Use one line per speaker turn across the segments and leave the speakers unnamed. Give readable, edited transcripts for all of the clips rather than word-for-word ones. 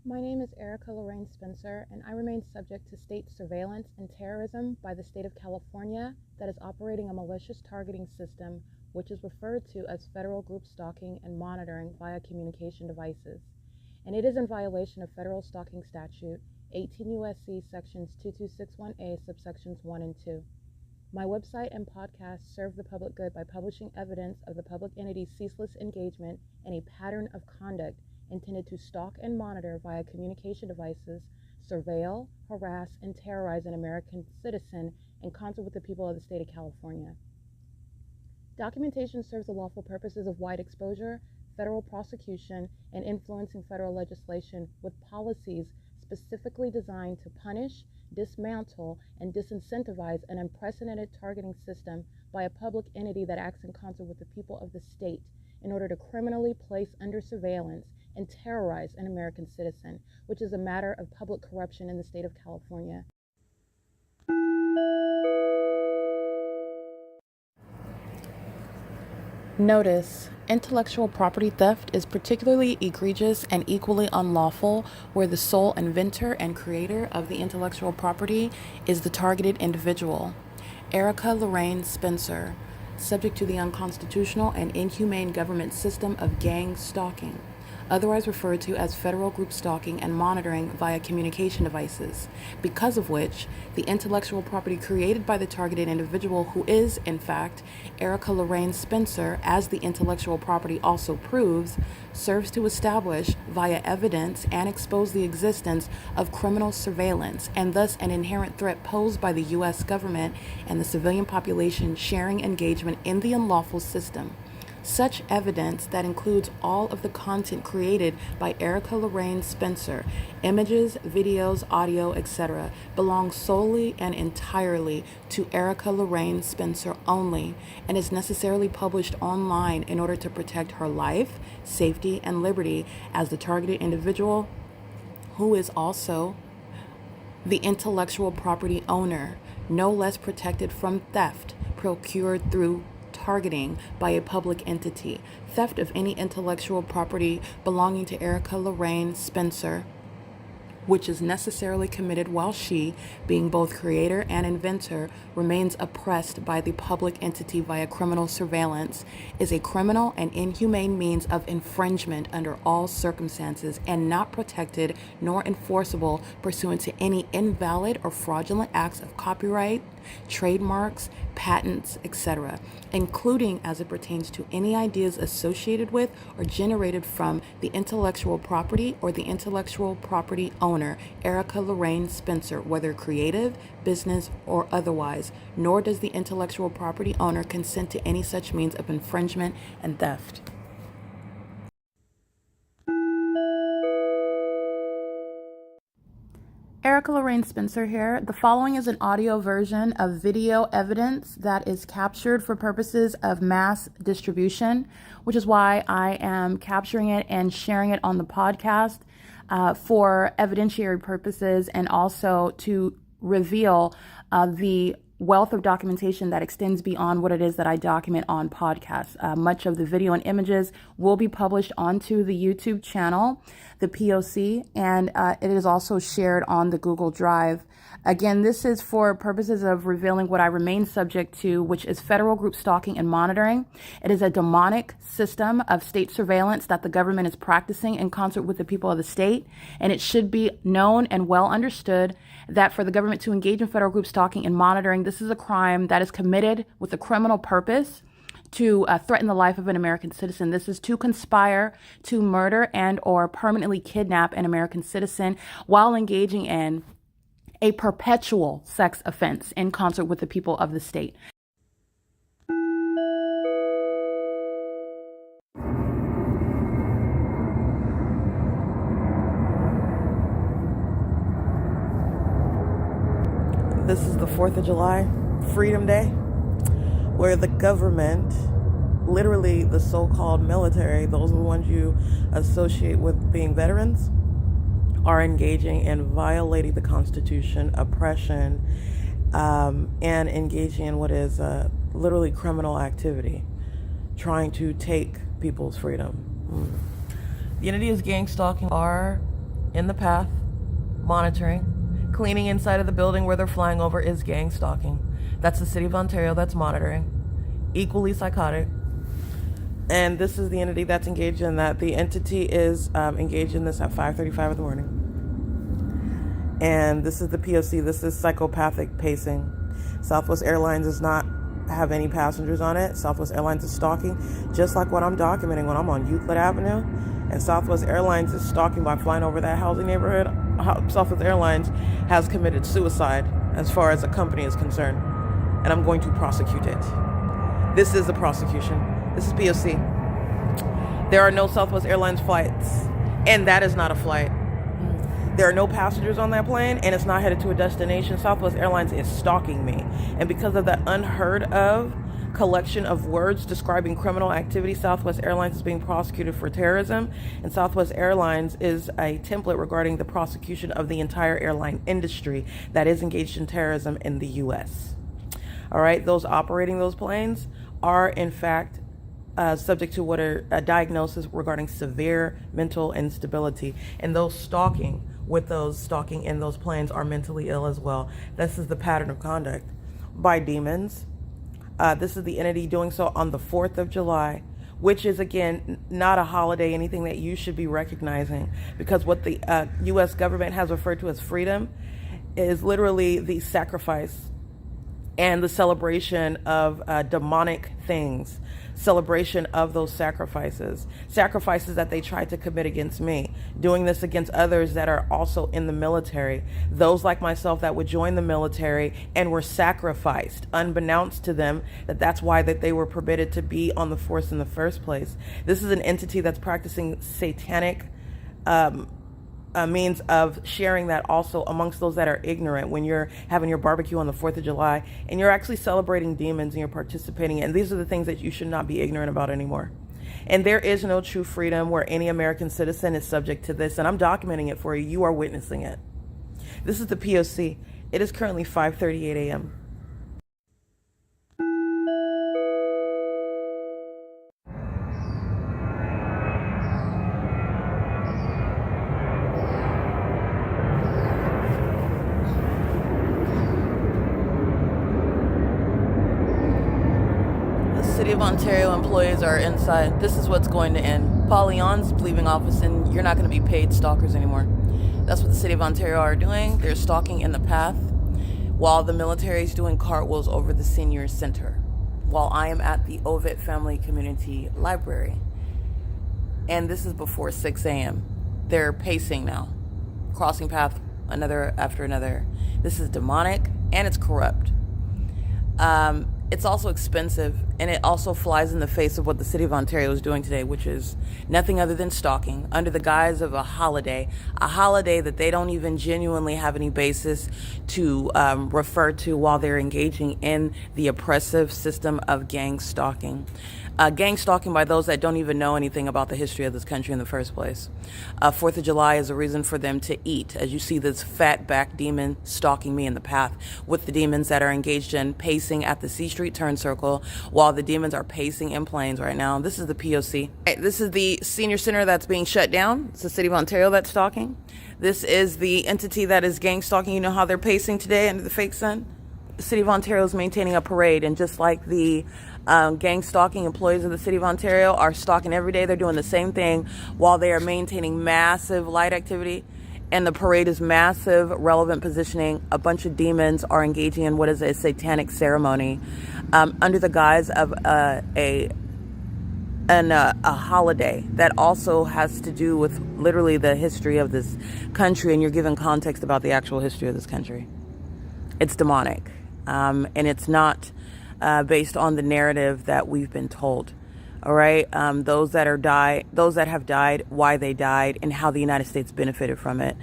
My name is Erica Lorraine Spencer, and I remain subject to state surveillance and terrorism by the state of California that is operating a malicious targeting system which is referred to as federal group stalking and monitoring via communication devices. And it is in violation of federal stalking statute 18 U.S.C. sections 2261A subsections 1 and 2. My website and podcast serve the public good by publishing evidence of the public entity's ceaseless engagement in a pattern of conduct intended to stalk and monitor via communication devices, surveil, harass, and terrorize an American citizen in concert with the people of the state of California. Documentation serves the lawful purposes of wide exposure, federal prosecution, and influencing federal legislation with policies specifically designed to punish, dismantle, and disincentivize an unprecedented targeting system by a public entity that acts in concert with the people of the state in order to criminally place under surveillance and terrorize an American citizen, which is a matter of public corruption in the state of California. Notice: intellectual property theft is particularly egregious and equally unlawful where the sole inventor and creator of the intellectual property is the targeted individual. Erica Lorraine Spencer, subject to the unconstitutional and inhumane government system of gang stalking, otherwise referred to as federal group stalking and monitoring via communication devices, because of which the intellectual property created by the targeted individual, who is, in fact, Erica Lorraine Spencer, as the intellectual property also proves, serves to establish via evidence and expose the existence of criminal surveillance and thus an inherent threat posed by the U.S. government and the civilian population sharing engagement in the unlawful system. Such evidence, that includes all of the content created by Erica Lorraine Spencer, images, videos, audio, etc., belongs solely and entirely to Erica Lorraine Spencer only and is necessarily published online in order to protect her life, safety, and liberty as the targeted individual, who is also the intellectual property owner, no less protected from theft procured through targeting by a public entity. Theft of any intellectual property belonging to Erica Lorraine Spencer, which is necessarily committed while she, being both creator and inventor, remains oppressed by the public entity via criminal surveillance, is a criminal and inhumane means of infringement under all circumstances and not protected nor enforceable pursuant to any invalid or fraudulent acts of copyright, trademarks, patents, etc., including as it pertains to any ideas associated with or generated from the intellectual property or the intellectual property owner, Erica Lorraine Spencer, whether creative, business, or otherwise, nor does the intellectual property owner consent to any such means of infringement and theft. Erica Lorraine Spencer here. The following is an audio version of video evidence that is captured for purposes of mass distribution, which is why I am capturing it and sharing it on the podcast for evidentiary purposes and also to reveal the wealth of documentation that extends beyond what it is that I document on podcasts. Much of the video and images will be published onto the YouTube channel, the P.O.C, and it is also shared on the Google Drive. Again, this is for purposes of revealing what I remain subject to, which is federal group stalking and monitoring. It is a demonic system of state surveillance that the government is practicing in concert with the people of the state, and it should be known and well understood that for the government to engage in federal group stalking and monitoring, this is a crime that is committed with a criminal purpose to threaten the life of an American citizen. This is to conspire to murder and or permanently kidnap an American citizen while engaging in a perpetual sex offense in concert with the people of the state.
This is the 4th of July, Freedom Day, where the government, literally the so-called military, those are the ones you associate with being veterans, are engaging in violating the Constitution, oppression, and engaging in what is literally criminal activity, trying to take people's freedom. The entity is gang stalking are in the path, monitoring. Cleaning inside of the building where they're flying over is gang stalking. That's the City of Ontario that's monitoring. Equally psychotic. And this is the entity that's engaged in that. The entity is engaged in this at 5:35 in the morning. And this is the P.O.C. This is psychopathic pacing. Southwest Airlines does not have any passengers on it. Southwest Airlines is stalking, just like what I'm documenting when I'm on Euclid Avenue. And Southwest Airlines is stalking by flying over that housing neighborhood. Southwest Airlines has committed suicide as far as a company is concerned. And I'm going to prosecute it. This is a prosecution. This is P.O.C. There are no Southwest Airlines flights. And that is not a flight. There are no passengers on that plane, and it's not headed to a destination. Southwest Airlines is stalking me. And because of that unheard of collection of words describing criminal activity, Southwest Airlines is being prosecuted for terrorism. And Southwest Airlines is a template regarding the prosecution of the entire airline industry that is engaged in terrorism in the U.S. All right, those operating those planes are, in fact, subject to what are a diagnosis regarding severe mental instability. And those stalking in those planes are mentally ill as well. This is the pattern of conduct by demons. This is the entity doing so on the 4th of July, which is, again, not a holiday, anything that you should be recognizing, because what the U.S. government has referred to as freedom is literally the sacrifice and the celebration of demonic things, celebration of those sacrifices that they tried to commit against me, doing this against others that are also in the military, those like myself that would join the military and were sacrificed, unbeknownst to them that's why that they were permitted to be on the force in the first place. This is an entity that's practicing satanic means of sharing that also amongst those that are ignorant when you're having your barbecue on the 4th of July and you're actually celebrating demons and you're participating. And these are the things that you should not be ignorant about anymore. And there is no true freedom where any American citizen is subject to this. And I'm documenting it for you. You are witnessing it. This is the P.O.C. It is currently 5:38 a.m. City of Ontario employees are inside. This is what's going to end. Paul Leon's leaving office, and you're not going to be paid stalkers anymore. That's what the City of Ontario are doing. They're stalking in the path while the military is doing cartwheels over the senior center, while I am at the OVITT Family Community Library. And this is before 6 a.m. They're pacing now, crossing path another after another. This is demonic, and it's corrupt. It's also expensive, and it also flies in the face of what the City of Ontario is doing today, which is nothing other than stalking under the guise of a holiday that they don't even genuinely have any basis to refer to while they're engaging in the oppressive system of gang stalking. Gang stalking by those that don't even know anything about the history of this country in the first place. 4th of July is a reason for them to eat, as you see this fat back demon stalking me in the path with the demons that are engaged in pacing at the C Street turn circle while the demons are pacing in planes right now. This is the P.O.C. This is the senior center that's being shut down. It's the City of Ontario that's stalking. This is the entity that is gang stalking. You know how they're pacing today under the fake sun? The City of Ontario is maintaining a parade, and just like the gang stalking employees of the City of Ontario are stalking every day, they're doing the same thing while they are maintaining massive light activity. And the parade is massive, relevant positioning. A bunch of demons are engaging in what is a satanic ceremony under the guise of a holiday that also has to do with literally the history of this country, and you're given context about the actual history of this country. It's demonic, and it's not based on the narrative that we've been told. All right, those that have died, why they died, and how the United States benefited from it.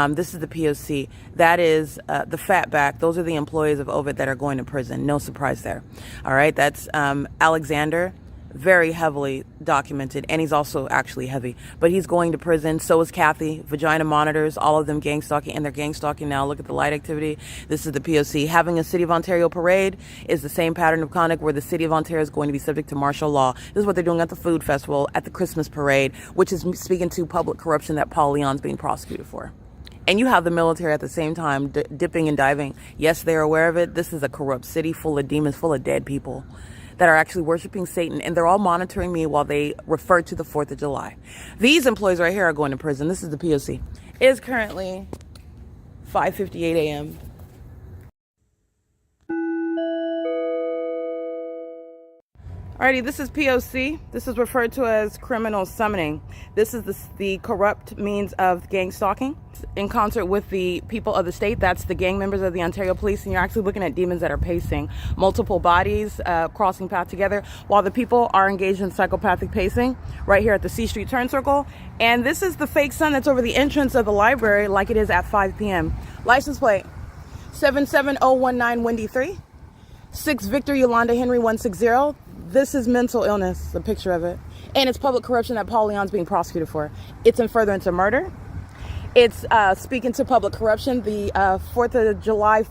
This is the P.O.C. That is the fatback. Those are the employees of OVITT that are going to prison. No surprise there. All right, that's Alexander. very heavily documented, and he's also actually heavy, but he's going to prison. So is Kathy. Vagina monitors, all of them gang stalking, and they're gang stalking now. Look at the light activity. This is the P.O.C. Having a City of Ontario parade is the same pattern of conduct where the City of Ontario is going to be subject to martial law. This is what they're doing at the food festival, at the Christmas parade, which is speaking to public corruption that Paul Leon's being prosecuted for. And you have the military at the same time dipping and diving. Yes, they're aware of it. This is a corrupt city full of demons, full of dead people that are actually worshiping Satan, and they're all monitoring me while they refer to the 4th of July. These employees right here are going to prison. This is the P.O.C. It is currently 5:58 a.m. Alrighty, this is P.O.C. This is referred to as criminal summoning. This is the corrupt means of gang stalking in concert with the people of the state. That's the gang members of the Ontario Police, and you're actually looking at demons that are pacing multiple bodies, crossing path together, while the people are engaged in psychopathic pacing right here at the C Street turn circle. And this is the fake sun that's over the entrance of the library, like it is at 5 p.m. License plate 77019 Wendy 3 6 Victor Yolanda Henry 160. This is mental illness, a picture of it. And it's public corruption that Paul Leon's being prosecuted for. It's in furtherance of murder. It's speaking to public corruption. The 4th of July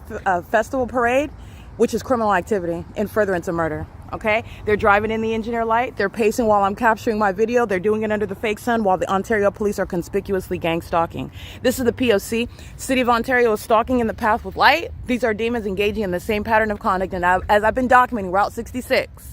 festival parade, which is criminal activity in furtherance of murder. Okay? They're driving in the engineer light. They're pacing while I'm capturing my video. They're doing it under the fake sun while the Ontario police are conspicuously gang stalking. This is the P.O.C. City of Ontario is stalking in the path with light. These are demons engaging in the same pattern of conduct. And as I've been documenting Route 66,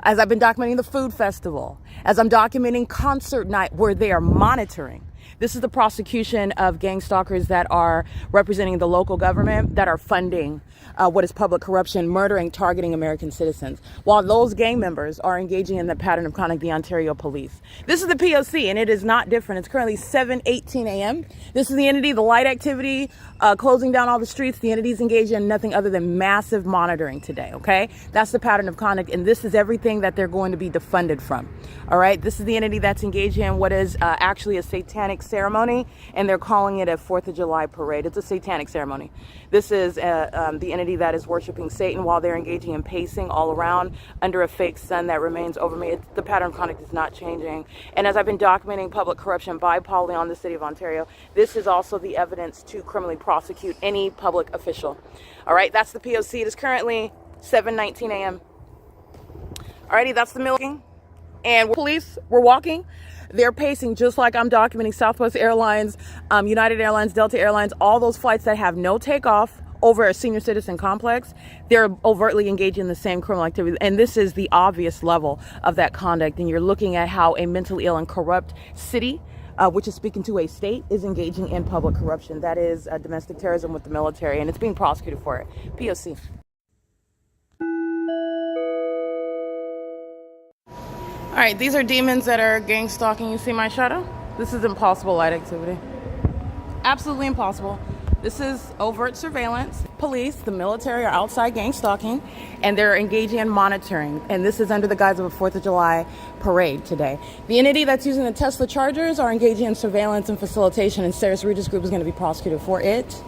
as I've been documenting the food festival, as I'm documenting concert night where they are monitoring. This is the prosecution of gang stalkers that are representing the local government, that are funding what is public corruption, murdering, targeting American citizens, while those gang members are engaging in the pattern of conduct, the Ontario Police. This is the P.O.C., and it is not different. It's currently 7:18 a.m. This is the entity, the light activity, closing down all the streets. The entity is engaged in nothing other than massive monitoring today, okay? That's the pattern of conduct, and this is everything that they're going to be defunded from, all right? This is the entity that's engaged in what is actually a satanic ceremony, and they're calling it a 4th of July parade. It's a satanic ceremony. This is the entity that is worshiping Satan while they're engaging in pacing all around under a fake sun that remains over me. The pattern of conduct is not changing. And as I've been documenting public corruption by Paul Leon, the City of Ontario, this is also the evidence to criminally prosecute any public official. All right, that's the P.O.C. It is currently 7:19 a.m. Alrighty, that's the milking. And police, we're walking. They're pacing just like I'm documenting Southwest Airlines, United Airlines, Delta Airlines, all those flights that have no takeoff over a senior citizen complex. They're overtly engaged in the same criminal activity. And this is the obvious level of that conduct. And you're looking at how a mentally ill and corrupt city, which is speaking to a state, is engaging in public corruption. That is domestic terrorism with the military, and it's being prosecuted for it. P.O.C. All right, these are demons that are gang stalking. You see my shadow? This is impossible light activity. Absolutely impossible. This is overt surveillance. Police, the military are outside gang stalking, and they're engaging in monitoring. And this is under the guise of a 4th of July parade today. The entity that's using the Tesla chargers are engaging in surveillance and facilitation, and Sarah's Regis Group is going to be prosecuted for it.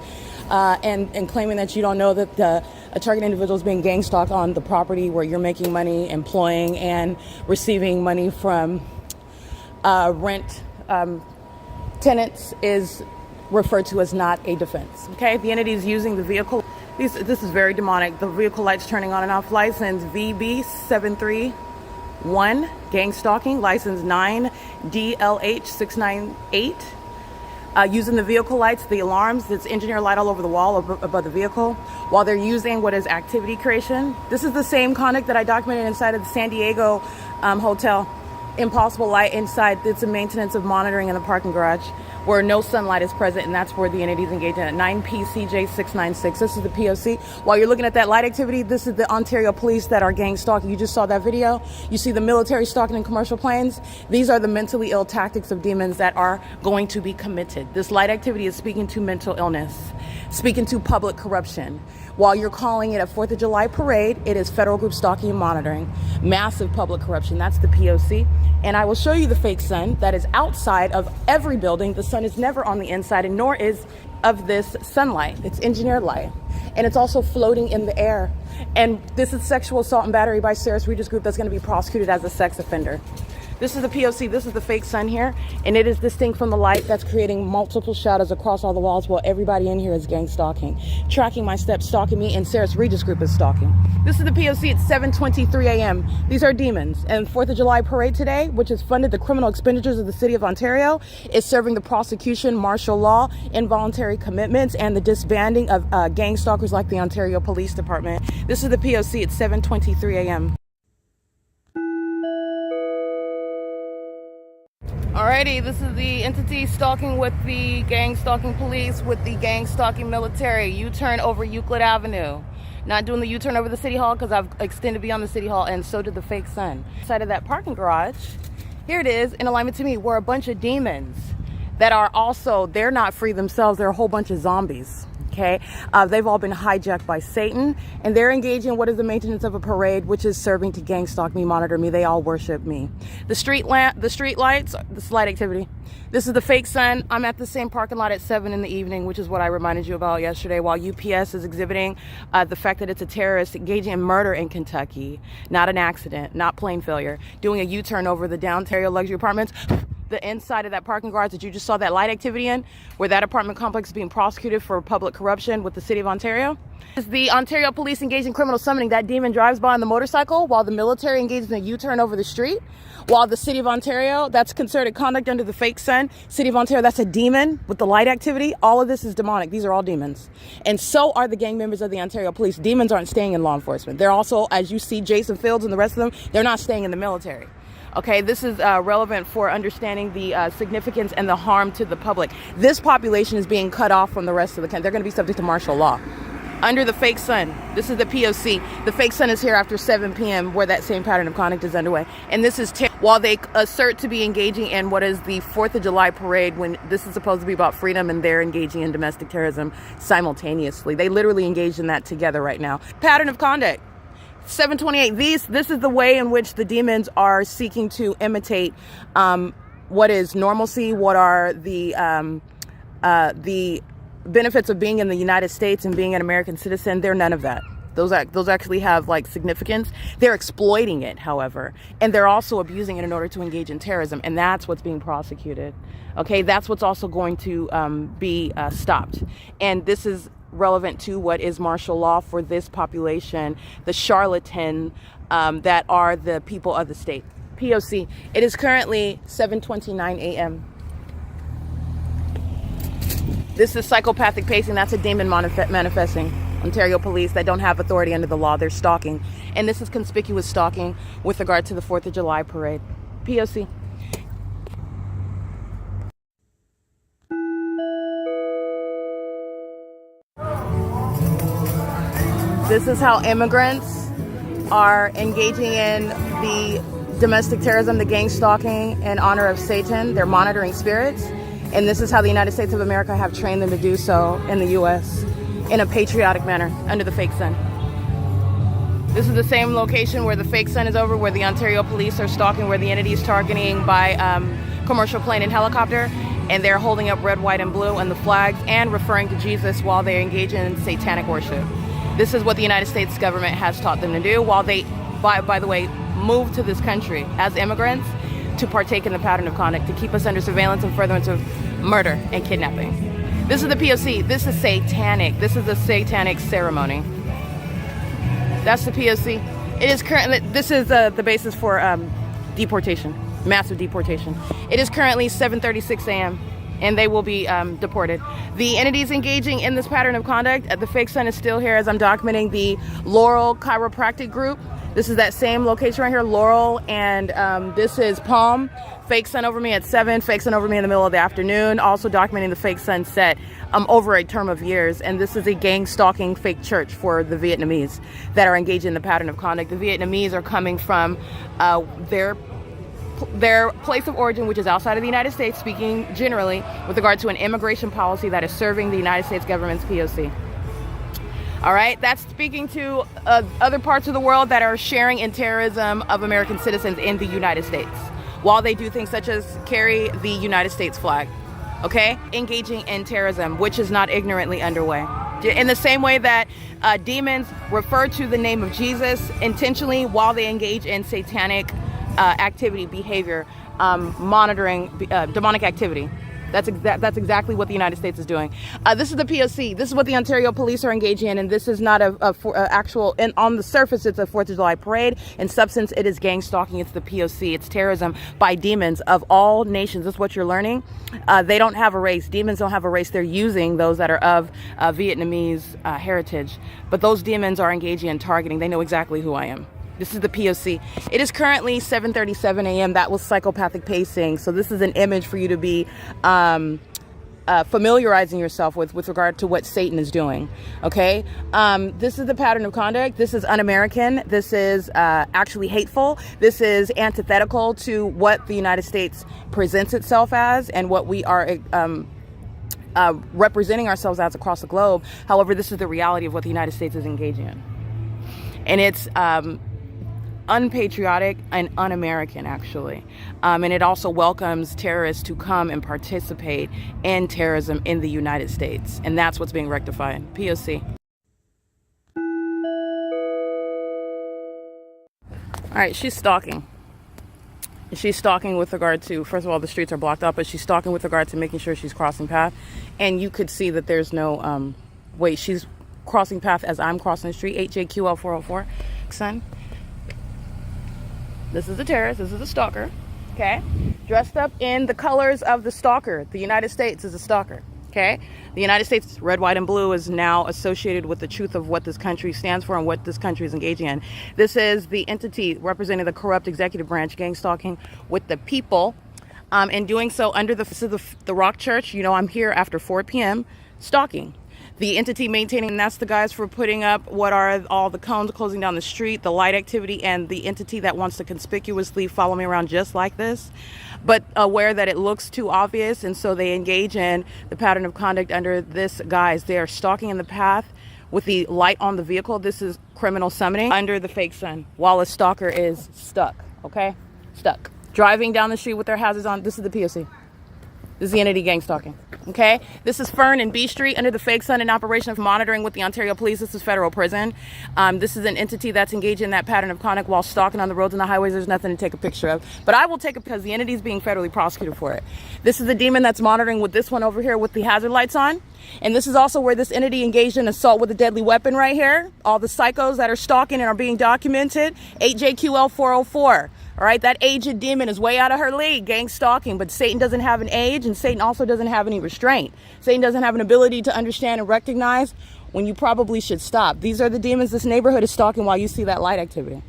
And claiming that you don't know that a target individual is being gang stalked on the property where you're making money, employing, and receiving money from rent tenants is referred to as not a defense. Okay, the entity is using the vehicle. This is very demonic. The vehicle lights turning on and off. License VB731, gang stalking. License 9DLH698. Using the vehicle lights, the alarms, that's engineer light all over the wall above the vehicle, while they're using what is activity creation. This is the same conduct that I documented inside of the San Diego hotel. Impossible light inside. It's a maintenance of monitoring in the parking garage where no sunlight is present, and that's where the entity is engaged in at 9PCJ696. This is the P.O.C. While you're looking at that light activity, this is the Ontario Police that are gang stalking. You just saw that video. You see the military stalking in commercial planes. These are the mentally ill tactics of demons that are going to be committed. This light activity is speaking to mental illness, speaking to public corruption. While you're calling it a 4th of July parade, it is federal group stalking and monitoring. Massive public corruption. That's the P.O.C.
And I will show you the fake sun that is outside of every building. The sun is never on the inside, and nor is of this sunlight. It's engineered light. And it's also floating in the air. And this is sexual assault and battery by Sarah's Regis Group that's going to be prosecuted as a sex offender. This is the P.O.C. This is the fake sun here, and it is distinct from the light that's creating multiple shadows across all the walls while everybody in here is gang stalking, tracking my steps, stalking me, and Sarah's Regis Group is stalking. This is the P.O.C. It's 7:23 a.m. These are demons. And 4th of July parade today, which has funded the criminal expenditures of the city of Ontario, is serving the prosecution, martial law, involuntary commitments, and the disbanding of gang stalkers like the Ontario Police Department. This is the P.O.C. It's 7:23 a.m. Alrighty, this is the entity stalking with the gang stalking police with the gang stalking military. U-turn over Euclid Avenue. Not doing the U-turn over the City Hall because I've extended beyond the City Hall, and so did the fake sun. Side of that parking garage, here it is, in alignment to me, were a bunch of demons that are also, they're not free themselves, they're a whole bunch of zombies. Okay, they've all been hijacked by Satan, and they're engaging in what is the maintenance of a parade, which is serving to gang stalk me, monitor me. They all worship me. The street lights, the light activity. This is the fake sun. I'm at the same parking lot at 7 in the evening, which is what I reminded you about yesterday, while UPS is exhibiting the fact that it's a terrorist engaging in murder in Kentucky. Not an accident, not plane failure. Doing a U-turn over the downtown luxury apartments. The inside of that parking garage that you just saw that light activity in, where that apartment complex is being prosecuted for public corruption with the city of Ontario. Is the Ontario police engaged in criminal summoning. That demon drives by on the motorcycle while the military engages in a U-turn over the street. While the city of Ontario, that's concerted conduct under the fake sun. City of Ontario, that's a demon with the light activity. All of this is demonic. These are all demons. And so are the gang members of the Ontario police. Demons aren't staying in law enforcement. They're also, as you see, Jason Fields and the rest of them, they're not staying in the military. Okay, this is relevant for understanding the significance and the harm to the public. This population is being cut off from the rest of the country. They're going to be subject to martial law. Under the fake sun, this is the P.O.C. The fake sun is here after 7 p.m. where that same pattern of conduct is underway. And this is while they assert to be engaging in what is the 4th of July parade, when this is supposed to be about freedom, and they're engaging in domestic terrorism simultaneously. They literally engage in that together right now. Pattern of conduct. 728. This is the way in which the demons are seeking to imitate what is normalcy, what are the benefits of being in the United States and being an American citizen. They're none of that. Those actually have like significance. They're exploiting it, however, and they're also abusing it in order to engage in terrorism, and that's what's being prosecuted. Okay, that's what's also going to be stopped, and this is relevant to what is martial law for this population, the charlatan that are the people of the state. P.O.C. It is currently 7:29 a.m. This is psychopathic pacing. That's a demon manifesting. Ontario police that don't have authority under the law. They're stalking. And this is conspicuous stalking with regard to the 4th of July parade. P.O.C. This is how immigrants are engaging in the domestic terrorism, the gang stalking in honor of Satan. They're monitoring spirits. And this is how the United States of America have trained them to do so in the U.S. in a patriotic manner under the fake sun. This is the same location where the fake sun is over, where the Ontario police are stalking, where the entity is targeting by commercial plane and helicopter. And they're holding up red, white, and blue and the flags and referring to Jesus while they engage in satanic worship. This is what the United States government has taught them to do while they, by the way, move to this country as immigrants to partake in the pattern of conduct, to keep us under surveillance and furtherance of murder and kidnapping. This is the P.O.C. This is satanic. This is a satanic ceremony. That's the P.O.C. It is currently, this is the basis for deportation, massive deportation. It is currently 7:36 a.m. and they will be deported. The entities engaging in this pattern of conduct, the fake sun is still here as I'm documenting the Laurel Chiropractic Group. This is that same location right here, Laurel, and this is Palm. Fake sun over me at 7, fake sun over me in the middle of the afternoon. Also documenting the fake sunset over a term of years. And this is a gang stalking fake church for the Vietnamese that are engaged in the pattern of conduct. The Vietnamese are coming from their place of origin, which is outside of the United States, speaking generally with regard to an immigration policy that is serving the United States government's P.O.C. All right, that's speaking to other parts of the world that are sharing in terrorism of American citizens in the United States. while they do things such as carry the United States flag, okay? Engaging in terrorism, which is not ignorantly underway. In the same way that demons refer to the name of Jesus intentionally while they engage in satanic activity, behavior, monitoring demonic activity. That's exactly what the United States is doing. This is the P.O.C. This is what the Ontario police are engaging in, and this is not a actual. And on the surface, it's a 4th of July parade. In substance, it is gang stalking. It's the P.O.C. It's terrorism by demons of all nations. That's what you're learning. They don't have a race. Demons don't have a race. They're using those that are of Vietnamese heritage. But those demons are engaging in targeting. They know exactly who I am. This is the P.O.C. It is currently 7:37 a.m. That was psychopathic pacing. So this is an image for you to be familiarizing yourself with regard to what Satan is doing. Okay. This is the pattern of conduct. This is un-American. This is actually hateful. This is antithetical to what the United States presents itself as and what we are representing ourselves as across the globe. However, this is the reality of what the United States is engaging in. And it's unpatriotic and un-American, actually. And it also welcomes terrorists to come and participate in terrorism in the United States. And that's what's being rectified. P.O.C. All right, she's stalking. She's stalking with regard to, first of all, the streets are blocked up, but she's stalking with regard to making sure she's crossing path. And you could see that there's no, wait, she's crossing path as I'm crossing the street, HJQL 404, son. This is a terrorist. This is a stalker. Okay. Dressed up in the colors of the stalker. The United States is a stalker. Okay. The United States, red, white, and blue, is now associated with the truth of what this country stands for and what this country is engaging in. This is the entity representing the corrupt executive branch, gang stalking with the people. And doing so under the Rock Church. You know, I'm here after 4 p.m. stalking. The entity maintaining, and that's the guys for putting up what are all the cones closing down the street, the light activity, and the entity that wants to conspicuously follow me around just like this, but aware that it looks too obvious, and so they engage in the pattern of conduct under this guise. They are stalking in the path with the light on the vehicle. This is criminal summoning under the fake sun while a stalker is stuck, okay? Stuck. Driving down the street with their hazards on. This is the P.O.C. This is the entity gang stalking. Okay, this is Fern and B Street under the fake sun in operation of monitoring with the Ontario Police. This is federal prison. This is an entity that's engaged in that pattern of conduct while stalking on the roads and the highways. There's nothing to take a picture of, but I will take it because the entity is being federally prosecuted for it. This is the demon that's monitoring with this one over here with the hazard lights on. And this is also where this entity engaged in assault with a deadly weapon right here. All the psychos that are stalking and are being documented. 8JQL 404. All right, that aged demon is way out of her league, gang stalking, but Satan doesn't have an age, and Satan also doesn't have any restraint. Satan doesn't have an ability to understand and recognize when you probably should stop. These are the demons this neighborhood is stalking while you see that light activity.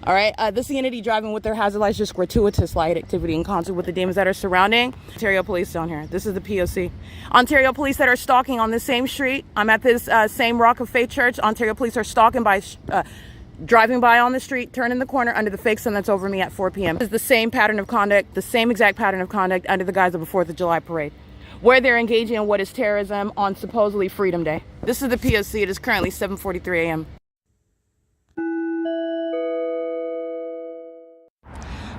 All right, this is the entity driving with their hazard lights, just gratuitous light activity in concert with the demons that are surrounding. Ontario Police down here. This is the P.O.C. Ontario Police that are stalking on this same street. I'm at this same Rock of Faith church. Ontario Police are stalking by driving by on the street, turning the corner under the fake sun that's over me at 4 p.m. This is the same pattern of conduct, the same exact pattern of conduct under the guise of a 4th of July parade, where they're engaging in what is terrorism on supposedly Freedom Day. This is the P.O.C. It is currently 7:43 a.m.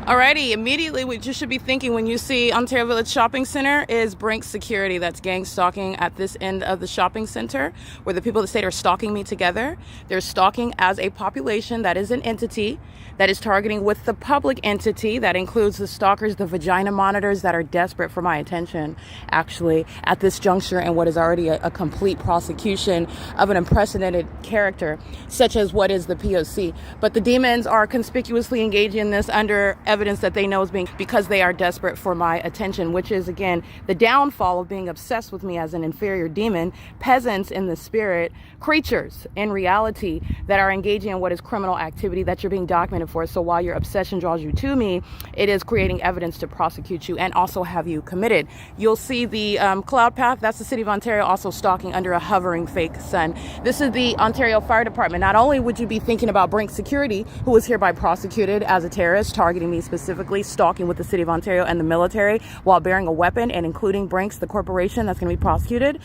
Alrighty, immediately what you should be thinking when you see Ontario Village Shopping Center is Brink Security. That's gang stalking at this end of the shopping center where the people of the state are stalking me together. They're stalking as a population that is an entity that is targeting with the public entity that includes the stalkers, the vagina monitors that are desperate for my attention, actually, at this juncture and what is already a complete prosecution of an unprecedented character, such as what is the P.O.C. But the demons are conspicuously engaging in this under evidence that they know is being, because they are desperate for my attention, which is, again, the downfall of being obsessed with me as an inferior demon, peasants in the spirit, creatures in reality that are engaging in what is criminal activity that you're being documented for. So while your obsession draws you to me, it is creating evidence to prosecute you and also have you committed. You'll see the cloud path. That's the City of Ontario also stalking under a hovering fake sun. This is the Ontario Fire Department. Not only would you be thinking about Brink Security, who was hereby prosecuted as a terrorist, targeting me specifically, stalking with the City of Ontario and the military while bearing a weapon, and including Brinks, the corporation that's going to be prosecuted.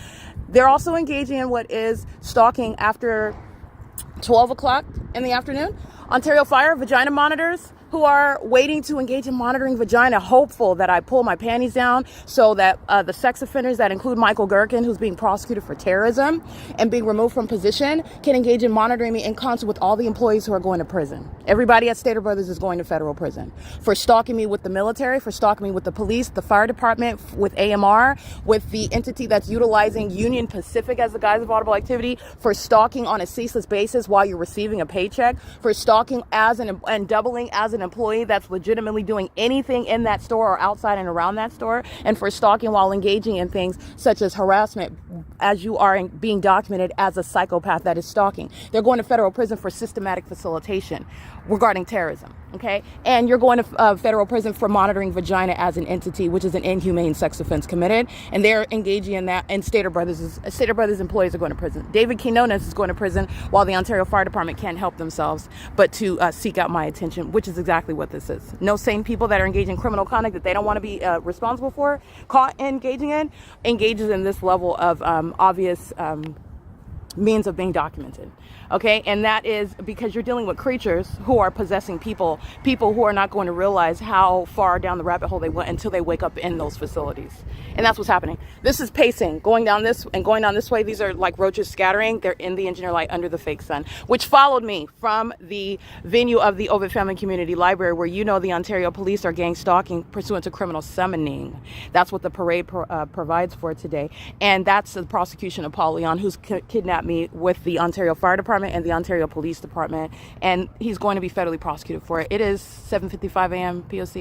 They're also engaging in what is stalking after 12 o'clock in the afternoon. Ontario Fire, vagina monitors, who are waiting to engage in monitoring vagina, hopeful that I pull my panties down so that the sex offenders that include Michael GERKEN, who's being prosecuted for terrorism and being removed from position, can engage in monitoring me in concert with all the employees who are going to prison. Everybody at Stater Brothers is going to federal prison for stalking me with the military, for stalking me with the police, the fire department, with AMR, with the entity that's utilizing Union Pacific as the guise of audible activity, for stalking on a ceaseless basis while you're receiving a paycheck, for stalking and doubling as an employee that's legitimately doing anything in that store or outside and around that store, and for stalking while engaging in things such as harassment as you are being documented as a psychopath that is stalking. They're going to federal prison for systematic facilitation regarding terrorism, okay? And you're going to federal prison for monitoring vagina as an entity, which is an inhumane sex offense committed, and they're engaging in that, and Stater Brothers employees are going to prison. David Quinones is going to prison while the Ontario Fire Department can't help themselves but to seek out my attention, which is exactly what this is. No sane people that are engaging in criminal conduct that they don't want to be responsible for, caught engaging in, engages in this level of obvious means of being documented. Okay, and that is because you're dealing with creatures who are possessing people who are not going to realize how far down the rabbit hole they went until they wake up in those facilities. And that's what's happening. This is pacing, going down this way. These are like roaches scattering. They're in the engineer light under the fake sun, which followed me from the venue of the OVITT Family Community Library, where you know the Ontario police are gang stalking pursuant to criminal summoning. That's what the parade provides for today. And that's the prosecution of Paul Leon, who's kidnapped me with the Ontario Fire Department and the Ontario Police Department, and he's going to be federally prosecuted for it. It is 7:55 a.m. P.O.C.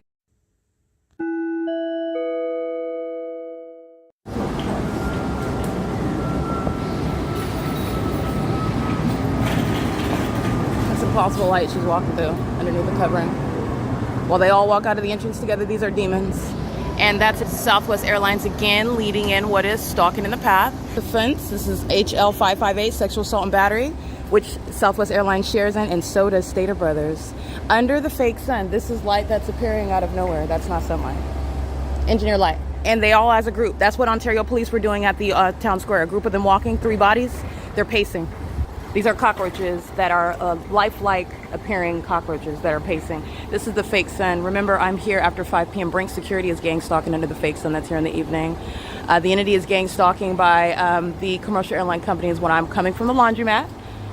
That's impossible light she's walking through underneath the covering. While they all walk out of the entrance together, these are demons. And that's Southwest Airlines again, leading in what is stalking in the path. Defense, this is HL 558, sexual assault and battery, which Southwest Airlines shares in, and so does Stater Brothers. Under the fake sun, this is light that's appearing out of nowhere. That's not sunlight. Engineer light. And they all as a group. That's what Ontario police were doing at the town square. A group of them walking, 3 bodies, they're pacing. These are cockroaches that are lifelike appearing cockroaches that are pacing. This is the fake sun. Remember, I'm here after 5 p.m. Brink Security is gang stalking under the fake sun that's here in the evening. The entity is gang stalking by the commercial airline companies when I'm coming from the laundromat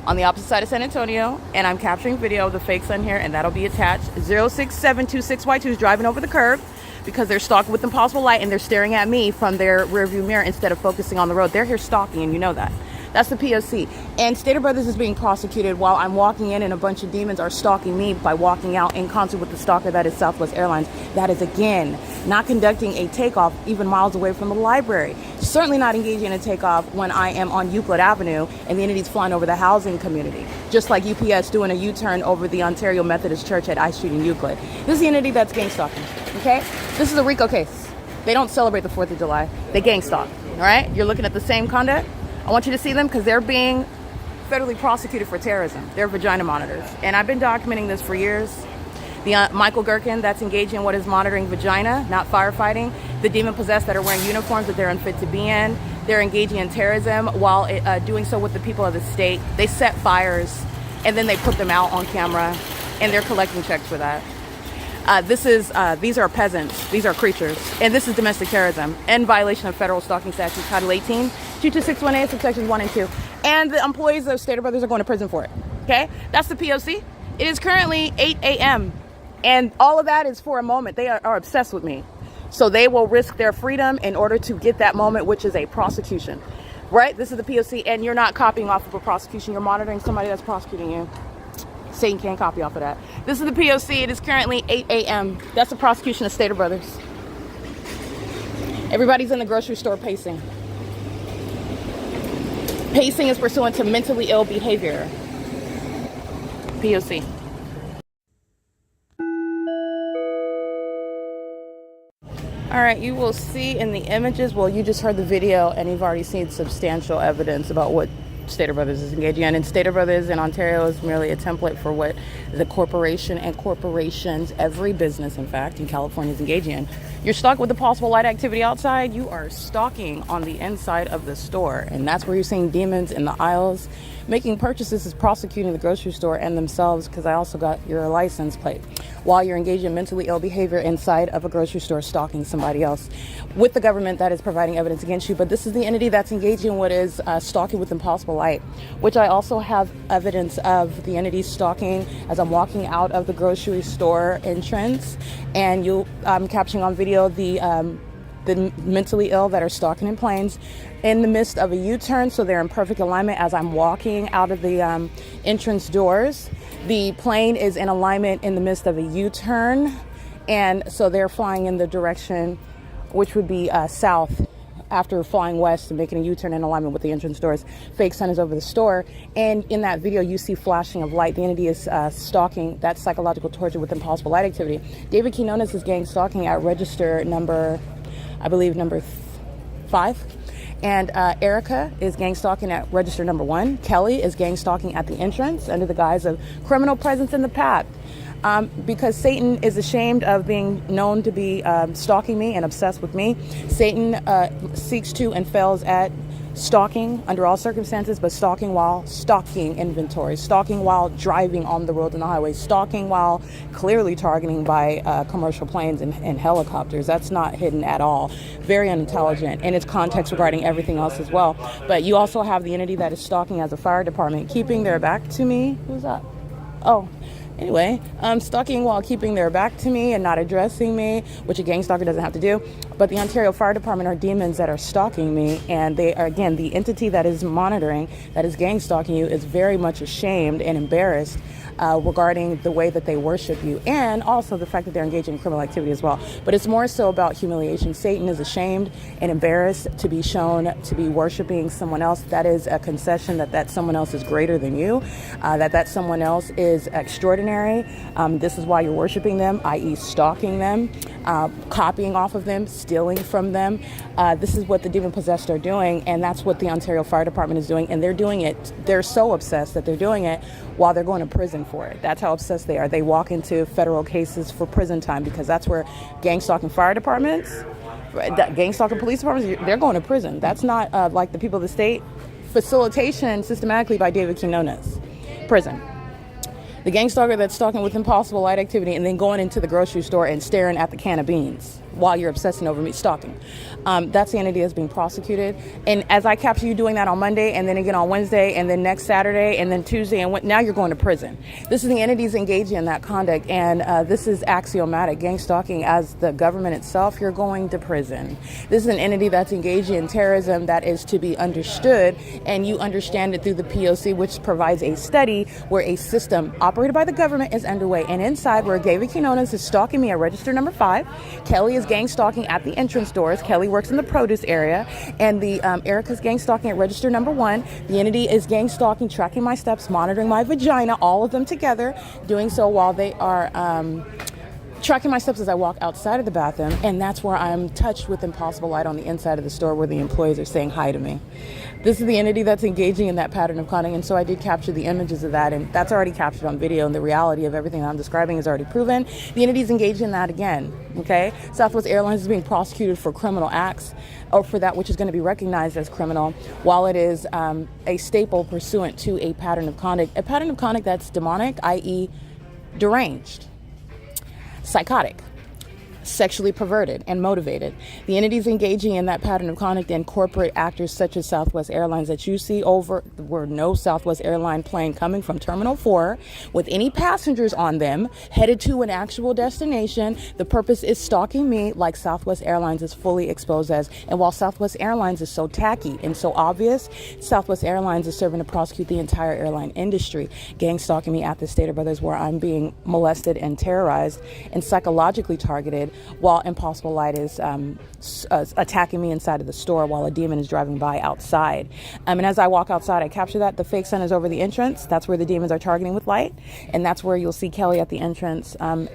on the opposite side of San Antonio, and I'm capturing video of the fake sun here, and that'll be attached. 06726Y2 is driving over the curb because they're stalking with impossible light, and they're staring at me from their rearview mirror instead of focusing on the road. They're here stalking, and you know that. That's the P.O.C. And Stater Brothers is being prosecuted while I'm walking in, and a bunch of demons are stalking me by walking out in concert with the stalker that is Southwest Airlines. That is, again, not conducting a takeoff even miles away from the library. Certainly not engaging in a takeoff when I am on Euclid Avenue and the entity's flying over the housing community. Just like UPS doing a U-turn over the Ontario Methodist Church at I Street in Euclid. This is the entity that's gang stalking, okay? This is a RICO case. They don't celebrate the 4th of July. They gang stalk, all right? You're looking at the same conduct. I want you to see them because they're being federally prosecuted for terrorism. They're vagina monitors. And I've been documenting this for years. The Michael GERKEN that's engaged in what is monitoring vagina, not firefighting. The demon possessed that are wearing uniforms that they're unfit to be in. They're engaging in terrorism while doing so with the people of the state. They set fires and then they put them out on camera, and they're collecting checks for that. These are peasants. These are creatures. And this is domestic terrorism in violation of federal stalking statute, Title 18, 22618, subsections 1 and 2. And the employees of Stater Brothers are going to prison for it. Okay? That's the P.O.C. It is currently 8 a.m. And all of that is for a moment. They are obsessed with me. So they will risk their freedom in order to get that moment, which is a prosecution. Right? This is the P.O.C. And you're not copying off of a prosecution. You're monitoring somebody that's prosecuting you. Satan can't copy off of that. This is the P.O.C. It is currently 8 a.m. That's the prosecution of Stater Brothers. Everybody's in the grocery store pacing. Pacing is pursuant to mentally ill behavior. P.O.C. All right, you will see in the images, well, you just heard the video and you've already seen substantial evidence about what Stater Brothers is engaging in. And Stater Brothers in Ontario is merely a template for what the corporation and corporations, every business, in fact, in California is engaging in. You're stuck with the possible light activity outside. You are stalking on the inside of the store. And that's where you're seeing demons in the aisles. Making purchases is prosecuting the grocery store and themselves, because I also got your license plate. while you're engaged in mentally ill behavior inside of a grocery store, stalking somebody else with the government that is providing evidence against you. But this is the entity that's engaging in what is stalking with impossible light, which I also have evidence of the entity stalking as I'm walking out of the grocery store entrance, and I'm capturing on video the mentally ill that are stalking in planes in the midst of a U-turn, so they're in perfect alignment as I'm walking out of the entrance doors. The plane is in alignment in the midst of a U-turn, and so they're flying in the direction which would be south after flying west and making a U-turn in alignment with the entrance doors. Fake sun is over the store, and in that video you see flashing of light. The entity is stalking. That's psychological torture with impossible light activity. David Quinones is gang stalking at register number, I believe, number 5. And Erica is gang stalking at register number 1. Kelly is gang stalking at the entrance under the guise of criminal presence in the path. Because Satan is ashamed of being known to be stalking me and obsessed with me. Satan seeks to and fails at stalking under all circumstances, but stalking while stalking inventory, stalking while driving on the road and the highway, stalking while clearly targeting by commercial planes and helicopters. That's not hidden at all. Very unintelligent, and it's context regarding everything else as well. But you also have the entity that is stalking as a fire department, keeping their back to me. Who's that? Oh. Anyway, stalking while keeping their back to me and not addressing me, which a gang stalker doesn't have to do. But the Ontario Fire Department are demons that are stalking me, and they are, again, the entity that is monitoring, that is gang stalking you, is very much ashamed and embarrassed regarding the way that they worship you, and also the fact that they're engaging in criminal activity as well. But it's more so about humiliation. Satan is ashamed and embarrassed to be shown to be worshiping someone else. That is a concession that someone else is greater than you, that someone else is extraordinary. This is why you're worshiping them, i.e. stalking them, copying off of them, stealing from them. This is what the demon-possessed are doing, and that's what the Ontario Fire Department is doing, and they're doing it. They're so obsessed that they're doing it while they're going to prison for it. That's how obsessed they are. They walk into federal cases for prison time, because that's where gang stalking fire departments, gang stalking police departments, they're going to prison. That's not like the people of the state. Facilitation systematically by David Quinones. Prison. The gang stalker that's stalking with impossible light activity and then going into the grocery store and staring at the can of beans while you're obsessing over me stalking. That's the entity that's being prosecuted. And as I capture you doing that on Monday, and then again on Wednesday, and then next Saturday, and then Tuesday, and now you're going to prison. This is the entities engaging in that conduct, and this is axiomatic. Gang stalking as the government itself, you're going to prison. This is an entity that's engaging in terrorism that is to be understood, and you understand it through the P.O.C, which provides a study where a system operated by the government is underway. And inside, where David Quinones is stalking me at register number 5, Kelly is gang stalking at the entrance doors. Kelly works in the produce area, and the Erica's gang stalking at register number 1. The entity is gang stalking, tracking my steps, monitoring my vagina, all of them together, doing so while they are tracking my steps as I walk outside of the bathroom, and that's where I'm touched with impossible light on the inside of the store where the employees are saying hi to me. This is the entity that's engaging in that pattern of conduct, and so I did capture the images of that, and that's already captured on video, and the reality of everything that I'm describing is already proven. The entity's engaged in that again, okay? Southwest Airlines is being prosecuted for criminal acts, or for that which is going to be recognized as criminal, while it is a staple pursuant to a pattern of conduct that's demonic, i.e. deranged, psychotic, sexually perverted, and motivated. The entities engaging in that pattern of conduct and corporate actors such as Southwest Airlines that you see over, there were no Southwest airline plane coming from Terminal 4 with any passengers on them headed to an actual destination. The purpose is stalking me, like Southwest Airlines is fully exposed as. And while Southwest Airlines is so tacky and so obvious, Southwest Airlines is serving to prosecute the entire airline industry, gang stalking me at the Stater Brothers, where I'm being molested and terrorized and psychologically targeted, while impossible light is attacking me inside of the store while a demon is driving by outside. And as I walk outside, I capture that. The fake sun is over the entrance. That's where the demons are targeting with light. And that's where you'll see Kelly at the entrance. And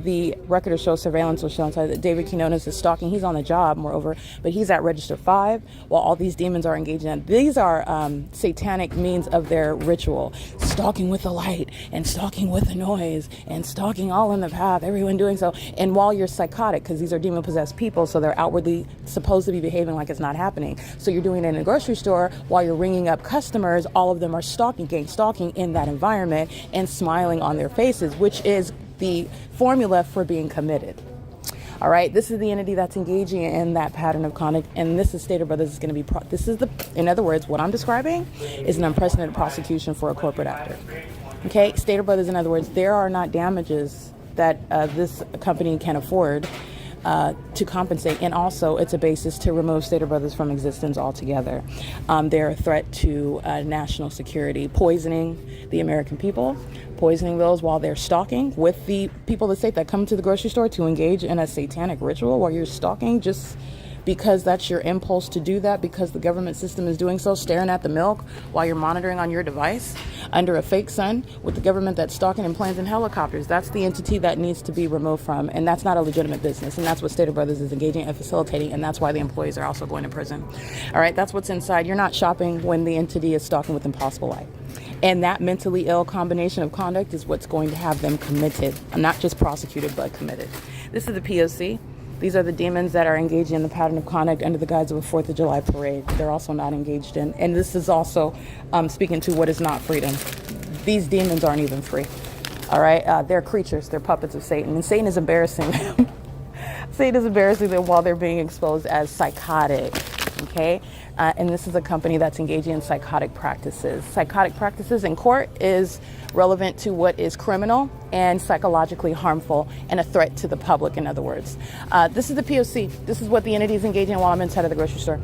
the record of show surveillance will show inside that David Quinones is stalking. He's on the job, moreover, but he's at register 5 while all these demons are engaging in. These are satanic means of their ritual. Stalking with the light and stalking with the noise and stalking all in the path, everyone doing so. And while you're psychotic, because these are demon-possessed people, so they're outwardly supposed to be behaving like it's not happening. So you're doing it in a grocery store while you're ringing up customers. All of them are stalking, gang stalking in that environment and smiling on their faces, which is the formula for being committed. All right, this is the entity that's engaging in that pattern of conduct, and this is Stater Brothers is going to be, in other words, what I'm describing is an unprecedented prosecution for a corporate actor. Okay, Stater Brothers, in other words, there are not damages that this company can afford to compensate, and also it's a basis to remove Stater Brothers from existence altogether. They're a threat to national security, poisoning the American people, poisoning those while they're stalking with the people of the state that come to the grocery store to engage in a satanic ritual while you're stalking, just because that's your impulse to do that, because the government system is doing so, staring at the milk while you're monitoring on your device under a fake sun with the government that's stalking in planes and helicopters. That's the entity that needs to be removed from, and that's not a legitimate business, and that's what Stater Brothers is engaging and facilitating, and that's why the employees are also going to prison. All right, that's what's inside. You're not shopping when the entity is stalking with impossible light. And that mentally ill combination of conduct is what's going to have them committed, not just prosecuted, but committed. This is the P.O.C. These are the demons that are engaging in the pattern of conduct under the guise of a 4th of July parade. They're also not engaged in. And this is also speaking to what is not freedom. These demons aren't even free. All right? They're creatures. They're puppets of Satan. And Satan is embarrassing them. Satan is embarrassing them while they're being exposed as psychotic. Okay? And this is a company that's engaging in psychotic practices. Psychotic practices in court is relevant to what is criminal and psychologically harmful and a threat to the public, in other words. This is the P.O.C. This is what the entity is engaging in while I'm inside of the grocery store.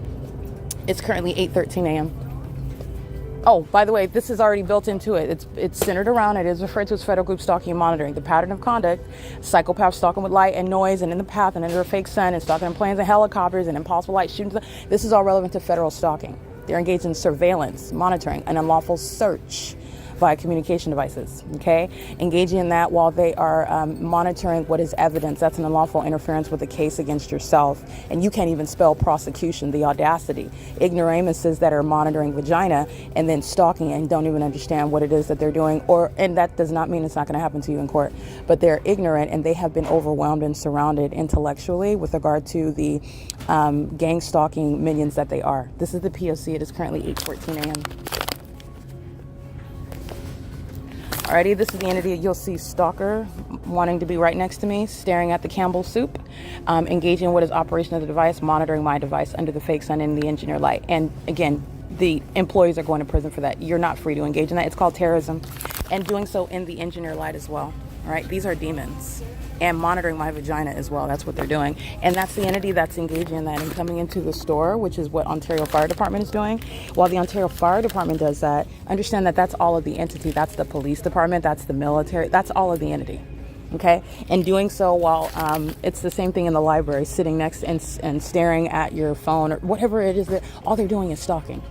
It's currently 8:13 a.m. Oh, by the way, this is already built into it. It's centered around, it is referred to as federal group stalking and monitoring. The pattern of conduct, psychopaths stalking with light and noise and in the path and under a fake sun and stalking in planes and helicopters and impossible light shooting. This is all relevant to federal stalking. They're engaged in surveillance, monitoring, and unlawful search via communication devices, okay? Engaging in that while they are monitoring what is evidence. That's an unlawful interference with a case against yourself. And you can't even spell prosecution, the audacity. Ignoramuses that are monitoring vagina and then stalking and don't even understand what it is that they're doing. And that does not mean it's not going to happen to you in court. But they're ignorant and they have been overwhelmed and surrounded intellectually with regard to the gang stalking minions that they are. This is the P.O.C. It is currently 8:14 a.m. Alrighty, this is the entity you'll see stalker wanting to be right next to me, staring at the Campbell soup, engaging in what is operation of the device, monitoring my device under the fake sun and the engineer light. And again, the employees are going to prison for that. You're not free to engage in that. It's called terrorism, and doing so in the engineer light as well. All right, these are demons. And monitoring my vagina as well. That's what they're doing. And that's the entity that's engaging in that and coming into the store, which is what Ontario Fire Department is doing. While the Ontario Fire Department does that, understand that that's all of the entity. That's the police department. That's the military. That's all of the entity. Okay? And doing so while it's the same thing in the library, sitting next and staring at your phone or whatever it is that all they're doing is stalking.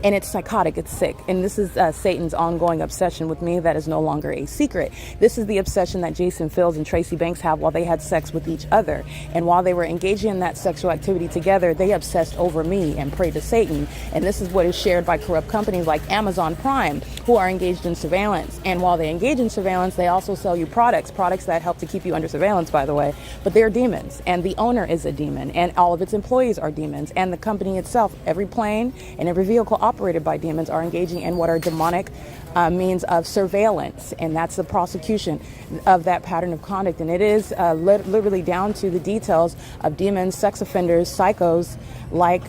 And it's psychotic, it's sick. And this is Satan's ongoing obsession with me that is no longer a secret. This is the obsession that Jason Fields and Tracy Banks have while they had sex with each other. And while they were engaging in that sexual activity together, they obsessed over me and prayed to Satan. And this is what is shared by corrupt companies like Amazon Prime, who are engaged in surveillance. And while they engage in surveillance, they also sell you products that help to keep you under surveillance, by the way. But they're demons. And the owner is a demon. And all of its employees are demons. And the company itself, every plane and every vehicle operated by demons are engaging in what are demonic means of surveillance, and that's the prosecution of that pattern of conduct. And it is literally down to the details of demons, sex offenders, psychos like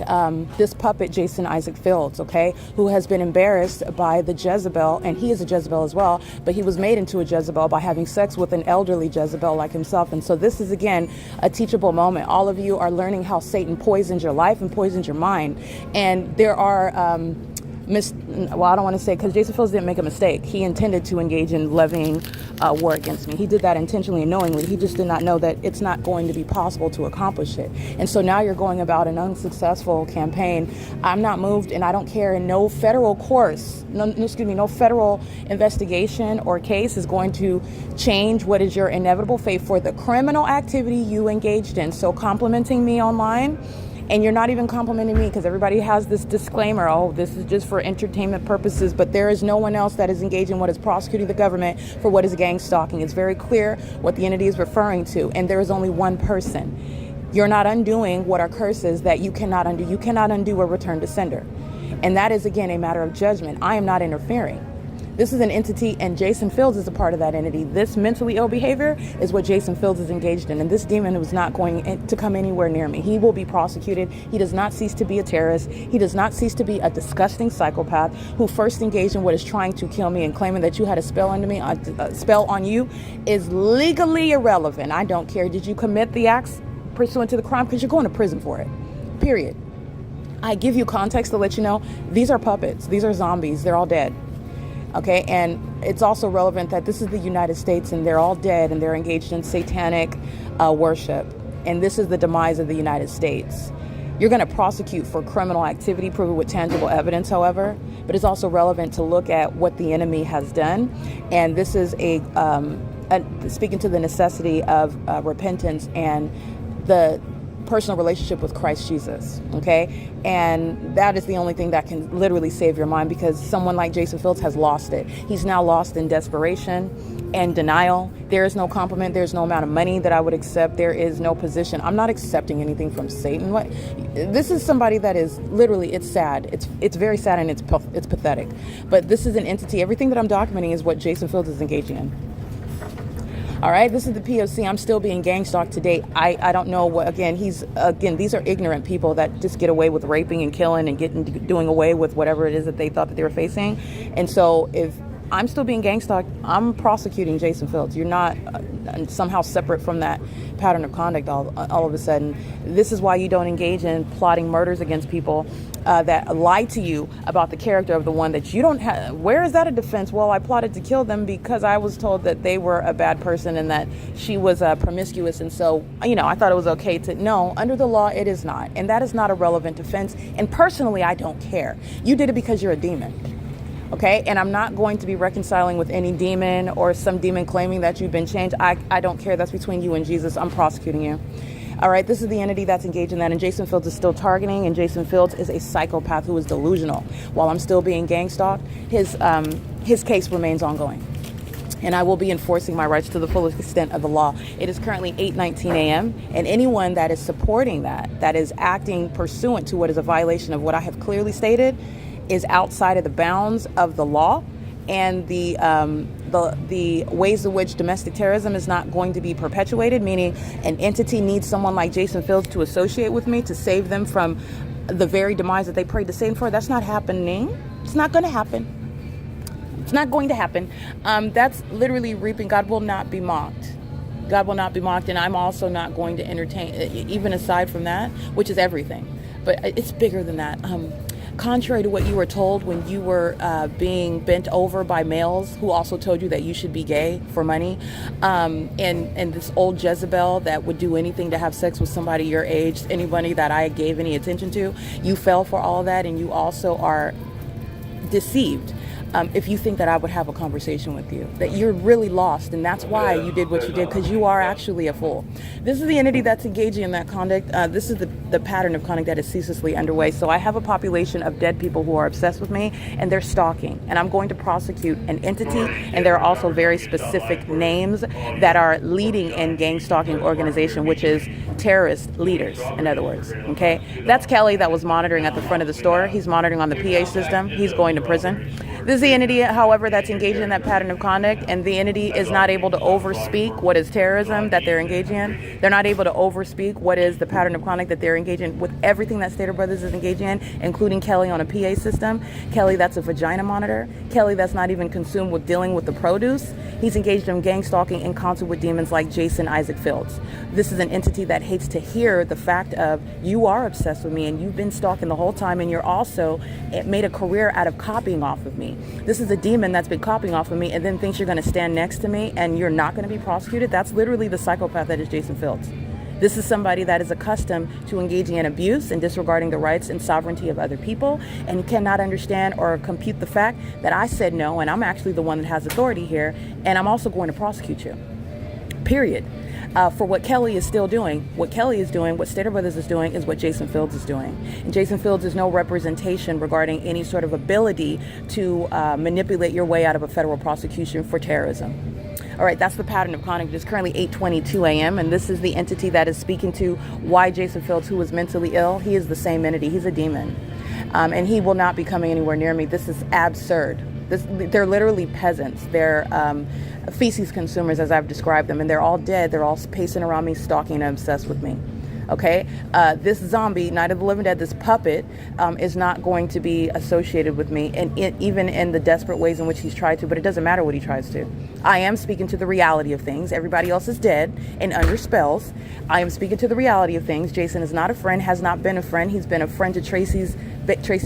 this puppet Jason Isaac Fields, okay, who has been embarrassed by the Jezebel, and he is a Jezebel as well, but he was made into a Jezebel by having sex with an elderly Jezebel like himself. And so this is, again, a teachable moment. All of you are learning how Satan poisons your life and poisons your mind. And there are I don't want to say, because Jason Fields didn't make a mistake. He intended to engage in levying war against me. He did that intentionally and knowingly. He just did not know that it's not going to be possible to accomplish it. And so now you're going about an unsuccessful campaign. I'm not moved, and I don't care. And no federal course, no federal investigation or case is going to change what is your inevitable fate for the criminal activity you engaged in. So complimenting me online, and you're not even complimenting me, because everybody has this disclaimer, oh, this is just for entertainment purposes, but there is no one else that is engaged in what is prosecuting the government for what is gang stalking. It's very clear what the entity is referring to, and there is only one person. You're not undoing what are curses that you cannot undo. You cannot undo a return to sender. And that is, again, a matter of judgment. I am not interfering. This is an entity, and Jason Fields is a part of that entity. This mentally ill behavior is what Jason Fields is engaged in, and this demon was not going to come anywhere near me. He will be prosecuted. He does not cease to be a terrorist. He does not cease to be a disgusting psychopath who first engaged in what is trying to kill me, and claiming that you had a spell under me, a spell on you, is legally irrelevant. I don't care. Did you commit the acts pursuant to the crime? Because you're going to prison for it. Period. I give you context to let you know these are puppets. These are zombies. They're all dead. Okay, and it's also relevant that this is the United States and they're all dead and they're engaged in satanic worship. And this is the demise of the United States. You're going to prosecute for criminal activity proven with tangible evidence, however, but it's also relevant to look at what the enemy has done. And this is speaking to the necessity of repentance and the personal relationship with Christ Jesus, okay? And that is the only thing that can literally save your mind, because someone like Jason Fields has lost it. He's now lost in desperation and denial. There is no compliment. There's no amount of money that I would accept. There is no position. I'm not accepting anything from Satan. What? This is somebody that is literally, it's sad. It's very sad, and it's pathetic. But this is an entity. Everything that I'm documenting is what Jason Fields is engaging in. All right, this is the P.O.C. I'm still being gang stalked today. I don't know what, these are ignorant people that just get away with raping and killing and doing away with whatever it is that they thought that they were facing. And so if I'm still being gang stalked, I'm prosecuting Jason Fields. You're not somehow separate from that pattern of conduct all of a sudden. This is why you don't engage in plotting murders against people that lie to you about the character of the one that you don't have. Where is that a defense? Well, I plotted to kill them because I was told that they were a bad person and that she was promiscuous. And so, I thought it was okay to. No, under the law, it is not. And that is not a relevant defense. And personally, I don't care. You did it because you're a demon. Okay, and I'm not going to be reconciling with any demon or some demon claiming that you've been changed. I don't care. That's between you and Jesus. I'm prosecuting you. All right, this is the entity that's engaged in that, and Jason Fields is still targeting, and Jason Fields is a psychopath who is delusional. While I'm still being gang stalked, his case remains ongoing. And I will be enforcing my rights to the fullest extent of the law. It is currently 8:19 a.m., and anyone that is supporting that is acting pursuant to what is a violation of what I have clearly stated, is outside of the bounds of the law, and the ways in which domestic terrorism is not going to be perpetuated, meaning an entity needs someone like Jason Fields to associate with me to save them from the very demise that they prayed to Satan for. That's not happening. It's not going to happen. It's not going to happen. That's literally reaping. God will not be mocked. God will not be mocked, and I'm also not going to entertain, even aside from that, which is everything. But it's bigger than that. Contrary to what you were told when you were being bent over by males who also told you that you should be gay for money, and this old Jezebel that would do anything to have sex with somebody your age, anybody that I gave any attention to, you fell for all that, and you also are deceived. If you think that I would have a conversation with you, that you're really lost, and that's why you did what you did, because you are actually a fool. This is the entity that's engaging in that conduct. This is the pattern of conduct that is ceaselessly underway. So I have a population of dead people who are obsessed with me, and they're stalking, and I'm going to prosecute an entity, and there are also very specific names that are leading in gang stalking organization, which is terrorist leaders, in other words. Okay, that's Kelly that was monitoring at the front of the store. He's monitoring on the PA system. He's going to prison. This is the entity, however, that's engaged in that pattern of conduct, and the entity is not able to overspeak what is terrorism that they're engaging in. They're not able to overspeak what is the pattern of conduct that they're engaging in with everything that Stater Brothers is engaging in, including Kelly on a PA system. Kelly that's a vagina monitor. Kelly that's not even consumed with dealing with the produce. He's engaged in gang stalking in concert with demons like Jason Isaac Fields. This is an entity that hates to hear the fact of you are obsessed with me and you've been stalking the whole time, and you're also made a career out of copying off of me. This is a demon that's been copying off of me and then thinks you're going to stand next to me and you're not going to be prosecuted. That's literally the psychopath that is Jason Fields. This is somebody that is accustomed to engaging in abuse and disregarding the rights and sovereignty of other people, and cannot understand or compute the fact that I said no, and I'm actually the one that has authority here, and I'm also going to prosecute you. Period. For what Kelly is still doing. What Kelly is doing, what Stater Brothers is doing, is what Jason Fields is doing. And Jason Fields is no representation regarding any sort of ability to manipulate your way out of a federal prosecution for terrorism. All right, that's the pattern of conduct. It's currently 8:22 a.m., and this is the entity that is speaking to why Jason Fields, who is mentally ill, he is the same entity. He's a demon. And he will not be coming anywhere near me. This is absurd. They're literally peasants. They're feces consumers, as I've described them, and they're all dead. They're all pacing around me, stalking and obsessed with me. Okay, this zombie, Night of the Living Dead, this puppet, is not going to be associated with me, and even in the desperate ways in which he's tried to, but it doesn't matter what he tries to. I am speaking to the reality of things. Everybody else is dead and under spells. I am speaking to the reality of things. Jason is not a friend, has not been a friend. He's been a friend to Tracy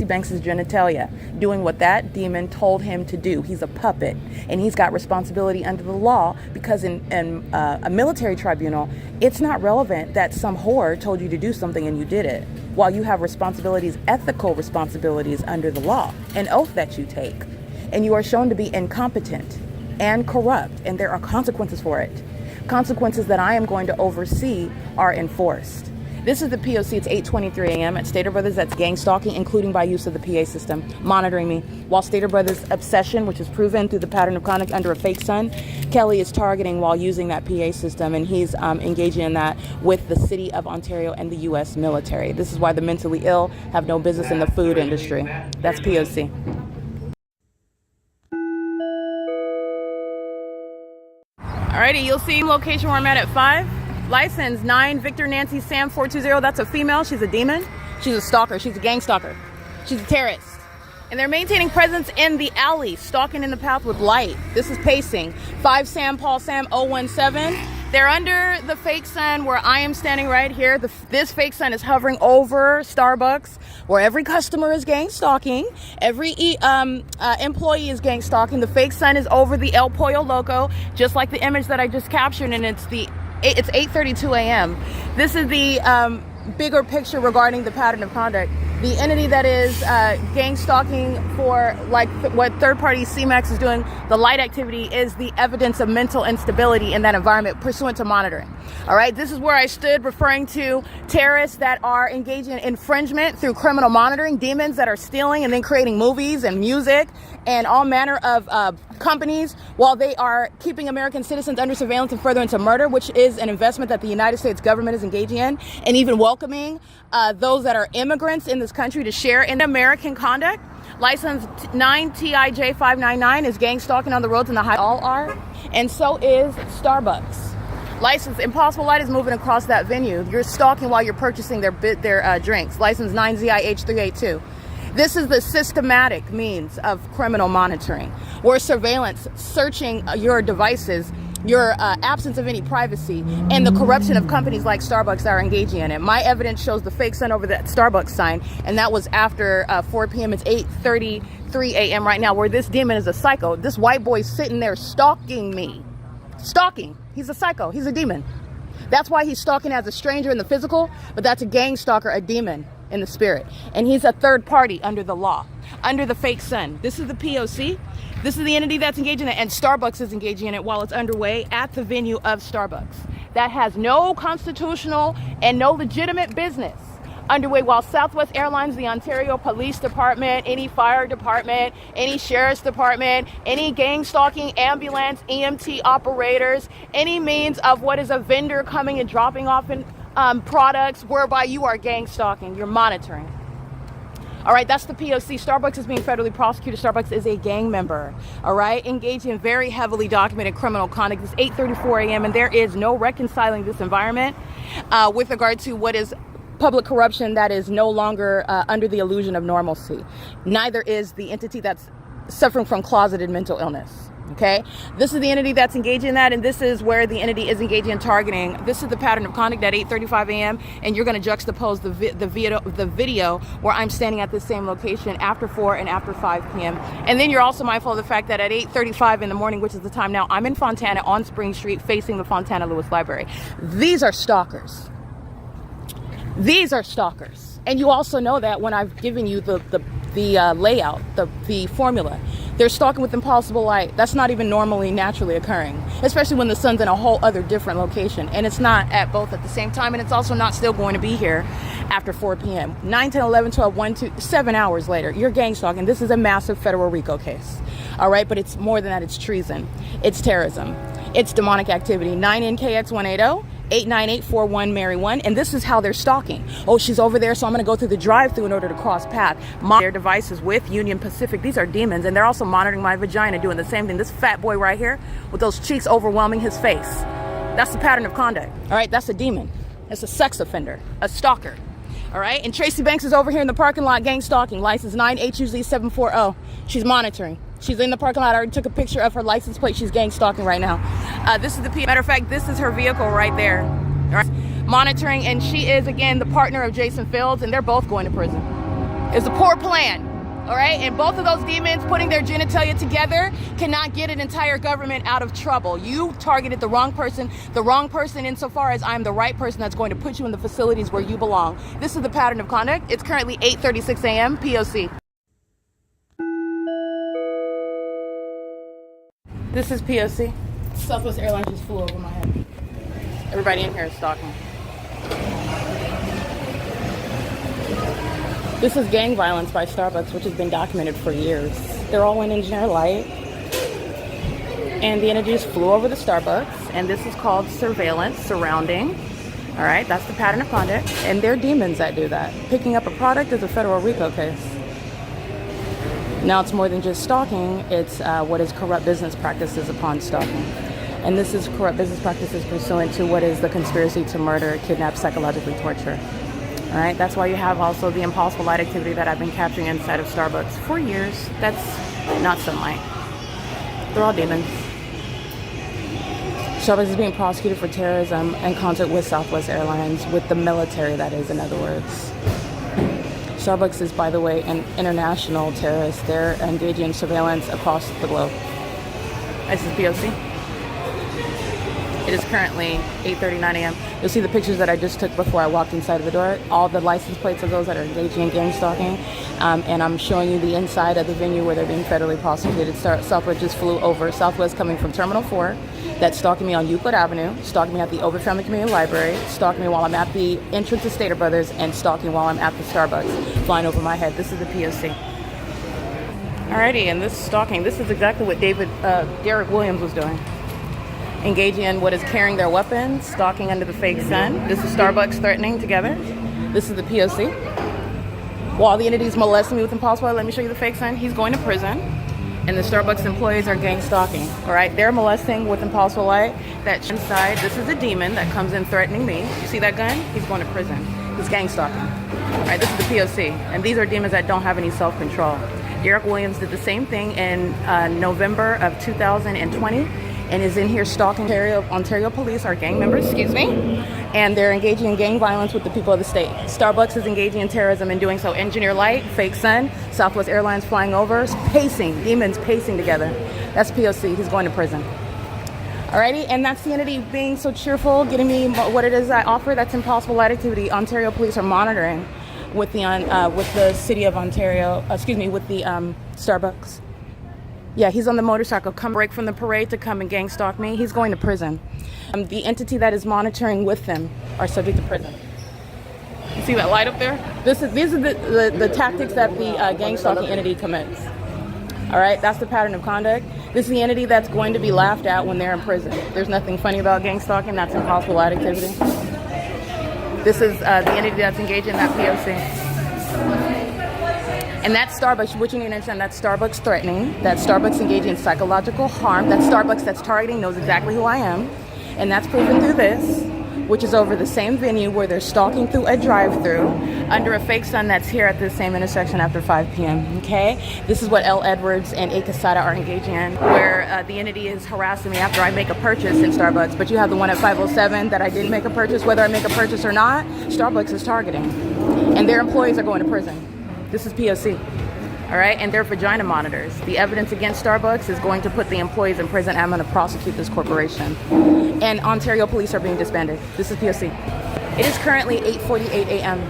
Banks' genitalia, doing what that demon told him to do. He's a puppet, and he's got responsibility under the law, because in a military tribunal, it's not relevant that some whore told you to do something and you did it, while you have responsibilities, ethical responsibilities under the law, an oath that you take, and you are shown to be incompetent and corrupt, and there are consequences for it. Consequences that I am going to oversee are enforced. This is the P.O.C. It's 8:23 a.m. at Stater Brothers. That's gang stalking, including by use of the PA system, monitoring me. While Stater Brothers' obsession, which is proven through the pattern of conduct under a fake sun, Kelly is targeting while using that PA system, and he's engaging in that with the City of Ontario and the U.S. military. This is why the mentally ill have no business in the food industry. That's P.O.C. Alrighty, you'll see location where I'm at 5. License 9 Victor Nancy Sam 420. That's a female. She's a demon. She's a stalker. She's a gang stalker. She's a terrorist. And they're maintaining presence in the alley, stalking in the path with light. This is pacing. 5 Sam Paul Sam 017. They're under the fake sun where I am standing right here. This fake sun is hovering over Starbucks, where every customer is gang stalking. Every employee is gang stalking. The fake sun is over the El Pollo Loco, just like the image that I just captured, and it's 8:32 a.m. This is the bigger picture regarding the pattern of conduct. The entity that is gang stalking for like what third-party CMAX is doing, the light activity, is the evidence of mental instability in that environment pursuant to monitoring. All right, this is where I stood referring to terrorists that are engaging in infringement through criminal monitoring, demons that are stealing and then creating movies and music and all manner of companies while they are keeping American citizens under surveillance and further into murder, which is an investment that the United States government is engaging in, and even welcoming those that are immigrants in this country to share in American conduct. License 9 TIJ 599 is gang stalking on the roads and the high. All are, and so is Starbucks. License Impossible Light is moving across that venue. You're stalking while you're purchasing their drinks. License 9 ZIH 382. This is the systematic means of criminal monitoring, where surveillance, searching your devices, your absence of any privacy, and the corruption of companies like Starbucks that are engaging in it. My evidence shows the fake sun over that Starbucks sign, and that was after 4 p.m. It's 8:33 a.m. right now, where this demon is a psycho. This white boy's sitting there stalking me. Stalking. He's a psycho. He's a demon. That's why he's stalking as a stranger in the physical, but that's a gang stalker, a demon in the spirit. And he's a third party under the law, under the fake sun. This is the P.O.C. This is the entity that's engaging in it, and Starbucks is engaging in it while it's underway at the venue of Starbucks. That has no constitutional and no legitimate business underway, while Southwest Airlines, the Ontario Police Department, any fire department, any sheriff's department, any gang stalking ambulance, EMT operators, any means of what is a vendor coming and dropping off in products whereby you are gang stalking, you're monitoring. All right, that's the P.O.C. Starbucks is being federally prosecuted. Starbucks is a gang member, all right, engaged in very heavily documented criminal conduct. It's 8:34 a.m. and there is no reconciling this environment with regard to what is public corruption that is no longer under the illusion of normalcy. Neither is the entity that's suffering from closeted mental illness. Okay, this is the entity that's engaging in that, and this is where the entity is engaging in targeting. This is the pattern of conduct at 8:35 a.m. and you're going to juxtapose the video where I'm standing at the same location after 4 and after 5 p.m. And then you're also mindful of the fact that at 8:35 in the morning, which is the time now, I'm in Fontana on Spring Street facing the Fontana Lewis Library. These are stalkers. These are stalkers. And you also know that when I've given you the layout, the formula. They're stalking with impossible light. That's not even normally naturally occurring, especially when the sun's in a whole other different location. And it's not at both at the same time, and it's also not still going to be here after 4 p.m. 9, 10, 11, 12, 1, 2, 7 hours later, you're gang stalking. This is a massive federal RICO case. All right, but it's more than that. It's treason. It's terrorism. It's demonic activity. 9 NKX 180
89841 Mary 1. And this is how they're stalking. Oh, she's over there, so I'm going to go through the drive-thru in order to cross path. Their devices with Union Pacific. These are demons, and they're also monitoring my vagina, doing the same thing. This fat boy right here with those cheeks overwhelming his face. That's the pattern of conduct. All right, that's a demon. That's a sex offender, a stalker. All right, and Tracy Banks is over here in the parking lot gang stalking, license 9HUZ740. She's monitoring. She's in the parking lot. I already took a picture of her license plate. She's gang stalking right now. This is the matter of fact, this is her vehicle right there. All right, monitoring, and she is again the partner of Jason Fields, and they're both going to prison. It's a poor plan. All right, and both of those demons putting their genitalia together cannot get an entire government out of trouble. You targeted the wrong person insofar as I'm the right person that's going to put you in the facilities where you belong. This is the pattern of conduct. It's currently 8:36 a.m. P.O.C. This is P.O.C. Southwest Airlines just flew over my head. Everybody in here is stalking. This is gang violence by Starbucks, which has been documented for years. They're all in Engineer Light, and the entities flew over the Starbucks, and this is called surveillance, surrounding. All right, that's the pattern of conduct, and they're demons that do that. Picking up a product is a federal RICO case. Now it's more than just stalking, it's what is corrupt business practices upon stalking. And this is corrupt business practices pursuant to what is the conspiracy to murder, kidnap, psychologically torture. All right, that's why you have also the impossible light activity that I've been capturing inside of Starbucks for years. That's not sunlight. They're all demons. Starbucks is being prosecuted for terrorism in concert with Southwest Airlines, with the military, that is, in other words. Starbucks is, by the way, an international terrorist. They're engaging in surveillance across the globe. This is P.O.C. It is currently 8:39 a.m. You'll see the pictures that I just took before I walked inside of the door. All the license plates of those that are engaging in gang stalking. And I'm showing you the inside of the venue where they're being federally prosecuted. Southwest just flew over. Southwest coming from Terminal 4. That's stalking me on Euclid Avenue, stalking me at the OVITT Family Community Library, stalking me while I'm at the entrance to Stater Brothers, and stalking while I'm at the Starbucks, flying over my head. This is the P.O.C. Alrighty, and this stalking, this is exactly what Derek Williams was doing. Engaging in what is carrying their weapons, stalking under the fake sun. This is Starbucks threatening together. This is the P.O.C. While the entity's molesting me with impossible, let me show you the fake sun. He's going to prison. And the Starbucks employees are gang stalking. All right, they're molesting with impossible light. That inside, this is a demon that comes in threatening me. You see that gun? He's going to prison. He's gang stalking. All right, this is the P.O.C. And these are demons that don't have any self-control. Derek Williams did the same thing in November of 2020. And is in here stalking Ontario police, our gang members, and they're engaging in gang violence with the people of the state. Starbucks is engaging in terrorism and doing so. Engineer Light, fake sun, Southwest Airlines flying over, pacing, demons pacing together. That's P.O.C. He's going to prison. Alrighty, and that's the entity being so cheerful, getting me what it is I offer. That's impossible light activity. Ontario police are monitoring with the city of Ontario, with the Starbucks. Yeah, he's on the motorcycle, come break from the parade to come and gang stalk me. He's going to prison. The entity that is monitoring with them are subject to prison. You see that light up there? These are the tactics that the gang stalking entity commits. All right, that's the pattern of conduct. This is the entity that's going to be laughed at when they're in prison. There's nothing funny about gang stalking. That's impossible light activity. This is the entity that's engaged in that P.O.C. And that's Starbucks, what you need to understand, that's Starbucks threatening, that's Starbucks engaging in psychological harm, that's Starbucks that's targeting, knows exactly who I am, and that's proven through this, which is over the same venue where they're stalking through a drive-through under a fake sun that's here at the same intersection after 5 p.m., okay? This is what L. Edwards and A. Casada are engaging in, where the entity is harassing me after I make a purchase in Starbucks, but you have the one at 507 that I didn't make a purchase. Whether I make a purchase or not, Starbucks is targeting, and their employees are going to prison. This is P.O.C. All right, and they're vagina monitors. The evidence against Starbucks is going to put the employees in prison. I'm going to prosecute this corporation. And Ontario police are being disbanded. This is P.O.C. It is currently 8:48 a.m.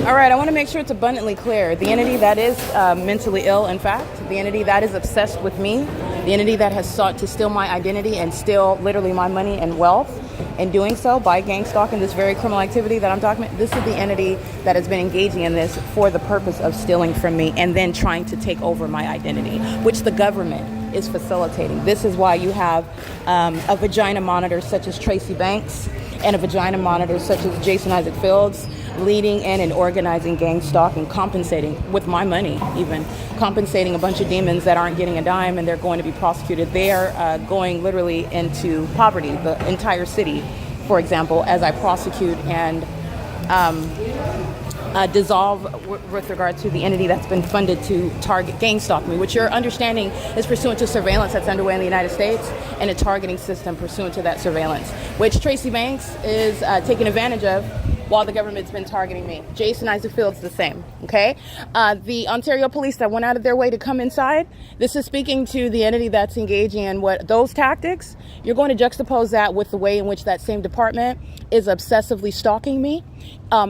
All right, I want to make sure it's abundantly clear. The entity that is mentally ill, in fact, the entity that is obsessed with me, the entity that has sought to steal my identity and steal literally my money and wealth, and doing so by gang stalking, this very criminal activity that I'm documenting, this is the entity that has been engaging in this for the purpose of stealing from me and then trying to take over my identity, which the government is facilitating. This is why you have a vagina monitor such as Tracy Banks and a vagina monitor such as Jason Isaac Fields leading in and organizing gang stalking, compensating with my money, even compensating a bunch of demons that aren't getting a dime, and they're going to be prosecuted. They are going literally into poverty, the entire city, for example, as I prosecute and dissolve with regard to the entity that's been funded to target gang stalk me, which your understanding is pursuant to surveillance that's underway in the United States and a targeting system pursuant to that surveillance, which Tracy Banks is taking advantage of while the government's been targeting me. Jason Isaac Fields, the same, okay? The Ontario police that went out of their way to come inside, this is speaking to the entity that's engaging in what those tactics. You're going to juxtapose that with the way in which that same department is obsessively stalking me,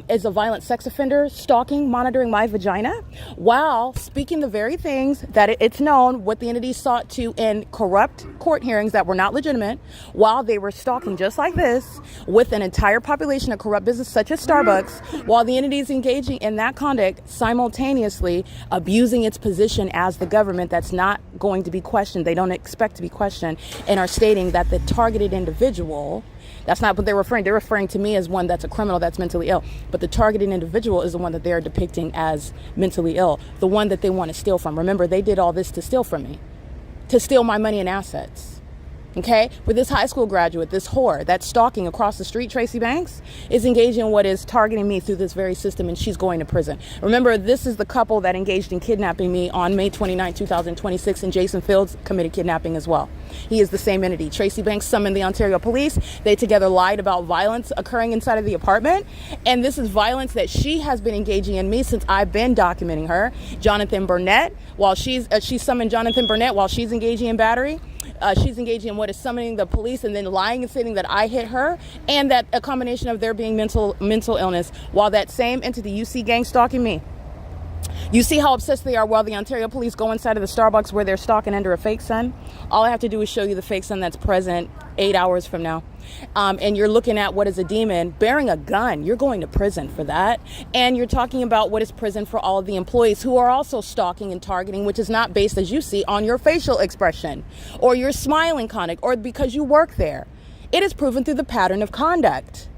is a violent sex offender, stalking, monitoring my vagina, while speaking the very things that it's known what the entity sought to in corrupt court hearings that were not legitimate, while they were stalking just like this with an entire population of corrupt business such as Starbucks, while the entity is engaging in that conduct, simultaneously abusing its position as the government that's not going to be questioned. They don't expect to be questioned, and are stating that the targeted individual, that's not what they're referring. They're referring to me as one that's a criminal that's mentally ill. But the targeted individual is the one that they're depicting as mentally ill, the one that they want to steal from. Remember, they did all this to steal from me, to steal my money and assets. Okay, with this high school graduate, this whore that's stalking across the street, Tracy Banks, is engaging in what is targeting me through this very system, and she's going to prison. Remember, this is the couple that engaged in kidnapping me on May 29, 2026, and Jason Fields committed kidnapping as well. He is the same entity. Tracy Banks summoned the Ontario police. They together lied about violence occurring inside of the apartment, and this is violence that she has been engaging in me since I've been documenting her. Jonathan Burnett, while she summoned Jonathan Burnett while she's engaging in battery. She's engaging in what is summoning the police and then lying and saying that I hit her, and that a combination of there being mental illness, while that same entity, U.C. gang stalking me. You see how obsessed they are while the Ontario police go inside of the Starbucks where they're stalking under a fake sun? All I have to do is show you the fake sun that's present 8 hours from now. And you're looking at what is a demon bearing a gun. You're going to prison for that. And you're talking about what is prison for all of the employees who are also stalking and targeting, which is not based, as you see, on your facial expression or your smiling conduct or because you work there. It is proven through the pattern of conduct,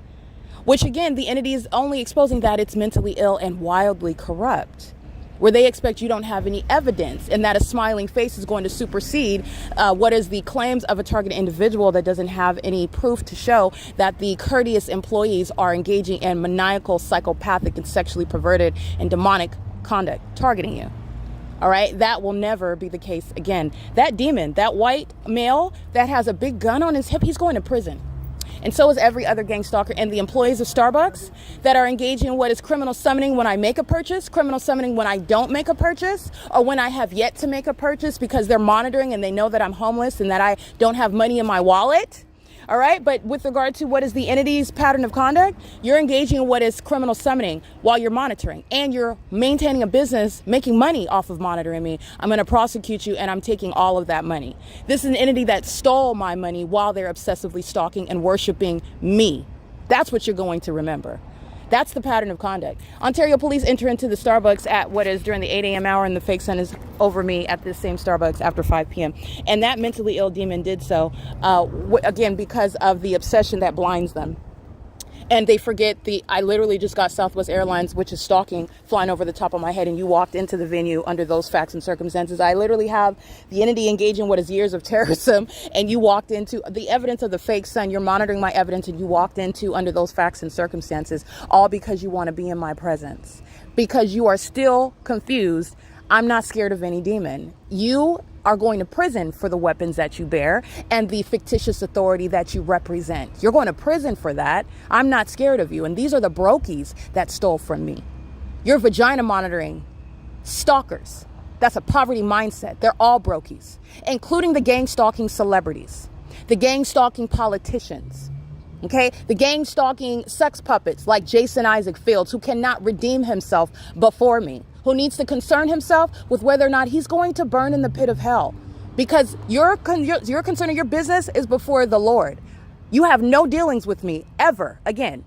which again, the entity is only exposing that it's mentally ill and wildly corrupt, where they expect you don't have any evidence and that a smiling face is going to supersede what is the claims of a targeted individual that doesn't have any proof to show that the courteous employees are engaging in maniacal, psychopathic, and sexually perverted and demonic conduct targeting you. All right, that will never be the case again. That demon, that white male that has a big gun on his hip, he's going to prison. And so is every other gang stalker, and the employees of Starbucks that are engaging in what is criminal summoning when I make a purchase, criminal summoning when I don't make a purchase, or when I have yet to make a purchase because they're monitoring and they know that I'm homeless and that I don't have money in my wallet. All right. But with regard to what is the entity's pattern of conduct, you're engaging in what is criminal summoning while you're monitoring, and you're maintaining a business, making money off of monitoring me. I'm going to prosecute you, and I'm taking all of that money. This is an entity that stole my money while they're obsessively stalking and worshiping me. That's what you're going to remember. That's the pattern of conduct. Ontario police enter into the Starbucks at what is during the 8 a.m. hour, and the fake sun is over me at this same Starbucks after 5 p.m. And that mentally ill demon did so, again, because of the obsession that blinds them. And they forget I literally just got Southwest Airlines, which is stalking, flying over the top of my head, and you walked into the venue under those facts and circumstances. I literally have the entity engaging what is years of terrorism, and you walked into the evidence of the fake sun. You're monitoring my evidence, and you walked into under those facts and circumstances, all because you want to be in my presence, because you are still confused. I'm not scared of any demon. You are going to prison for the weapons that you bear and the fictitious authority that you represent. You're going to prison for that. I'm not scared of you. And these are the brokies that stole from me. Your vagina monitoring stalkers. That's a poverty mindset. They're all brokies, including the gang stalking celebrities, the gang stalking politicians. Okay, the gang stalking sex puppets like Jason Isaac Fields, who cannot redeem himself before me, who needs to concern himself with whether or not he's going to burn in the pit of hell, because your concern of your business is before the Lord. You have no dealings with me ever again.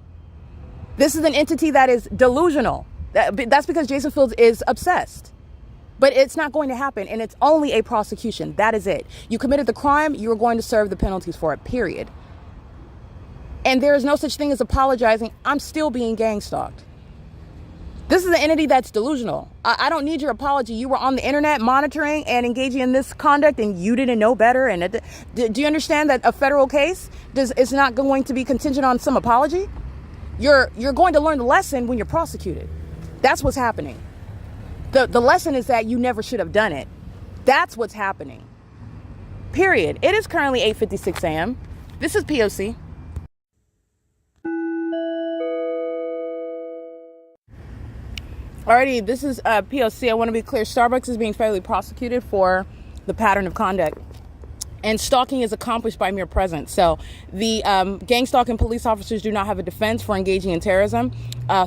This is an entity that is delusional. That's because Jason Fields is obsessed. But it's not going to happen, and it's only a prosecution. That is it. You committed the crime, you are going to serve the penalties for it, period. And there is no such thing as apologizing. I'm still being gang stalked. This is an entity that's delusional. I don't need your apology. You were on the internet monitoring and engaging in this conduct, and you didn't know better. And do you understand that a federal case is not going to be contingent on some apology? You're going to learn the lesson when you're prosecuted. That's what's happening. The lesson is that you never should have done it. That's what's happening. Period. It is currently 8:56 a.m. This is P.O.C. Alrighty, this is P.O.C. I want to be clear. Starbucks is being federally prosecuted for the pattern of conduct. And stalking is accomplished by mere presence. So the gang stalking police officers do not have a defense for engaging in terrorism,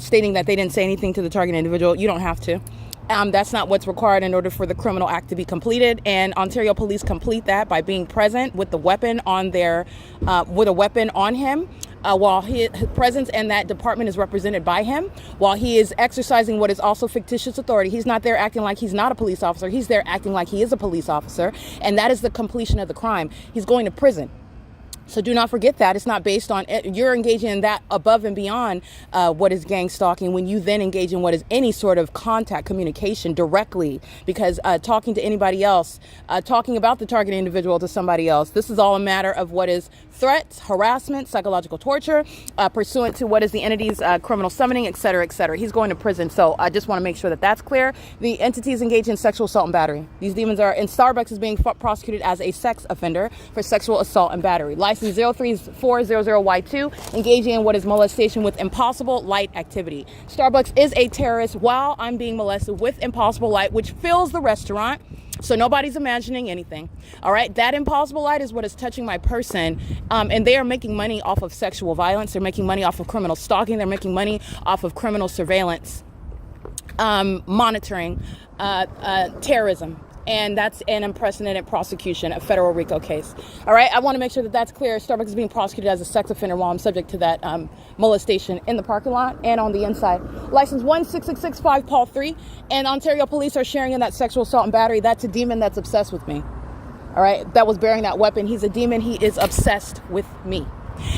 stating that they didn't say anything to the target individual. You don't have to. That's not what's required in order for the criminal act to be completed. And Ontario police complete that by being present with the weapon on with a weapon on him. While his presence in that department is represented by him, while he is exercising what is also fictitious authority. He's not there acting like he's not a police officer. He's there acting like he is a police officer. And that is the completion of the crime. He's going to prison. So do not forget that. It's not based on, you're engaging in that above and beyond what is gang stalking when you then engage in what is any sort of contact communication directly, because talking to anybody else, talking about the target individual to somebody else, this is all a matter of what is threats, harassment, psychological torture, pursuant to what is the entity's criminal summoning, et cetera, et cetera. He's going to prison. So I just want to make sure that that's clear. The entity is engaged in sexual assault and battery. These demons are, and Starbucks is being prosecuted as a sex offender for sexual assault and battery. License 03400Y2, engaging in what is molestation with impossible light activity. Starbucks is a terrorist while I'm being molested with impossible light, which fills the restaurant. So nobody's imagining anything. All right. That impossible light is what is touching my person. And they are making money off of sexual violence. They're making money off of criminal stalking. They're making money off of criminal surveillance, monitoring, terrorism. And that's an unprecedented prosecution, a federal RICO case. All right, I want to make sure that that's clear. Starbucks is being prosecuted as a sex offender while I'm subject to that molestation in the parking lot and on the inside. License 16665 Paul 3, and Ontario police are sharing in that sexual assault and battery. That's a demon that's obsessed with me. All right, that was bearing that weapon. He's a demon. He is obsessed with me.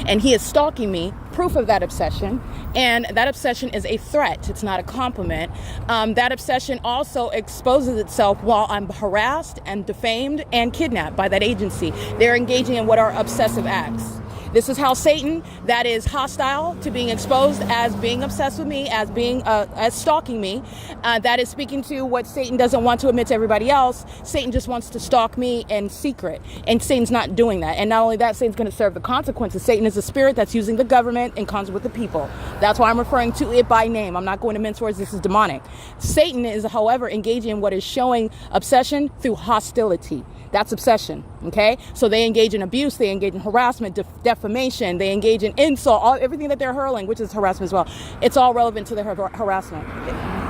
And he is stalking me, proof of that obsession. And that obsession is a threat. It's not a compliment. That obsession also exposes itself while I'm harassed and defamed and kidnapped by that agency. They're engaging in what are obsessive acts. This is how Satan, that is hostile to being exposed as being obsessed with me, as being as stalking me, that is speaking to what Satan doesn't want to admit to everybody else. Satan just wants to stalk me in secret, and Satan's not doing that. And not only that, Satan's going to serve the consequences. Satan is a spirit that's using the government in concert with the people. That's why I'm referring to it by name. I'm not going to mince words. This is demonic. Satan is, however, engaging in what is showing obsession through hostility. That's obsession, okay? So they engage in abuse, they engage in harassment, defamation, they engage in insult, everything that they're hurling, which is harassment as well. It's all relevant to their harassment,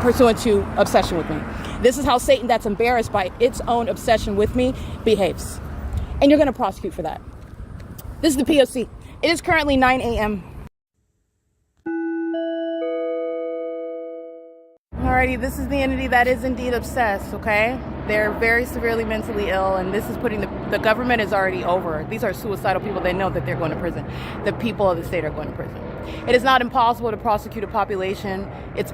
pursuant to obsession with me. This is how Satan, that's embarrassed by its own obsession with me, behaves. And you're going to prosecute for that. This is the P.O.C. It is currently 9 a.m. Alrighty, this is the entity that is indeed obsessed, okay? They're very severely mentally ill, and this is putting the government is already over. These are suicidal people. They know that they're going to prison. The people of the state are going to prison. It is not impossible to prosecute a population. It's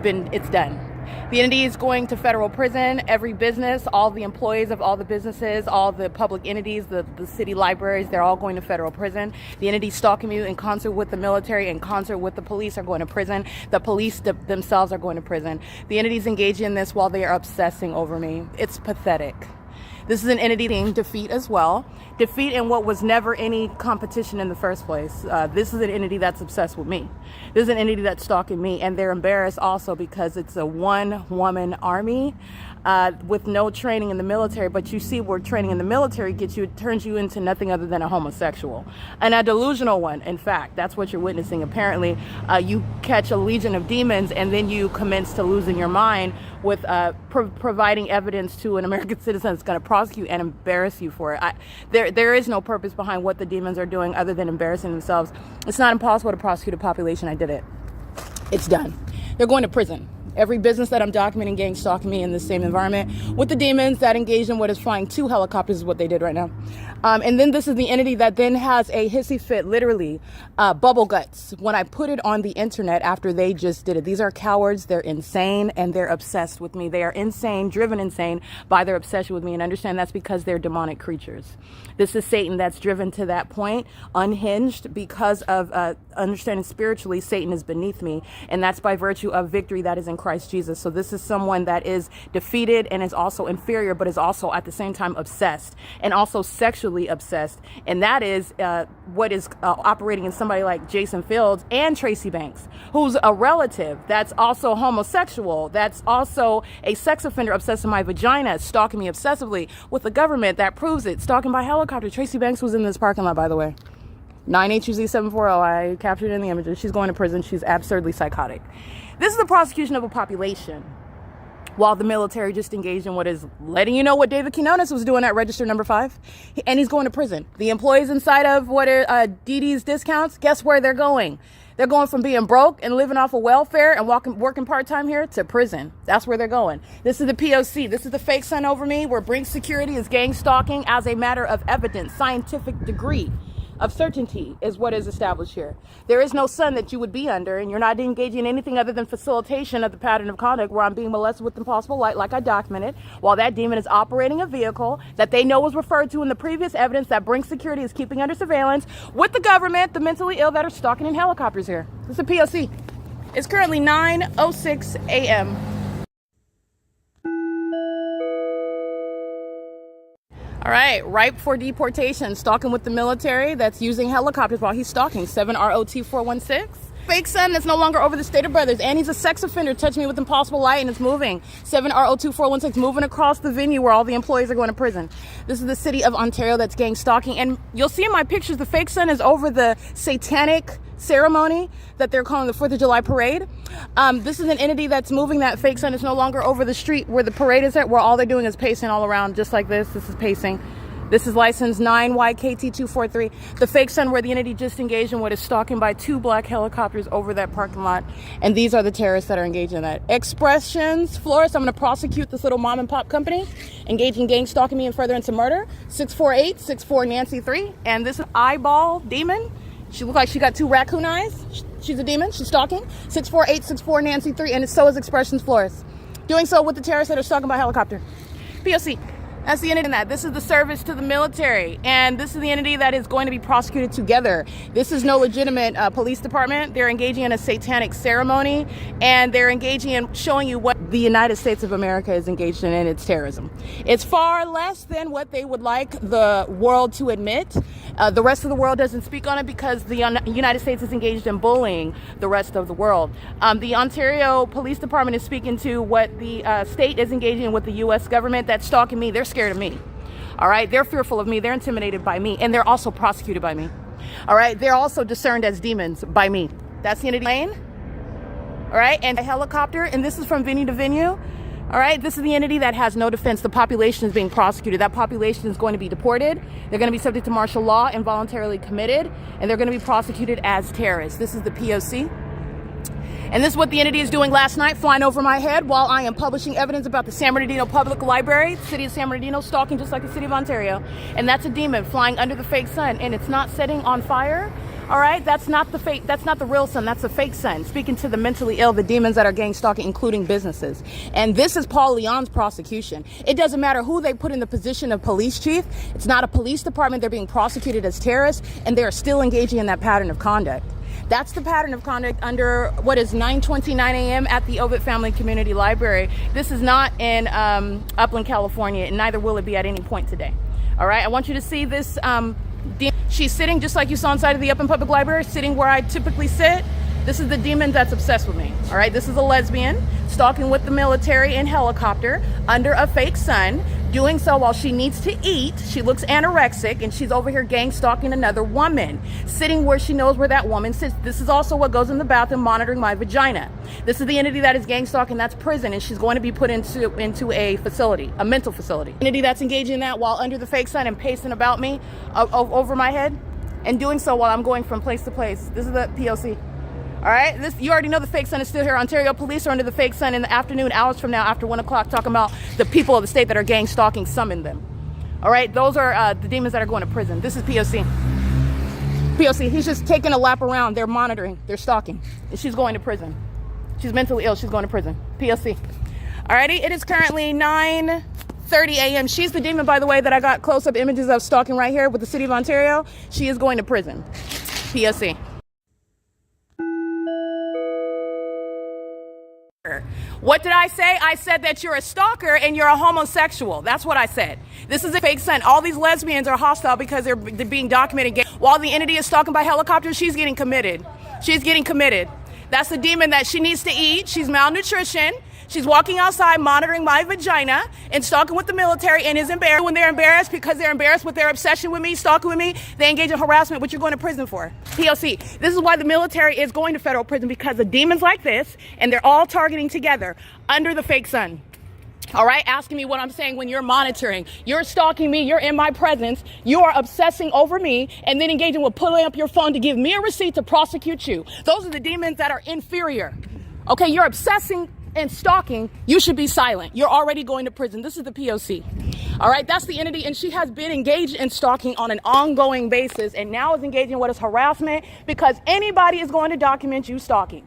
done. The entity is going to federal prison. Every business, all the employees of all the businesses, all the public entities, the city libraries, they're all going to federal prison. The entity stalking you in concert with the military, in concert with the police, are going to prison. The police themselves are going to prison. The entity's engaging in this while they are obsessing over me. It's pathetic. This is an entity named defeat as well. Defeat in what was never any competition in the first place. This is an entity that's obsessed with me. This is an entity that's stalking me, and they're embarrassed also because it's a one-woman army with no training in the military. But you see where training in the military gets you, it turns you into nothing other than a homosexual. And a delusional one, in fact. That's what you're witnessing. Apparently, you catch a legion of demons, and then you commence to losing your mind with providing evidence to an American citizen that's going to prosecute and embarrass you for it. There is no purpose behind what the demons are doing other than embarrassing themselves. It's not impossible to prosecute a population. I did it. It's done. They're going to prison. Every business that I'm documenting gang stalking me in the same environment with the demons that engaged in what is flying 2 helicopters is what they did right now. And then this is the entity that then has a hissy fit, literally bubble guts, when I put it on the internet after they just did it. These are cowards. They're insane and they're obsessed with me. They are insane, driven insane by their obsession with me. And understand that's because they're demonic creatures. This is Satan that's driven to that point, unhinged because of understanding spiritually Satan is beneath me. And that's by virtue of victory that is in Christ Jesus. So this is someone that is defeated and is also inferior, but is also at the same time obsessed and also sexually obsessed. And that is what is operating in somebody like Jason Fields and Tracy Banks, who's a relative that's also homosexual, that's also a sex offender obsessed with my vagina, stalking me obsessively with the government that proves it, stalking by helicopter. Tracy Banks was in this parking lot, by the way. 9HUZ740, I captured in the images. She's going to prison. She's absurdly psychotic. This is the prosecution of a population, while the military just engaged in what is letting you know what David Quinones was doing at register number 5. And he's going to prison. The employees inside of what are DD's discounts, guess where they're going? They're going from being broke and living off of welfare and working part-time here to prison. That's where they're going. This is the P.O.C. This is the fake son over me, where Brink Security is gang stalking as a matter of evidence, scientific degree of certainty is what is established here. There is no sun that you would be under, and you're not engaging in anything other than facilitation of the pattern of conduct where I'm being molested with impossible light, like I documented, while that demon is operating a vehicle that they know was referred to in the previous evidence that Brink Security is keeping under surveillance with the government, the mentally ill that are stalking in helicopters here. This is a P.O.C. It's currently 9:06 a.m. All right, ripe for deportation, stalking with the military that's using helicopters while he's stalking. 7ROT416. Fake son that's no longer over the Stater Brothers, and he's a sex offender. Touch me with impossible light, and it's moving. 7RO2416, moving across the venue where all the employees are going to prison. This is the city of Ontario that's gang stalking, and you'll see in my pictures the fake son is over the satanic ceremony that they're calling the 4th of July parade. This is an entity that's moving that fake son. It's no longer over the street where the parade is at, where all they're doing is pacing all around, just like this. This is pacing. This is license 9YKT243. The fake son where the entity just engaged in what is stalking by 2 black helicopters over that parking lot. And these are the terrorists that are engaged in that. Expressions, Flores, I'm going to prosecute this little mom and pop company engaging gang stalking me and furtherance of murder. 64864 Nancy 3. And this is eyeball demon. She looks like she got 2 raccoon eyes. She's a demon. She's stalking. 64864 Nancy 3. And so is Expressions Flores. Doing so with the terrorists that are stalking by helicopter. P.O.C. That's the entity in that. This is the service to the military. And this is the entity that is going to be prosecuted together. This is no legitimate police department. They're engaging in a satanic ceremony. And they're engaging in showing you what the United States of America is engaged in its terrorism. It's far less than what they would like the world to admit. The rest of the world doesn't speak on it because the United States is engaged in bullying the rest of the world. The Ontario Police Department is speaking to what the state is engaging in with the U.S. government that's stalking me. They're scared of me. All right. They're fearful of me. They're intimidated by me. And they're also prosecuted by me. All right. They're also discerned as demons by me. That's the entity lane. All right. And a helicopter. And this is from venue to venue. All right. This is the entity that has no defense. The population is being prosecuted. That population is going to be deported. They're going to be subject to martial law, involuntarily committed, and they're going to be prosecuted as terrorists. This is the P.O.C. And this is what the entity is doing last night, flying over my head while I am publishing evidence about the San Bernardino Public Library, the city of San Bernardino, stalking just like the city of Ontario. And that's a demon flying under the fake sun, and it's not setting on fire. All right, that's not the fake, that's not the real sun, that's the fake sun, speaking to the mentally ill, the demons that are gang stalking, including businesses. And this is Paul Leon's prosecution. It doesn't matter who they put in the position of police chief. It's not a police department. They're being prosecuted as terrorists, and they're still engaging in that pattern of conduct. That's the pattern of conduct under what is 9:29 a.m. at the OVITT Family Community Library. This is not in Upland, California, and neither will it be at any point today. All right, I want you to see this. She's sitting just like you saw inside of the Upland Public Library, sitting where I typically sit. This is the demon that's obsessed with me. All right, this is a lesbian stalking with the military in helicopter under a fake sun, doing so while she needs to eat. She looks anorexic, and she's over here gang stalking another woman, sitting where she knows where that woman sits. This is also what goes in the bathroom, monitoring my vagina. This is the entity that is gang stalking. That's prison, and she's going to be put into a facility, a mental facility. Entity that's engaging in that while under the fake sun and pacing about me over my head, and doing so while I'm going from place to place. This is the P.O.C. All All right, you already know the fake sun is still here. Ontario police are under the fake sun in the afternoon, hours from now, after 1 o'clock, talking about the people of the state that are gang stalking, summon them. All right, those are the demons that are going to prison. This is P.O.C. P.O.C. He's just taking a lap around. They're monitoring. They're stalking. And she's going to prison. She's mentally ill. She's going to prison. P.O.C. Alrighty, it is currently 9:30 a.m. She's the demon, by the way, that I got close-up images of stalking right here with the city of Ontario. She is going to prison. P.O.C. What did I say? I said that you're a stalker and you're a homosexual. That's what I said. This is a fake sun. All these lesbians are hostile because they're being documented. While the entity is stalking by helicopter, she's getting committed. She's getting committed. That's the demon that she needs to eat. She's malnutrition. She's walking outside monitoring my vagina and stalking with the military and is embarrassed. When they're embarrassed because they're embarrassed with their obsession with me, stalking with me, they engage in harassment, which you're going to prison for. P.O.C. This is why the military is going to federal prison, because of demons like this, and they're all targeting together under the fake sun. All right, asking me what I'm saying when you're monitoring. You're stalking me, you're in my presence, you are obsessing over me, and then engaging with pulling up your phone to give me a receipt to prosecute you. Those are the demons that are inferior. Okay, you're obsessing and stalking, you should be silent. You're already going to prison. This is the P.O.C. All right, that's the entity, and she has been engaged in stalking on an ongoing basis, and now is engaging in what is harassment, because anybody is going to document you stalking.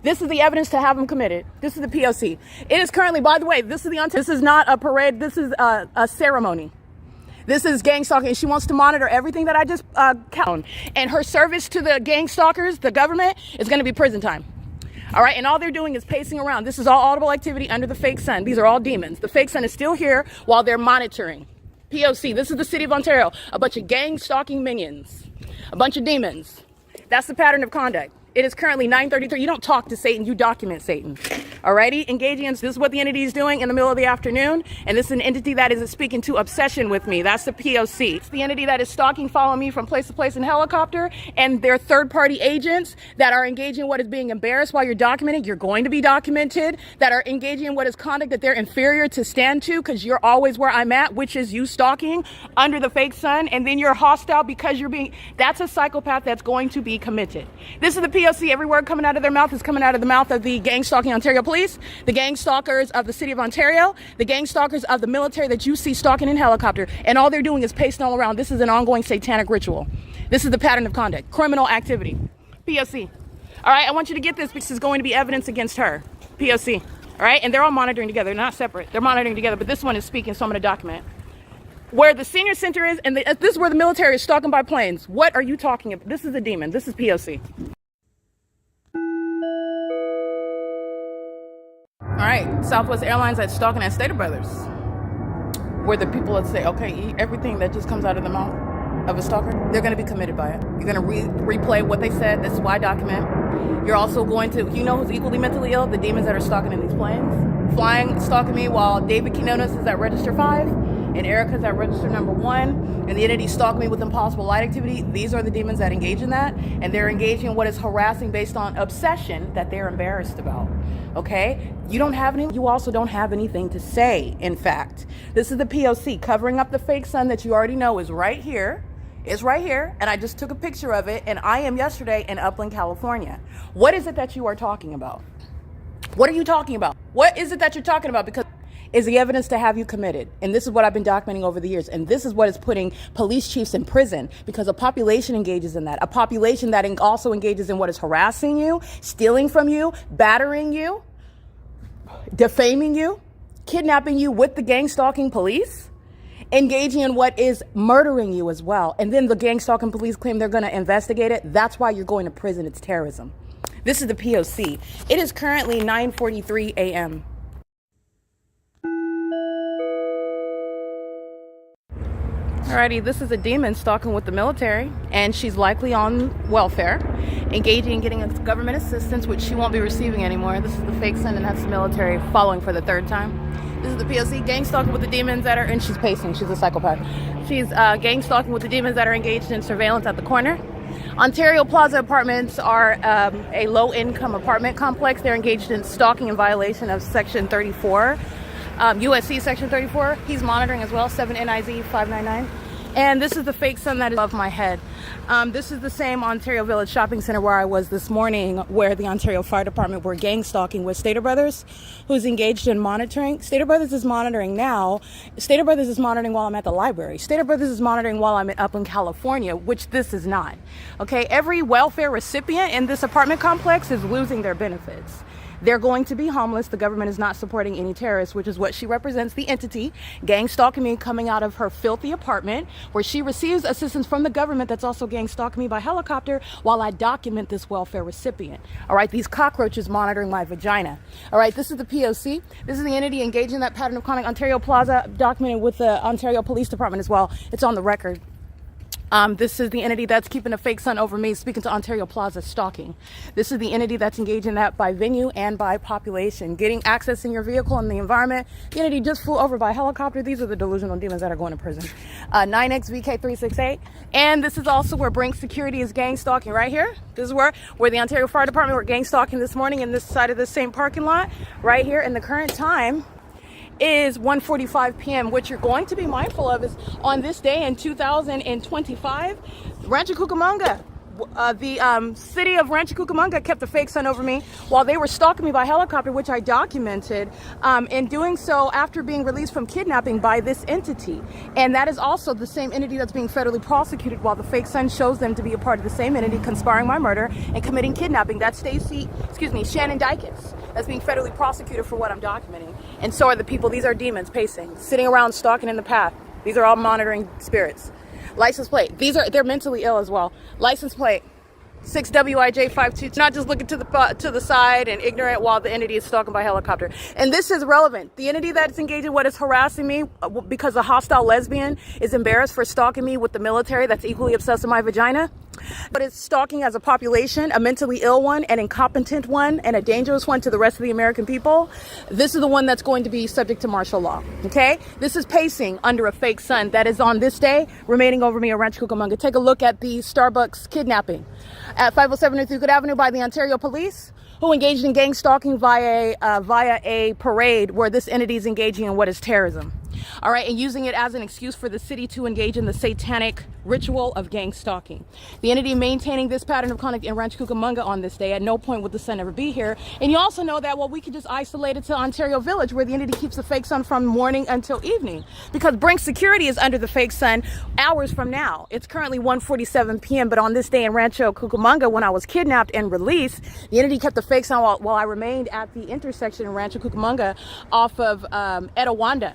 This is the evidence to have them committed. This is the P.O.C. It is currently, by the way, this is not a parade. This is a ceremony. This is gang stalking. She wants to monitor everything that I just counted, and her service to the gang stalkers, the government, is going to be prison time. All right, and all they're doing is pacing around. This is all audible activity under the fake sun. These are all demons. The fake sun is still here while they're monitoring. P.O.C. This is the city of Ontario. A bunch of gang stalking minions. A bunch of demons. That's the pattern of conduct. It is currently 9:33. You don't talk to Satan, you document Satan. Alrighty, engaging in, this is what the entity is doing in the middle of the afternoon, and this is an entity that is speaking to obsession with me. That's the P.O.C. It's the entity that is stalking, following me from place to place in helicopter, and they're third-party agents that are engaging in what is being embarrassed while you're documenting. You're going to be documented. That are engaging in what is conduct that they're inferior to stand to, because you're always where I'm at, which is you stalking under the fake sun, and then you're hostile because you're being, that's a psychopath that's going to be committed. This is the P.O.C. Every word coming out of their mouth is coming out of the mouth of the gang stalking Ontario police, the gang stalkers of the city of Ontario, the gang stalkers of the military that you see stalking in helicopter, and all they're doing is pacing all around. This is an ongoing satanic ritual. This is the pattern of conduct, criminal activity. P.O.C. All right, I want you to get this because it's going to be evidence against her. P.O.C. All right, and they're all monitoring together. They're not separate. They're monitoring together, but this one is speaking, so I'm going to document. Where the senior center is, and this is where the military is stalking by planes. What are you talking about? This is a demon. This is P.O.C. All right, Southwest Airlines at stalking at Stater Brothers, where the people that say, okay, everything that just comes out of the mouth of a stalker, they're going to be committed by it. You're going to replay what they said. This is why I document. You're also going to, you know who's equally mentally ill? The demons that are stalking in these planes, flying, stalking me while David Quinones is at register 5 and Erica's at register number 1, and the entity stalking me with impossible light activity. These are the demons that engage in that, and they're engaging in what is harassing based on obsession that they're embarrassed about. Okay, you also don't have anything to say. In fact, this is the P.O.C. covering up the fake sun that you already know is right here. It's right here, and I just took a picture of it, and I am yesterday in Upland, California. What is it that you are talking about? What are you talking about? What is it that you're talking about? Because is the evidence to have you committed. And this is what I've been documenting over the years. And this is what is putting police chiefs in prison, because a population engages in that. A population that also engages in what is harassing you, stealing from you, battering you, defaming you, kidnapping you with the gang stalking police, engaging in what is murdering you as well. And then the gang stalking police claim they're going to investigate it. That's why you're going to prison. It's terrorism. This is the P.O.C. It is currently 9:43 a.m. Alrighty, this is a demon stalking with the military, and she's likely on welfare, engaging in getting government assistance, which she won't be receiving anymore. This is the fake son, and that's the military following for the third time. This is the P.O.C. gang stalking with the demons that are, and she's pacing, she's a psychopath. She's gang stalking with the demons that are engaged in surveillance at the corner. Ontario Plaza Apartments are a low-income apartment complex. They're engaged in stalking in violation of Section 34. U.S.C. Section 34. He's monitoring as well, 7 NIZ 599. And this is the fake sun that is above my head. This is the same Ontario Village Shopping Center where I was this morning, where the Ontario Fire Department were gang stalking with Stater Brothers, who's engaged in monitoring. Stater Brothers is monitoring now. Stater Brothers is monitoring while I'm at the library. Stater Brothers is monitoring while I'm up in California, which this is not. Okay, every welfare recipient in this apartment complex is losing their benefits. They're going to be homeless. The government is not supporting any terrorists, which is what she represents, the entity, gang stalking me, coming out of her filthy apartment where she receives assistance from the government that's also gang stalking me by helicopter while I document this welfare recipient. All right, these cockroaches monitoring my vagina. All right, this is the P.O.C. This is the entity engaging in that pattern of conduct. Ontario Plaza, documented with the Ontario Police Department as well. It's on the record. This is the entity that's keeping a fake sun over me, speaking to Ontario Plaza, stalking. This is the entity that's engaged in that by venue and by population, getting access in your vehicle and the environment. The entity just flew over by helicopter. These are the delusional demons that are going to prison. 9XVK368. And this is also where Brink Security is gang stalking right here. This is where the Ontario Fire Department were gang stalking this morning in this side of the same parking lot right here. And the current time is 1:45 p.m. What you're going to be mindful of is on this day in 2025, Rancho Cucamonga, the city of Rancho Cucamonga kept a fake sun over me while they were stalking me by helicopter, which I documented, in doing so after being released from kidnapping by this entity. And that is also the same entity that's being federally prosecuted while the fake sun shows them to be a part of the same entity conspiring my murder and committing kidnapping. That's Shannon Dykes. That's being federally prosecuted for what I'm documenting. And so are the people. These are demons pacing, sitting around stalking in the path. These are all monitoring spirits. License plate. They're mentally ill as well. License plate 6WIJ52. Not just looking to the side and ignorant while the entity is stalking by helicopter. And this is relevant. The entity that's engaged in what is harassing me because a hostile lesbian is embarrassed for stalking me with the military that's equally obsessed with my vagina. But it's stalking as a population, a mentally ill one, an incompetent one, and a dangerous one to the rest of the American people. This is the one that's going to be subject to martial law, okay? This is pacing under a fake sun that is on this day remaining over me at Rancho Cucamonga. Take a look at the Starbucks kidnapping at 507 North Euclid Avenue by the Ontario Police, who engaged in gang stalking via a parade where this entity is engaging in what is terrorism. All right, and using it as an excuse for the city to engage in the satanic ritual of gang stalking. The entity maintaining this pattern of conduct in Rancho Cucamonga on this day. At no point would the sun ever be here. And you also know that, well, we could just isolate it to Ontario Village, where the entity keeps the fake sun from morning until evening, because Brink Security is under the fake sun hours from now. It's currently 1:47 p.m., but on this day in Rancho Cucamonga, when I was kidnapped and released, the entity kept the fake sun while I remained at the intersection in Rancho Cucamonga off of Etowanda.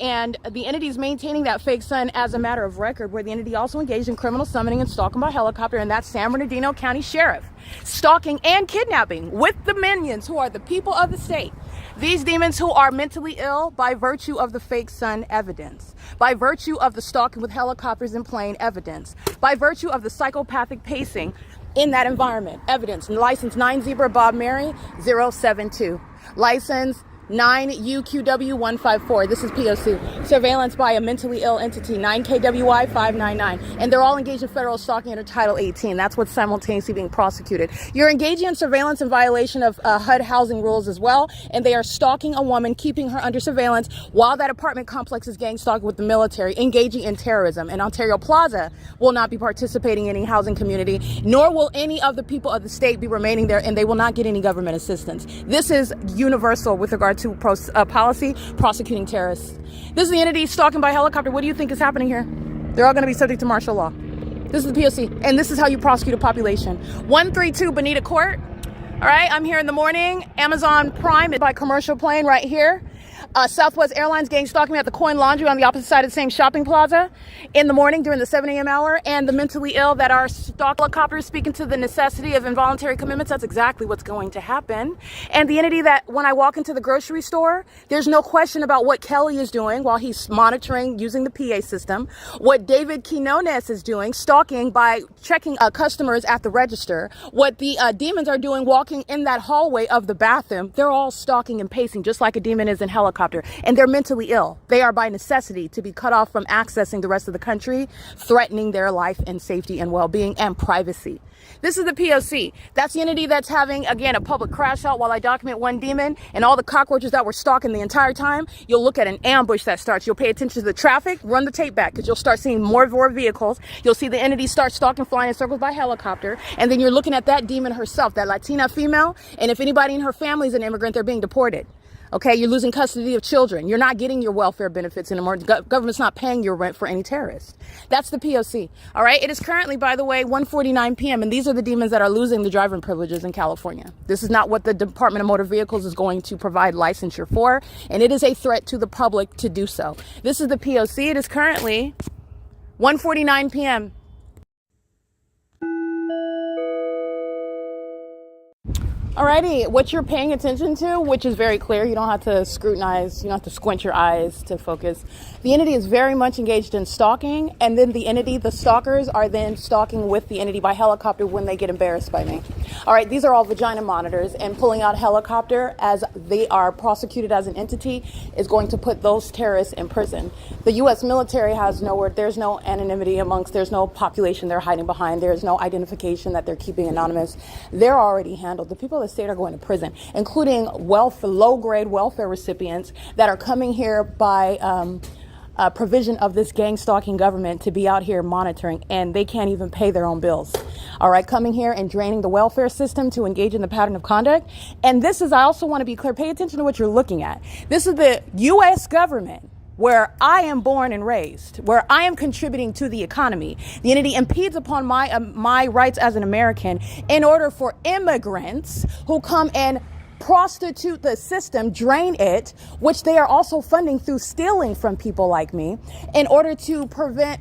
And the entity is maintaining that fake sun as a matter of record, where the entity also engaged in criminal summoning and stalking by helicopter, and that's San Bernardino County Sheriff, stalking and kidnapping with the minions who are the people of the state. These demons who are mentally ill by virtue of the fake sun evidence, by virtue of the stalking with helicopters and plane evidence, by virtue of the psychopathic pacing in that environment evidence. License 9 Zebra Bob Mary 072. License 9UQW154. This is P.O.C. Surveillance by a mentally ill entity, 9KWI599. And they're all engaged in federal stalking under Title 18. That's what's simultaneously being prosecuted. You're engaging in surveillance in violation of HUD housing rules as well. And they are stalking a woman, keeping her under surveillance while that apartment complex is gang stalking with the military, engaging in terrorism. And Ontario Plaza will not be participating in any housing community, nor will any of the people of the state be remaining there, and they will not get any government assistance. This is universal with regard to policy prosecuting terrorists. This is the entity stalking by helicopter. What do you think is happening here? They're all going to be subject to martial law. This is the P.O.C. and this is how you prosecute a population. 132 Bonita Court. All right, I'm here in the morning. Amazon Prime by commercial plane right here. Southwest Airlines gang stalking me at the Coin Laundry on the opposite side of the same shopping plaza in the morning during the 7 a.m. hour. And the mentally ill that are stalk helicopters speaking to the necessity of involuntary commitments. That's exactly what's going to happen. And the entity that when I walk into the grocery store, there's no question about what Kelly is doing while he's monitoring using the PA system. What David Quinones is doing, stalking by checking customers at the register. What the demons are doing walking in that hallway of the bathroom. They're all stalking and pacing just like a demon is in helicopter. helicopter, and they're mentally ill. They are by necessity to be cut off from accessing the rest of the country, threatening their life and safety and well-being and privacy. This is the P.O.C. That's the entity that's having, again, a public crash out while I document one demon, and all the cockroaches that were stalking the entire time. You'll look at an ambush that starts. You'll pay attention to the traffic, run the tape back, because you'll start seeing more vehicles. You'll see the entity start stalking, flying in circles by helicopter, and then you're looking at that demon herself, that Latina female, and if anybody in her family is an immigrant, they're being deported. Okay, you're losing custody of children. You're not getting your welfare benefits anymore. The government's not paying your rent for any terrorist. That's the P.O.C. All right, it is currently, by the way, 1:49 p.m. and these are the demons that are losing the driving privileges in California. This is not what the Department of Motor Vehicles is going to provide licensure for, and it is a threat to the public to do so. This is the P.O.C. It is currently 1:49 p.m. Alrighty, what you're paying attention to, which is very clear, you don't have to scrutinize, you don't have to squint your eyes to focus. The entity is very much engaged in stalking, and then the stalkers are then stalking with the entity by helicopter when they get embarrassed by me. All right, these are all vagina monitors, and pulling out a helicopter as they are prosecuted as an entity is going to put those terrorists in prison. The U.S. military has nowhere, there's no anonymity there's no population they're hiding behind, there's no identification that they're keeping anonymous. They're already handled. The people of the state are going to prison, including low-grade welfare recipients that are coming here by provision of this gang stalking government to be out here monitoring, and they can't even pay their own bills. All right, coming here and draining the welfare system to engage in the pattern of conduct. And this is, I also want to be clear, pay attention to what you're looking at. This is the U.S. government where I am born and raised, where I am contributing to the economy. The entity impedes upon my rights as an American in order for immigrants who come and prostitute the system, drain it, which they are also funding through stealing from people like me, in order to prevent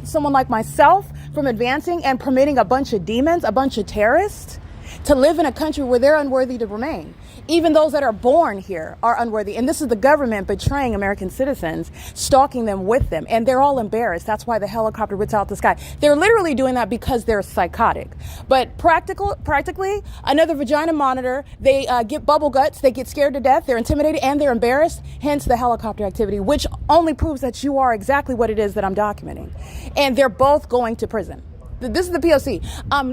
someone like myself from advancing and permitting a bunch of demons, a bunch of terrorists, to live in a country where they're unworthy to remain. Even those that are born here are unworthy. And this is the government betraying American citizens, stalking them with them. And they're all embarrassed. That's why the helicopter rips out the sky. They're literally doing that because they're psychotic. But practically, another vagina monitor, they get bubble guts, they get scared to death, they're intimidated, and they're embarrassed. Hence the helicopter activity, which only proves that you are exactly what it is that I'm documenting. And they're both going to prison. This is the P.O.C.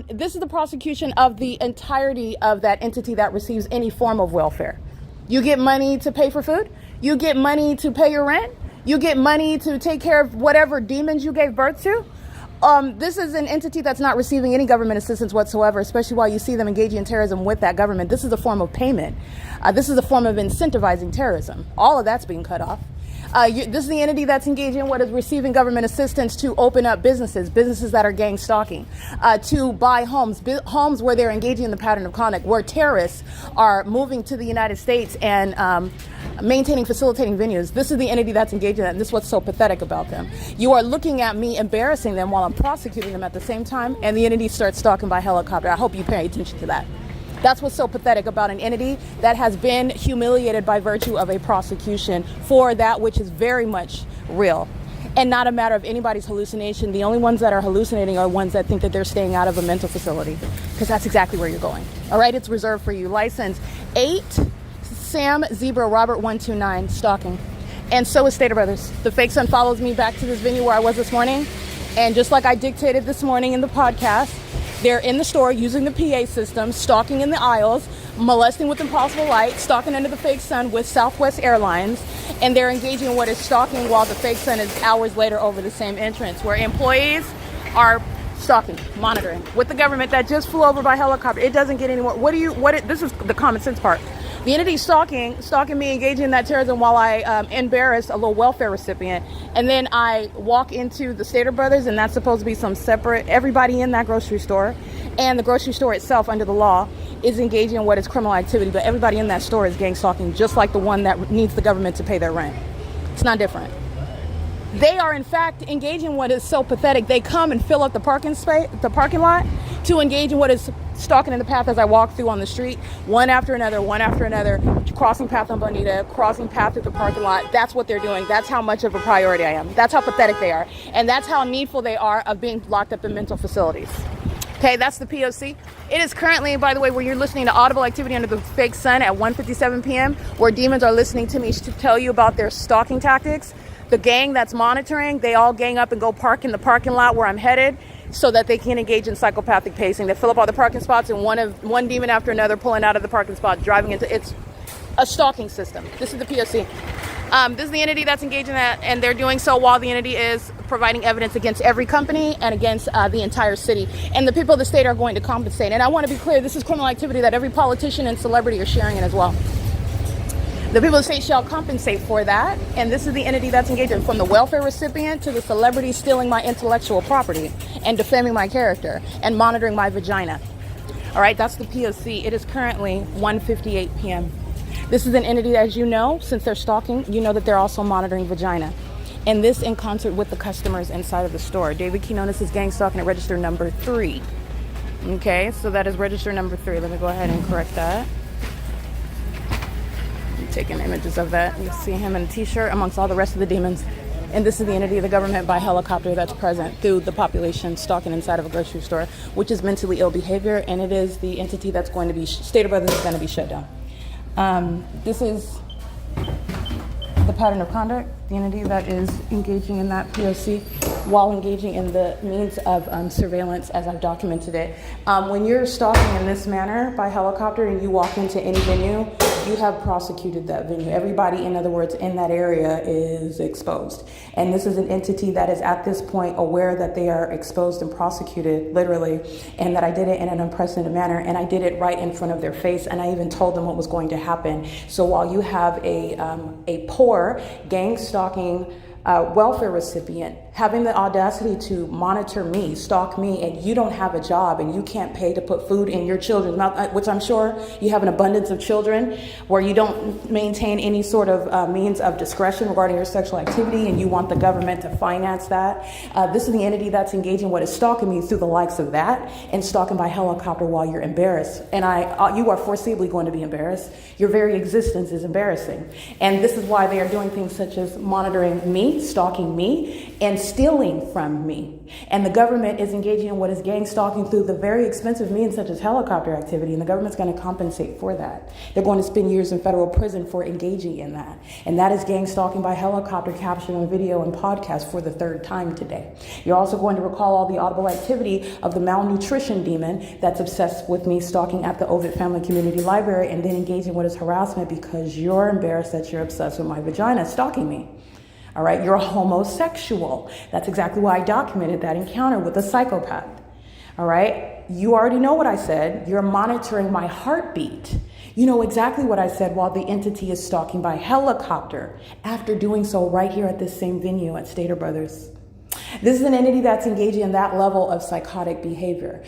This is the prosecution of the entirety of that entity that receives any form of welfare. You get money to pay for food. You get money to pay your rent. You get money to take care of whatever demons you gave birth to. This is an entity that's not receiving any government assistance whatsoever, especially while you see them engaging in terrorism with that government. This is a form of payment. This is a form of incentivizing terrorism. All of that's being cut off. This is the entity that's engaging what is receiving government assistance to open up businesses that are gang stalking, to buy homes where they're engaging in the pattern of conduct, where terrorists are moving to the United States and facilitating venues. This is the entity that's engaged in that, and this is what's so pathetic about them. You are looking at me embarrassing them while I'm prosecuting them at the same time, and the entity starts stalking by helicopter. I hope you pay attention to that. That's what's so pathetic about an entity that has been humiliated by virtue of a prosecution for that which is very much real and not a matter of anybody's hallucination. The only ones that are hallucinating are ones that think that they're staying out of a mental facility, because that's exactly where you're going. All right, it's reserved for you. License 8 Sam Zebra Robert 129, stalking. And so is Stater Brothers. The fake son follows me back to this venue where I was this morning. And just like I dictated this morning in the podcast, they're in the store using the PA system, stalking in the aisles, molesting with impossible light, stalking under the fake sun with Southwest Airlines, and they're engaging in what is stalking while the fake sun is hours later over the same entrance, where employees are stalking, monitoring with the government that just flew over by helicopter. It doesn't get any more. This is the common sense part. The entity stalking me, engaging in that terrorism while I embarrass a little welfare recipient. And then I walk into the Stater Brothers, and that's supposed to be some separate, everybody in that grocery store. And the grocery store itself, under the law, is engaging in what is criminal activity. But everybody in that store is gang stalking, just like the one that needs the government to pay their rent. It's not different. They are, in fact, engaging in what is so pathetic. They come and fill up the parking lot to engage in what is stalking in the path as I walk through on the street, one after another, crossing path on Bonita, crossing path through the parking lot. That's what they're doing. That's how much of a priority I am. That's how pathetic they are. And that's how needful they are of being locked up in mental facilities. Okay, that's the P.O.C. It is currently, by the way, where you're listening to audible activity under the fake sun at 1:57 p.m., where demons are listening to me to tell you about their stalking tactics. The gang that's monitoring, they all gang up and go park in the parking lot where I'm headed so that they can engage in psychopathic pacing. They fill up all the parking spots, and one demon after another pulling out of the parking spot, driving into, it's a stalking system. This is the P.O.C. This is the entity that's engaged in that, and they're doing so while the entity is providing evidence against every company and against the entire city. And the people of the state are going to compensate. And I want to be clear, this is criminal activity that every politician and celebrity are sharing in as well. The people of the state shall compensate for that. And this is the entity that's engaged in, from the welfare recipient to the celebrity stealing my intellectual property and defaming my character and monitoring my vagina. All right, that's the P.O.C. It is currently 1:58 p.m. This is an entity, as you know, since they're stalking, you know that they're also monitoring vagina. And this in concert with the customers inside of the store. David Quinones is gang stalking at register number 3. Okay, so that is register number 3. Let me go ahead and correct that. I'm taking images of that. You see him in a t-shirt amongst all the rest of the demons. And this is the entity of the government by helicopter that's present through the population stalking inside of a grocery store, which is mentally ill behavior. And it is the entity that's going to be, State of Brothers is going to be shut down. This is the pattern of conduct, the entity that is engaging in that P.O.C. while engaging in the means of surveillance as I've documented it. When you're stalking in this manner by helicopter and you walk into any venue, you have prosecuted that venue. Everybody, in other words, in that area is exposed. And this is an entity that is at this point aware that they are exposed and prosecuted, literally, and that I did it in an unprecedented manner, and I did it right in front of their face, and I even told them what was going to happen. So while you have a poor gang stalking welfare recipient having the audacity to monitor me, stalk me, and you don't have a job and you can't pay to put food in your children's mouth, which I'm sure you have an abundance of children, where you don't maintain any sort of means of discretion regarding your sexual activity, and you want the government to finance that. This is the entity that's engaging what is stalking me through the likes of that, and stalking by helicopter while you're embarrassed. And you are foreseeably going to be embarrassed. Your very existence is embarrassing. And this is why they are doing things such as monitoring me, stalking me, and stealing from me. And the government is engaging in what is gang stalking through the very expensive means such as helicopter activity, and the government's going to compensate for that. They're going to spend years in federal prison for engaging in that. And that is gang stalking by helicopter, captured on video and podcast for the 3rd time today. You're also going to recall all the audible activity of the malnutrition demon that's obsessed with me stalking at the OVITT Family Community Library, and then engaging what is harassment because you're embarrassed that you're obsessed with my vagina stalking me. All right, you're a homosexual. That's exactly why I documented that encounter with a psychopath. All right, you already know what I said. You're monitoring my heartbeat. You know exactly what I said while the entity is stalking by helicopter, after doing so right here at this same venue at Stater Brothers. This is an entity that's engaging in that level of psychotic behavior.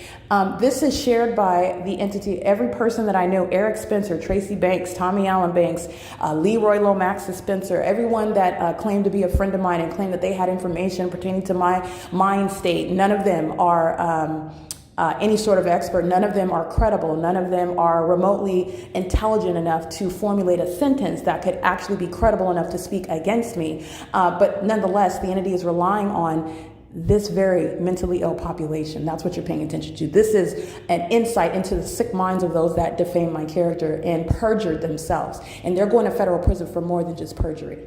This is shared by the entity, every person that I know, Eric Spencer, Tracy Banks, Tommy Allen Banks, Leroy Lomax Spencer, everyone that claimed to be a friend of mine and claimed that they had information pertaining to my mind state. None of them are any sort of expert. None of them are credible. None of them are remotely intelligent enough to formulate a sentence that could actually be credible enough to speak against me. But nonetheless, the entity is relying on this very mentally ill population. That's what you're paying attention to. This is an insight into the sick minds of those that defame my character and perjured themselves. And they're going to federal prison for more than just perjury.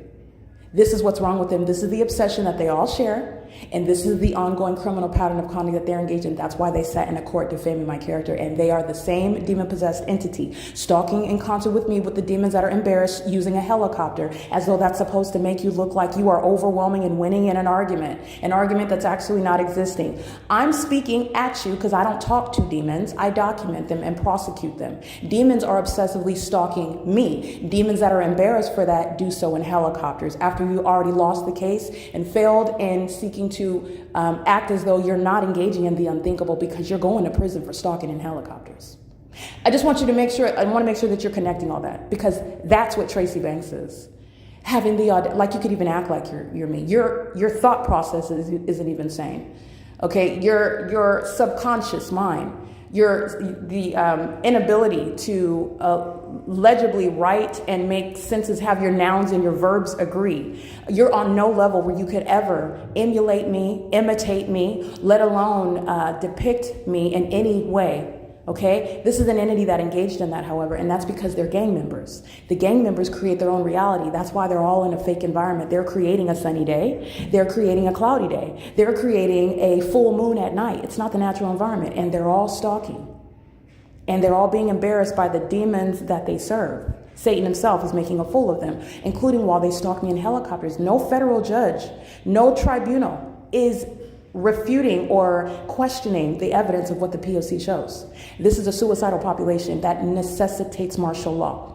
This is what's wrong with them. This is the obsession that they all share. And this is the ongoing criminal pattern of conduct that they're engaged in. That's why they sat in a court defaming my character. And they are the same demon-possessed entity, stalking in concert with me with the demons that are embarrassed, using a helicopter, as though that's supposed to make you look like you are overwhelming and winning in an argument that's actually not existing. I'm speaking at you because I don't talk to demons. I document them and prosecute them. Demons are obsessively stalking me. Demons that are embarrassed for that do so in helicopters after you already lost the case and failed in seeking to act as though you're not engaging in the unthinkable because you're going to prison for stalking in helicopters. I just want you to make sure, I want to make sure that you're connecting all that, because that's what Tracy Banks is. Having the like you could even act like you're me. Your thought process isn't even sane. Okay, your subconscious mind the inability to legibly write and make sentences, have your nouns and your verbs agree. You're on no level where you could ever emulate me, imitate me, let alone depict me in any way. Okay, this is an entity that engaged in that, however, and that's because they're gang members. The gang members create their own reality. That's why they're all in a fake environment. They're creating a sunny day. They're creating a cloudy day. They're creating a full moon at night. It's not the natural environment, and they're all stalking. And they're all being embarrassed by the demons that they serve. Satan himself is making a fool of them, including while they stalk me in helicopters. No federal judge, no tribunal is refuting or questioning the evidence of what the P.O.C. shows. This is a suicidal population that necessitates martial law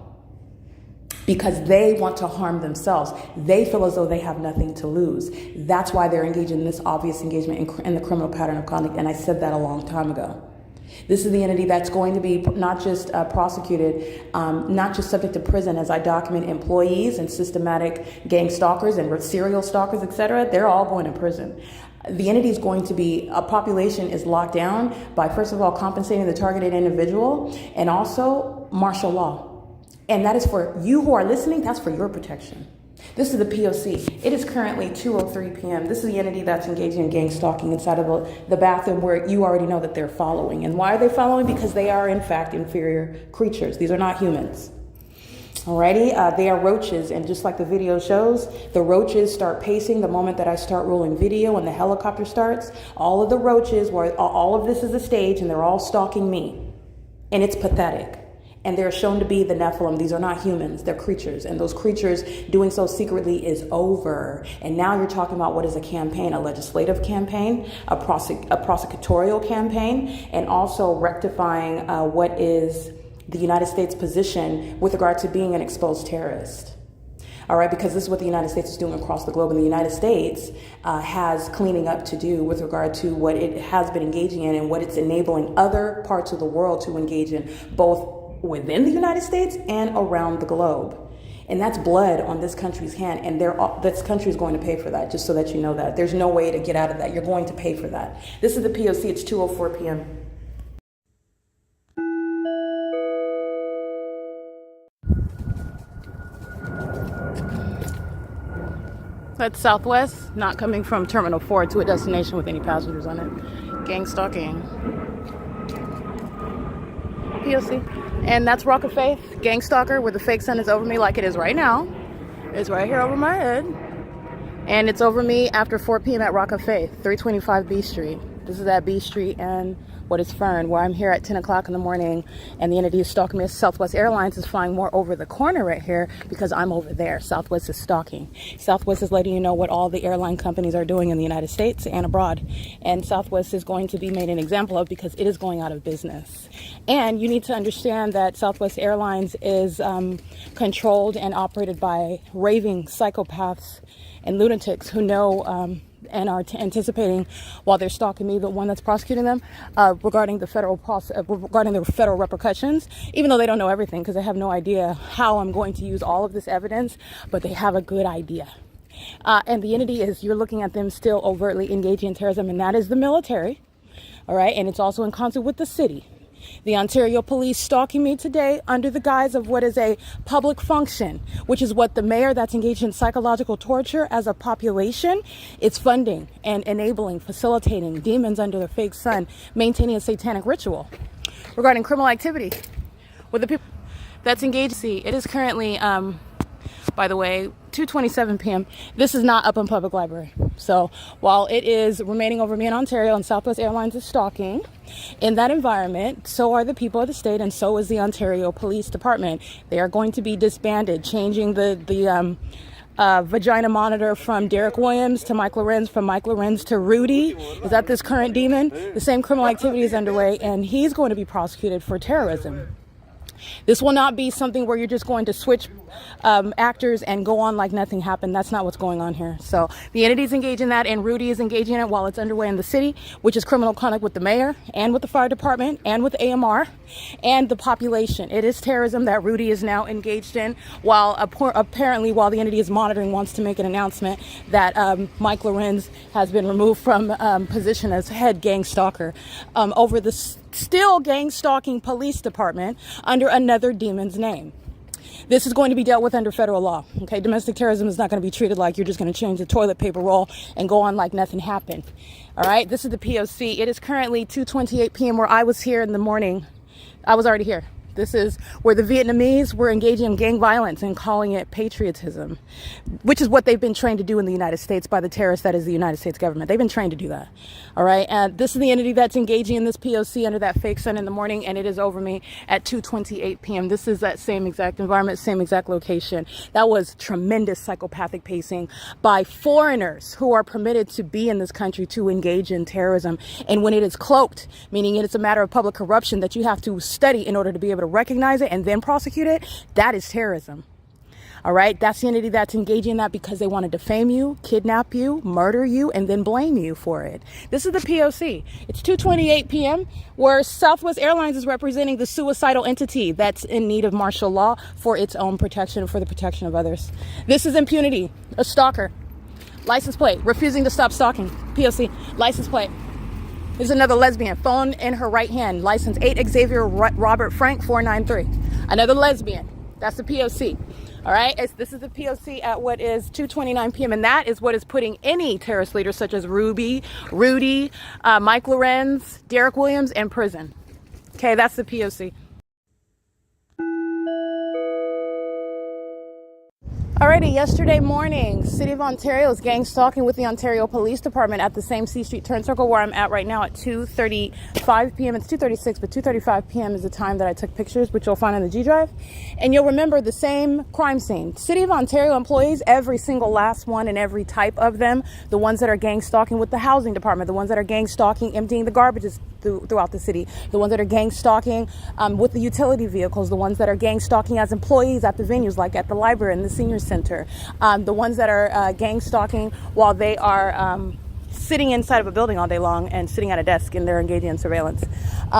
because they want to harm themselves. They feel as though they have nothing to lose. That's why they're engaged in this obvious engagement in the criminal pattern of conduct, and I said that a long time ago. This is the entity that's going to be not just prosecuted, not just subject to prison, as I document employees and systematic gang stalkers and serial stalkers, etc. They're all going to prison. The entity is going to be, a population is locked down by, first of all, compensating the targeted individual and also martial law. And that is for you who are listening, that's for your protection. This is the P.O.C. It is currently 2:03 p.m. This is the entity that's engaging in gang stalking inside of the bathroom where you already know that they're following. And why are they following? Because they are, in fact, inferior creatures. These are not humans. Alrighty, they are roaches, and just like the video shows, the roaches start pacing the moment that I start rolling video and the helicopter starts. All of the roaches, where all of this is a stage, and they're all stalking me. And it's pathetic. And they're shown to be the Nephilim. These are not humans, they're creatures. And those creatures doing so secretly is over. And now you're talking about what is a campaign, a legislative campaign, a prosecutorial campaign, and also rectifying what is the United States position with regard to being an exposed terrorist. All right, because this is what the United States is doing across the globe, and the United States has cleaning up to do with regard to what it has been engaging in and what it's enabling other parts of the world to engage in, both within the United States and around the globe. And that's blood on this country's hand, and this country is going to pay for that, just so that you know that. There's no way to get out of that. You're going to pay for that. This is the P.O.C. It's 2:04 p.m. That's Southwest, not coming from Terminal 4 to a destination with any passengers on it. Gang stalking. P.O.C. And that's Rock of Faith, gang stalker, where the fake sun is over me like it is right now. It's right here over my head. And it's over me after 4 p.m. at Rock of Faith, 325 B Street. This is at B Street and what is Fern, where I'm here at 10 o'clock in the morning, and the entity is stalking me. Southwest Airlines is flying more over the corner right here because I'm over there. Southwest is stalking. Southwest is letting you know what all the airline companies are doing in the United States and abroad. And Southwest is going to be made an example of because it is going out of business. And you need to understand that Southwest Airlines is controlled and operated by raving psychopaths and lunatics who know and are anticipating, while they're stalking me, the one that's prosecuting them, regarding the federal repercussions, even though they don't know everything because they have no idea how I'm going to use all of this evidence, but they have a good idea. And the entity is, you're looking at them still overtly engaging in terrorism, and that is the military, all right? And it's also in concert with the city. The Ontario Police stalking me today under the guise of what is a public function, which is what the mayor that's engaged in psychological torture as a population is funding and enabling, facilitating demons under the fake sun, maintaining a satanic ritual. Regarding criminal activity with the people that's engaged, see, it is currently, by the way, 2:27 p.m. This is not Upland Public Library. So while it is remaining over me in Ontario and Southwest Airlines is stalking in that environment, so are the people of the state, and so is the Ontario Police Department. They are going to be disbanded, changing the vagina monitor from Derek Williams to Mike Lorenz, from Mike Lorenz to Rudy. Is that this current demon? The same criminal activity is underway, and he's going to be prosecuted for terrorism. This will not be something where you're just going to switch actors and go on like nothing happened. That's not what's going on here. So the entity's engaged in that, and Rudy is engaging in it while it's underway in the city, which is criminal conduct with the mayor and with the fire department and with AMR and the population. It is terrorism that Rudy is now engaged in, while apparently while the entity is monitoring, wants to make an announcement that Mike Lorenz has been removed from position as head gang stalker over this still gang stalking police department under another demon's name. This is going to be dealt with under federal law. Okay, domestic terrorism is not going to be treated like you're just going to change the toilet paper roll and go on like nothing happened. All right, this is the P.O.C. It is currently 2:28 p.m. where I was here in the morning. I was already here. This is where the Vietnamese were engaging in gang violence and calling it patriotism, which is what they've been trained to do in the United States by the terrorists that is the United States government. They've been trained to do that. All right. And this is the entity that's engaging in this P.O.C. under that fake sun in the morning. And it is over me at 2:28 p.m. This is that same exact environment, same exact location. That was tremendous psychopathic pacing by foreigners who are permitted to be in this country to engage in terrorism. And when it is cloaked, meaning it's a matter of public corruption that you have to study in order to be able to recognize it and then prosecute it, that is terrorism. All right, that's the entity that's engaging in that because they want to defame you, kidnap you, murder you, and then blame you for it. This is the P.O.C. It's 2:28 p.m. where Southwest Airlines is representing the suicidal entity that's in need of martial law for its own protection and for the protection of others. This is impunity, a stalker. License plate, refusing to stop stalking. P.O.C. License plate. This is another lesbian, phone in her right hand, license 8 Xavier Robert Frank 493. Another lesbian. That's the P.O.C. All right, this is the P.O.C. at what is 2:29 p.m. and that is what is putting any terrorist leaders such as Rudy, Mike Lorenz, Derek Williams in prison. Okay, that's the P.O.C. Alrighty, yesterday morning, City of Ontario is gang stalking with the Ontario Police Department at the same C Street turn circle where I'm at right now at 2:35 p.m. It's 2:36, but 2:35 p.m. is the time that I took pictures, which you'll find on the G Drive. And you'll remember the same crime scene. City of Ontario employees, every single last one and every type of them, the ones that are gang stalking with the housing department, the ones that are gang stalking, emptying the garbages throughout the city, the ones that are gang stalking with the utility vehicles, the ones that are gang stalking as employees at the venues like at the library and the senior center, the ones that are gang stalking while they are sitting inside of a building all day long and sitting at a desk and they're engaging in surveillance.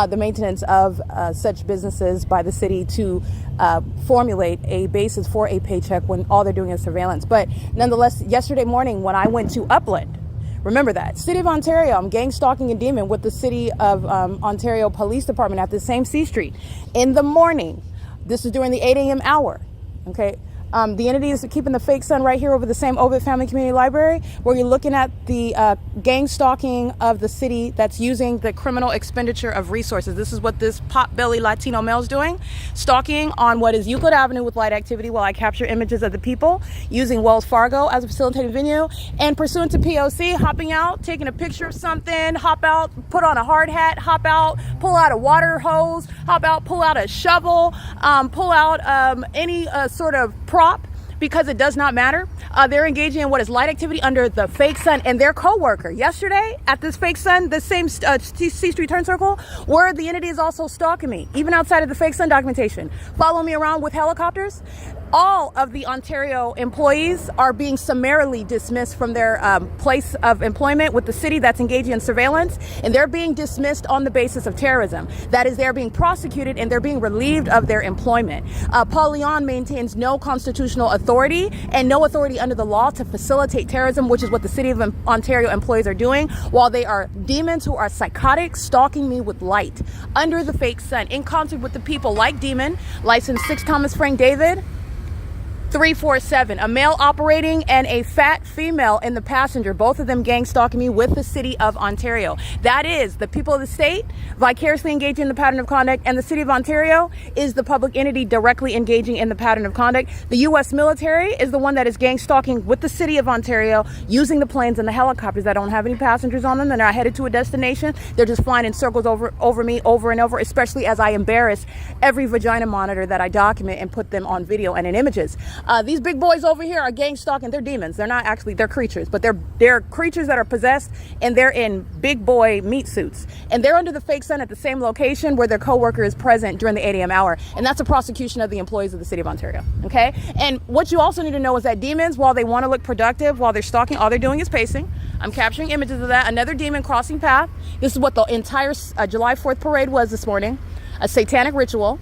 The maintenance of such businesses by the city to formulate a basis for a paycheck when all they're doing is surveillance. But nonetheless, yesterday morning when I went to Upland, remember that. City of Ontario, I'm gang stalking a demon with the City of Ontario Police Department at the same C Street in the morning. This is during the 8 a.m. hour, okay? The entity is keeping the fake sun right here over the same OVITT Family Community Library where you're looking at the gang stalking of the city that's using the criminal expenditure of resources. This is what this pot-belly Latino male is doing. Stalking on what is Euclid Avenue with light activity while I capture images of the people using Wells Fargo as a facilitating venue and pursuant to P.O.C. hopping out, taking a picture of something, hop out, put on a hard hat, hop out, pull out a water hose, hop out, pull out a shovel, pull out any sort of prop because it does not matter. They're engaging in what is light activity under the fake sun and their co-worker yesterday at this fake sun, the same C Street turn circle where the entity is also stalking me, even outside of the fake sun documentation, follow me around with helicopters. All of the Ontario employees are being summarily dismissed from their place of employment with the city that's engaging in surveillance, and they're being dismissed on the basis of terrorism. That is, they're being prosecuted and they're being relieved of their employment. Paul Leon maintains no constitutional authority and no authority under the law to facilitate terrorism, which is what the City of Ontario employees are doing, while they are demons who are psychotic, stalking me with light under the fake sun, in concert with the people like Demon, license 6 Thomas Frank David, 347, a male operating and a fat female in the passenger, both of them gang stalking me with the City of Ontario. That is the people of the state vicariously engaging in the pattern of conduct, and the City of Ontario is the public entity directly engaging in the pattern of conduct. The U.S. military is the one that is gang stalking with the City of Ontario using the planes and the helicopters that don't have any passengers on them. They're not headed to a destination. They're just flying in circles over me over and over, especially as I embarrass every vagina monitor that I document and put them on video and in images. These big boys over here are gang stalking. They're demons. They're not actually, they're creatures, but they're creatures that are possessed and they're in big boy meat suits. And they're under the fake sun at the same location where their coworker is present during the 8 a.m. hour. And that's a prosecution of the employees of the City of Ontario. Okay. And what you also need to know is that demons, while they want to look productive, while they're stalking, all they're doing is pacing. I'm capturing images of that. Another demon crossing path. This is what the entire July 4th parade was this morning. A satanic ritual.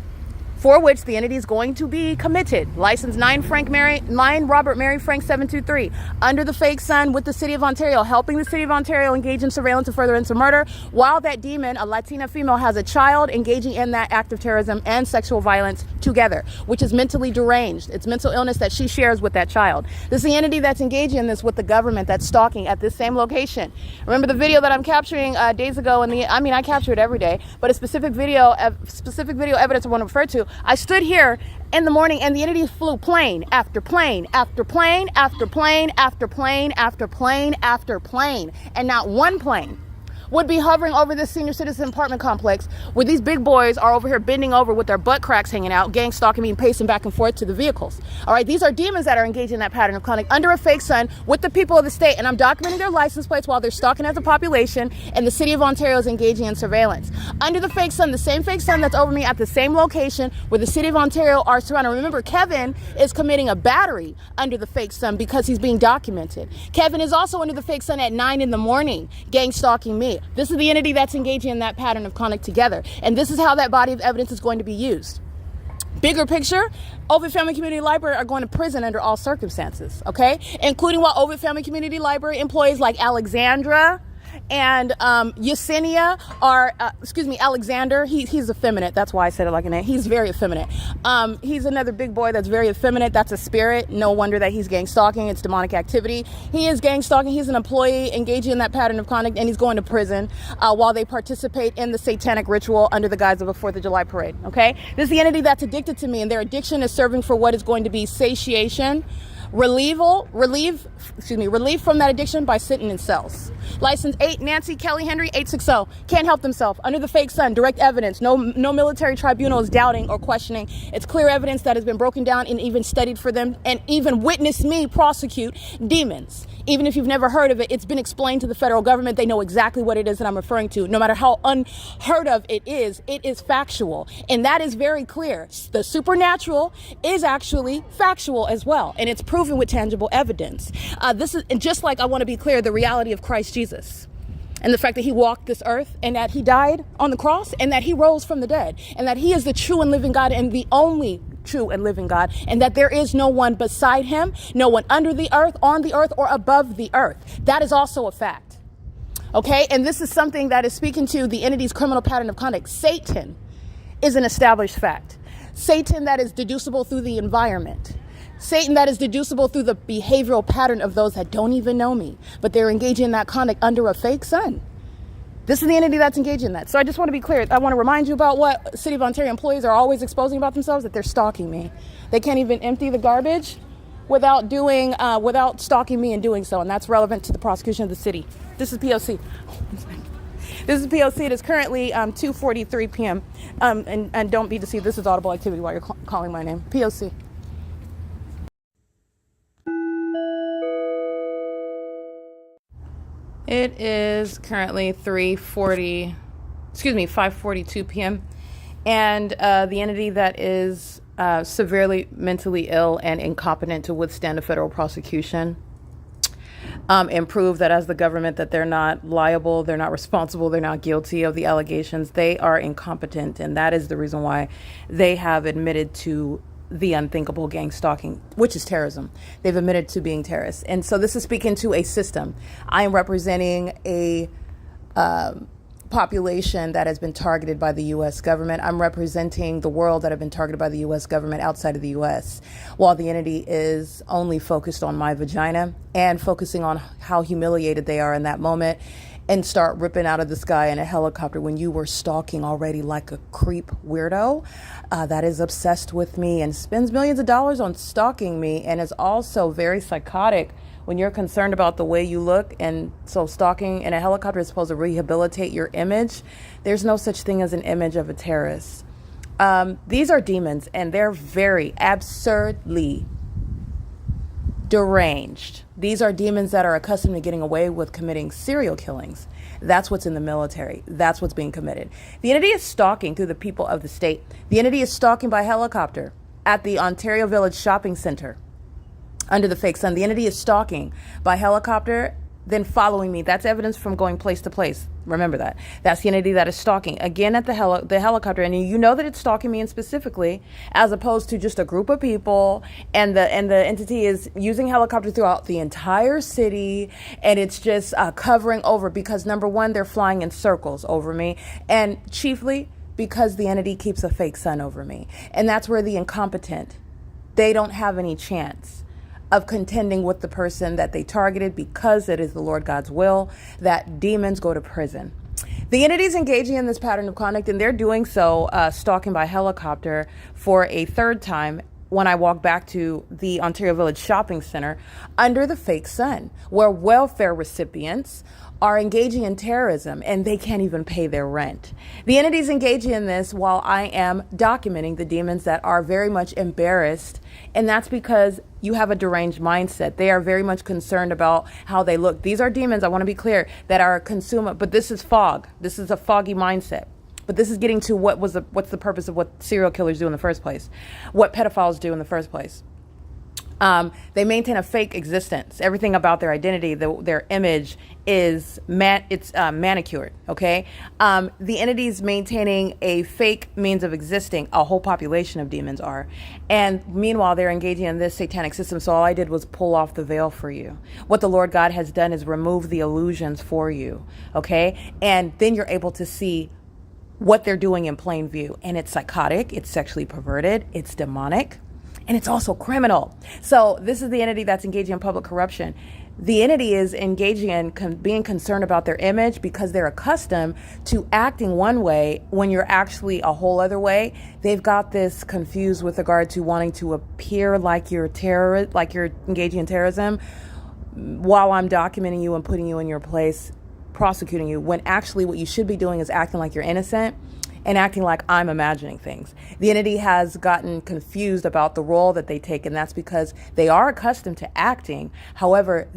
for which the entity is going to be committed. License 9 Robert Mary Frank 723 under the fake sun with the City of Ontario, helping the City of Ontario engage in surveillance and furtherance of murder, while that demon, a Latina female, has a child engaging in that act of terrorism and sexual violence together, which is mentally deranged. It's mental illness that she shares with that child. This is the entity that's engaging in this with the government that's stalking at this same location. Remember the video that I'm capturing days ago, I capture it every day, but a specific video evidence I want to refer to. I stood here in the morning and the entity flew plane after plane after plane after plane after plane after plane after plane, and not one plane would be hovering over this senior citizen apartment complex where these big boys are over here bending over with their butt cracks hanging out, gang stalking me and pacing back and forth to the vehicles. All right, these are demons that are engaged in that pattern of conduct under a fake sun with the people of the state, and I'm documenting their license plates while they're stalking as a population, and the City of Ontario is engaging in surveillance. Under the fake sun, the same fake sun that's over me at the same location where the City of Ontario are surrounded. Remember, Kevin is committing a battery under the fake sun because he's being documented. Kevin is also under the fake sun at 9 in the morning, gang stalking me. This is the entity that's engaging in that pattern of conduct together. And this is how that body of evidence is going to be used. Bigger picture, OVITT Family Community Library are going to prison under all circumstances, okay? Including while OVITT Family Community Library employees like Alexandra and Yesenia are, Alexander, he's effeminate. That's why I said it like a name. He's very effeminate. He's another big boy that's very effeminate. That's a spirit. No wonder that he's gang stalking. It's demonic activity. He is gang stalking. He's an employee engaging in that pattern of conduct, and he's going to prison while they participate in the satanic ritual under the guise of a 4th of July parade, okay? This is the entity that's addicted to me, and their addiction is serving for what is going to be satiation, relief from that addiction by sitting in cells. License 8 Nancy Kelly Henry 860 can't help themselves under the fake sun. Direct evidence. No military tribunal is doubting or questioning. It's clear evidence that has been broken down and even studied for them, and even witnessed me prosecute demons. Even if you've never heard of it, it's been explained to the federal government. They know exactly what it is that I'm referring to. No matter how unheard of it is factual. And that is very clear. The supernatural is actually factual as well. And it's proven with tangible evidence. This is, and just like I want to be clear, the reality of Christ Jesus. And the fact that he walked this earth, and that he died on the cross, and that he rose from the dead, and that he is the true and living God and the only true and living God, and that there is no one beside him, no one under the earth, on the earth, or above the earth. That is also a fact. Okay? And this is something that is speaking to the entity's criminal pattern of conduct. Satan is an established fact. Satan that is deducible through the environment. Satan that is deducible through the behavioral pattern of those that don't even know me, but they're engaging in that conduct under a fake sun. This is the entity that's engaged in that. So I just want to be clear. I want to remind you about what City of Ontario employees are always exposing about themselves, that they're stalking me. They can't even empty the garbage without stalking me and doing so. And that's relevant to the prosecution of the city. This is P.O.C. This is P.O.C. It is currently 2:43 p.m. And don't be deceived. This is audible activity while you're calling my name. P.O.C. It is currently 5:42 p.m. And the entity that is severely mentally ill and incompetent to withstand a federal prosecution and prove that as the government that they're not liable, they're not responsible, they're not guilty of the allegations. They are incompetent, and that is the reason why they have admitted to the unthinkable gang stalking, which is terrorism. They've admitted to being terrorists. And so this is speaking to a system. I am representing a population that has been targeted by the U.S. government. I'm representing the world that have been targeted by the U.S. government outside of the U.S., while the entity is only focused on my vagina and focusing on how humiliated they are in that moment, and start ripping out of the sky in a helicopter when you were stalking already like a creep weirdo that is obsessed with me and spends millions of dollars on stalking me, and is also very psychotic when you're concerned about the way you look. And so stalking in a helicopter is supposed to rehabilitate your image. There's no such thing as an image of a terrorist. These are demons, and they're very absurdly deranged. These are demons that are accustomed to getting away with committing serial killings. That's what's in the military. That's what's being committed. The entity is stalking through the people of the state. The entity is stalking by helicopter at the Ontario Village Shopping Center under the fake sun. The entity is stalking by helicopter then following me. That's evidence from going place to place. Remember that. That's the entity that is stalking. Again, at the helicopter, and you know that it's stalking me specifically, as opposed to just a group of people, and the entity is using helicopter throughout the entire city, and it's just covering over, because number one, they're flying in circles over me, and chiefly because the entity keeps a fake sun over me. And that's where the incompetent, they don't have any chance of contending with the person that they targeted, because it is the Lord God's will that demons go to prison. The entities engaging in this pattern of conduct, and they're doing so, stalking by helicopter for a third time, when I walk back to the Ontario Village Shopping Center under the fake sun, where welfare recipients are engaging in terrorism and they can't even pay their rent. The entities engaging in this while I am documenting the demons that are very much embarrassed, and that's because you have a deranged mindset. They are very much concerned about how they look. These are demons, I want to be clear, that are consumer, but this is fog. This is a foggy mindset. But this is getting to what's the purpose of what serial killers do in the first place, what pedophiles do in the first place. They maintain a fake existence. Everything about their identity, their image is manicured. Okay, the entities maintaining a fake means of existing. A whole population of demons are, and meanwhile they're engaging in this satanic system. So all I did was pull off the veil for you. What the Lord God has done is remove the illusions for you. Okay, and then you're able to see what they're doing in plain view, and it's psychotic, it's sexually perverted, it's demonic. And it's also criminal. So this is the entity that's engaging in public corruption. The entity is engaging in being concerned about their image because they're accustomed to acting one way when you're actually a whole other way. They've got this confused with regard to wanting to appear like you're terrorist, like you're engaging in terrorism, while I'm documenting you and putting you in your place, prosecuting you, when actually what you should be doing is acting like you're innocent and acting like I'm imagining things. The entity has gotten confused about the role that they take, and that's because they are accustomed to acting. However,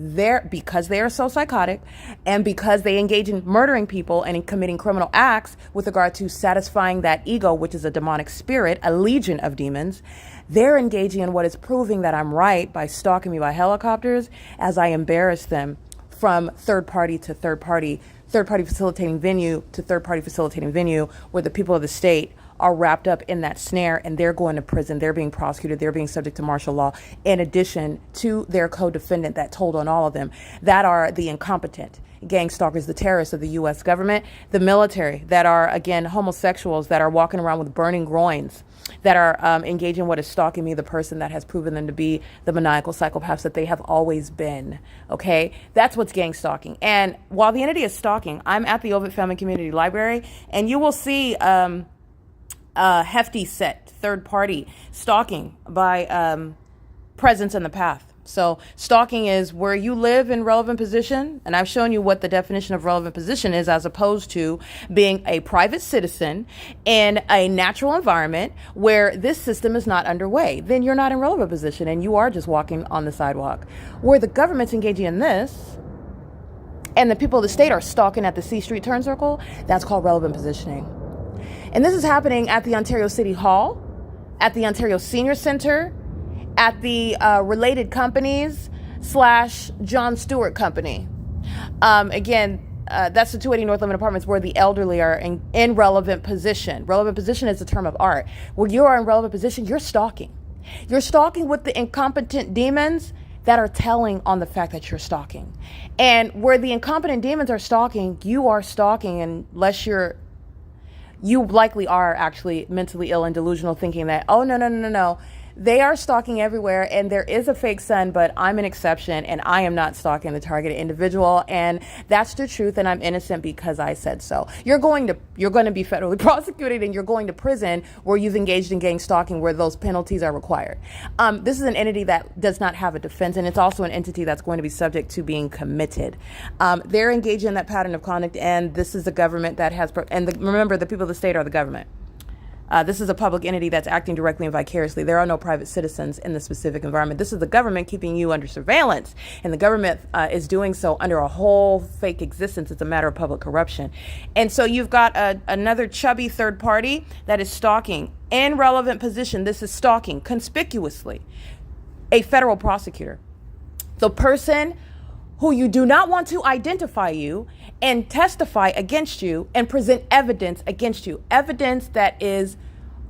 because they are so psychotic, and because they engage in murdering people and in committing criminal acts with regard to satisfying that ego, which is a demonic spirit, a legion of demons, they're engaging in what is proving that I'm right by stalking me by helicopters as I embarrass them from third party to third party facilitating venue to third party facilitating venue, where the people of the state are wrapped up in that snare and they're going to prison, they're being prosecuted, they're being subject to martial law, in addition to their co-defendant that told on all of them, that are the incompetent gang stalkers, the terrorists of the U.S. government, the military that are, again, homosexuals that are walking around with burning groins, that are engaging in what is stalking me, the person that has proven them to be the maniacal psychopaths that they have always been. Okay, that's what's gang stalking. And while the entity is stalking, I'm at the OVITT Family Community Library, and you will see a hefty set third party stalking by presence in the path. So stalking is where you live in relevant position, and I've shown you what the definition of relevant position is, as opposed to being a private citizen in a natural environment where this system is not underway. Then you're not in relevant position and you are just walking on the sidewalk. Where the government's engaging in this and the people of the state are stalking at the C Street turn circle, that's called relevant positioning. And this is happening at the Ontario City Hall, at the Ontario Senior Center, at the related companies / John Stewart Company. Again, that's the 280 North Lemon Apartments, where the elderly are in relevant position. Relevant position is a term of art. When you are in relevant position, you're stalking. You're stalking with the incompetent demons that are telling on the fact that you're stalking. And where the incompetent demons are stalking, you are stalking unless you likely are actually mentally ill and delusional, thinking that, oh, no. They are stalking everywhere, and there is a fake sun, but I'm an exception, and I am not stalking the targeted individual, and that's the truth, and I'm innocent because I said so. You're going to be federally prosecuted, and you're going to prison where you've engaged in gang stalking, where those penalties are required. This is an entity that does not have a defense, and it's also an entity that's going to be subject to being committed. They're engaged in that pattern of conduct, and this is the government that has, remember, the people of the state are the government. This is a public entity that's acting directly and vicariously. There are no private citizens in the specific environment. This is the government keeping you under surveillance, and the government is doing so under a whole fake existence. It's a matter of public corruption. And so you've got another chubby third party that is stalking in relevant position. This is stalking conspicuously a federal prosecutor. The person who you do not want to identify you and testify against you and present evidence against you, evidence that is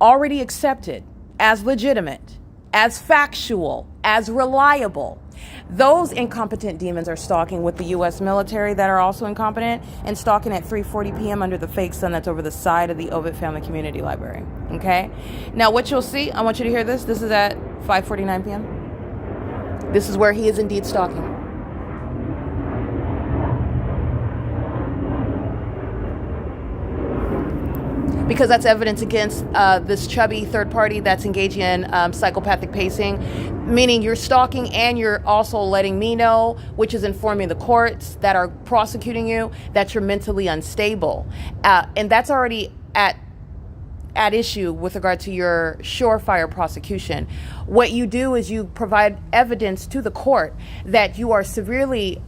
already accepted as legitimate, as factual, as reliable. Those incompetent demons are stalking with the U.S. military that are also incompetent and stalking at 3:40 p.m. under the fake sun that's over the side of the OVITT Family Community Library. Okay? Now, what you'll see, I want you to hear this. This is at 5:49 p.m. This is where he is indeed stalking. Because that's evidence against this chubby third party that's engaging in psychopathic pacing, meaning you're stalking and you're also letting me know, which is informing the courts that are prosecuting you, that you're mentally unstable. And that's already at issue with regard to your surefire prosecution. What you do is you provide evidence to the court that you are severely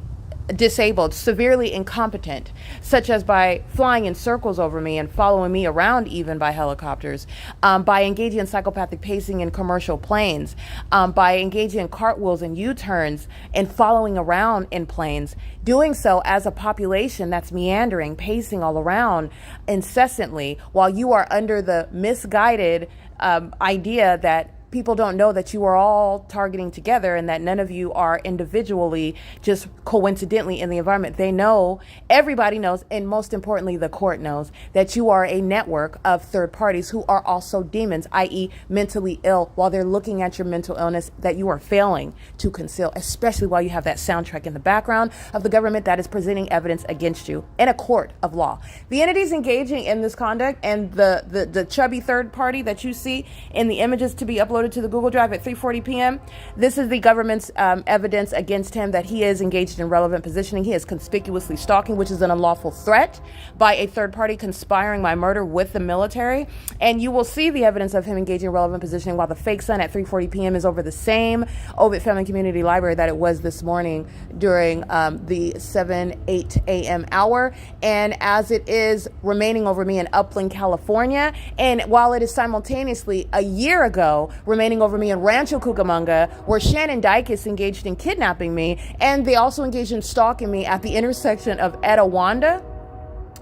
disabled, severely incompetent, such as by flying in circles over me and following me around even by helicopters, by engaging in psychopathic pacing in commercial planes, by engaging in cartwheels and U-turns and following around in planes, doing so as a population that's meandering, pacing all around incessantly while you are under the misguided idea that people don't know that you are all targeting together and that none of you are individually just coincidentally in the environment. They know, everybody knows, and most importantly, the court knows that you are a network of third parties who are also demons, i.e. mentally ill, while they're looking at your mental illness that you are failing to conceal, especially while you have that soundtrack in the background of the government that is presenting evidence against you in a court of law. The entities engaging in this conduct and the chubby third party that you see in the images to be uploaded to the Google Drive at 3:40 p.m. This is the government's evidence against him that he is engaged in relevant positioning. He is conspicuously stalking, which is an unlawful threat by a third party conspiring my murder with the military. And you will see the evidence of him engaging in relevant positioning while the fake sun at 3:40 p.m. is over the same OVITT Family Community Library that it was this morning during the 8 a.m. hour. And as it is remaining over me in Upland, California, and while it is simultaneously a year ago remaining over me in Rancho Cucamonga, where Shannon Dykes engaged in kidnapping me, and they also engaged in stalking me at the intersection of Etowanda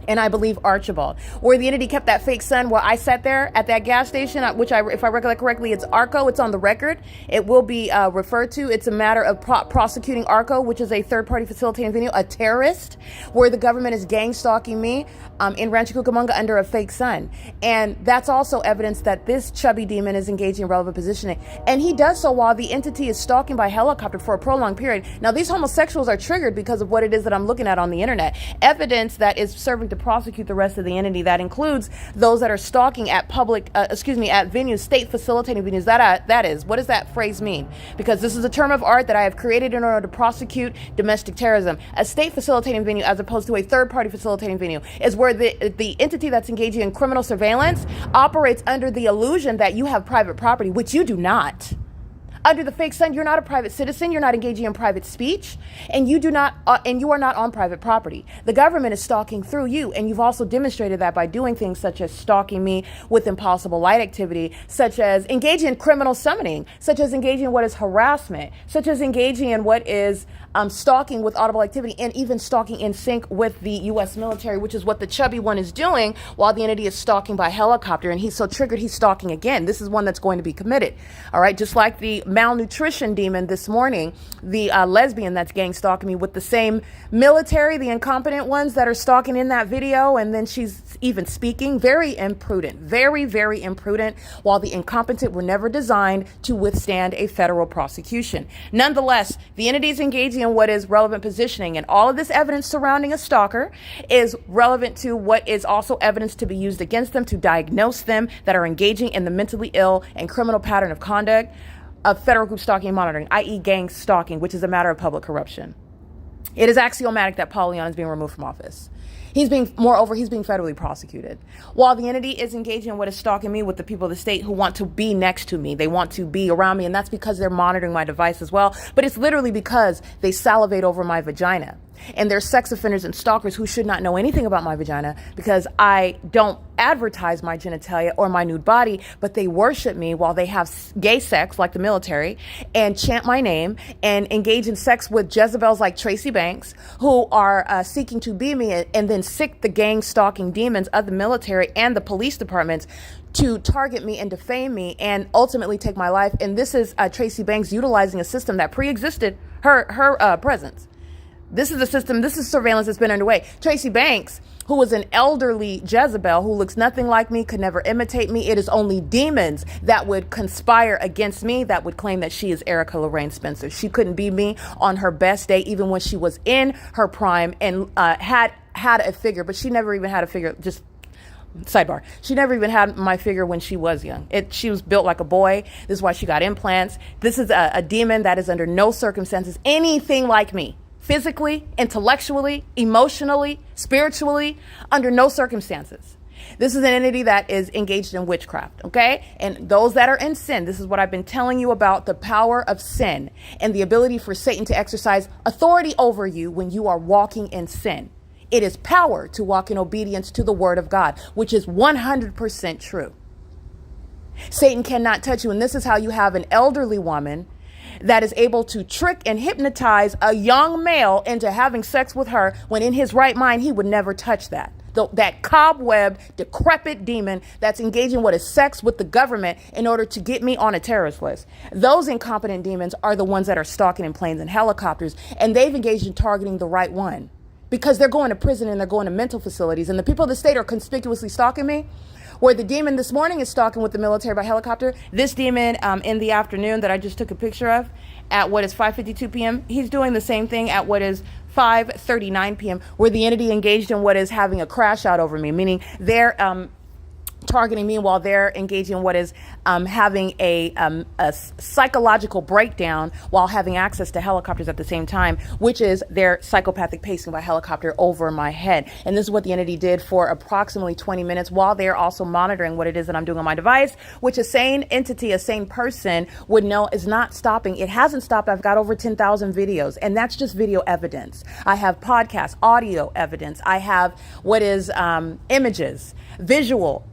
and I believe Archibald, where the entity kept that fake sun where I sat there at that gas station, which if I recollect correctly, it's ARCO. It's on the record. It will be referred to. It's a matter of prosecuting ARCO, which is a third-party facilitating venue, a terrorist, where the government is gang stalking me in Rancho Cucamonga under a fake sun. And that's also evidence that this chubby demon is engaging in relevant positioning. And he does so while the entity is stalking by helicopter for a prolonged period. Now, these homosexuals are triggered because of what it is that I'm looking at on the internet. Evidence that is serving to prosecute the rest of the entity. That includes those that are stalking at at venues, state facilitating venues. That is, what does that phrase mean? Because this is a term of art that I have created in order to prosecute domestic terrorism. A state facilitating venue, as opposed to a third-party facilitating venue, is where the entity that's engaging in criminal surveillance operates under the illusion that you have private property, which you do not. Under the fake sun, you're not a private citizen. You're not engaging in private speech, and you are not on private property. The government is stalking through you, and you've also demonstrated that by doing things such as stalking me with impossible light activity, such as engaging in criminal summoning, such as engaging in what is harassment, such as engaging in what is stalking with audible activity, and even stalking in sync with the U.S. military, which is what the chubby one is doing while the entity is stalking by helicopter. And he's so triggered, he's stalking again. This is one that's going to be committed. All right, just like the malnutrition demon this morning, the lesbian that's gang stalking me with the same military, the incompetent ones that are stalking in that video, and then she's even speaking. Very imprudent, very, very imprudent, while the incompetent were never designed to withstand a federal prosecution. Nonetheless, the entities engaging in what is relevant positioning, and all of this evidence surrounding a stalker is relevant to what is also evidence to be used against them to diagnose them that are engaging in the mentally ill and criminal pattern of conduct of federal group stalking and monitoring, i.e. gang stalking, which is a matter of public corruption. It is axiomatic that Paul Leon is being removed from office. Moreover, he's being federally prosecuted. While the entity is engaging in what is stalking me with the people of the state who want to be next to me. They want to be around me, and that's because they're monitoring my device as well. But it's literally because they salivate over my vagina. And there's sex offenders and stalkers who should not know anything about my vagina because I don't advertise my genitalia or my nude body, but they worship me while they have gay sex like the military and chant my name and engage in sex with Jezebels like Tracy Banks, who are seeking to be me, and then sick the gang stalking demons of the military and the police departments to target me and defame me and ultimately take my life. And this is Tracy Banks utilizing a system that pre-existed her presence. This is a system, this is surveillance that's been underway. Tracy Banks, who was an elderly Jezebel who looks nothing like me, could never imitate me. It is only demons that would conspire against me that would claim that she is Erica Lorraine Spencer. She couldn't be me on her best day, even when she was in her prime and had a figure, but she never even had a figure. Just sidebar. She never even had my figure when she was young. She was built like a boy. This is why she got implants. This is a demon that is under no circumstances anything like me. Physically, intellectually, emotionally, spiritually, under no circumstances. This is an entity that is engaged in witchcraft, okay? And those that are in sin, this is what I've been telling you about the power of sin and the ability for Satan to exercise authority over you when you are walking in sin. It is power to walk in obedience to the word of God, which is 100% true. Satan cannot touch you. And this is how you have an elderly woman that is able to trick and hypnotize a young male into having sex with her when in his right mind, he would never touch that. That cobweb, decrepit demon that's engaging what is sex with the government in order to get me on a terrorist list. Those incompetent demons are the ones that are stalking in planes and helicopters, and they've engaged in targeting the right one because they're going to prison and they're going to mental facilities. And the people of the state are conspicuously stalking me. Where the demon this morning is stalking with the military by helicopter, this demon in the afternoon that I just took a picture of at what is 5:52 p.m., he's doing the same thing at what is 5:39 p.m., where the entity engaged in what is having a crash out over me, meaning they're targeting me while they're engaging in what is having a psychological breakdown while having access to helicopters at the same time, which is their psychopathic pacing by helicopter over my head. And this is what the entity did for approximately 20 minutes while they're also monitoring what it is that I'm doing on my device, which a sane entity, a sane person would know is not stopping. It hasn't stopped. I've got over 10,000 videos, and that's just video evidence. I have podcast, audio evidence. I have what is images, visible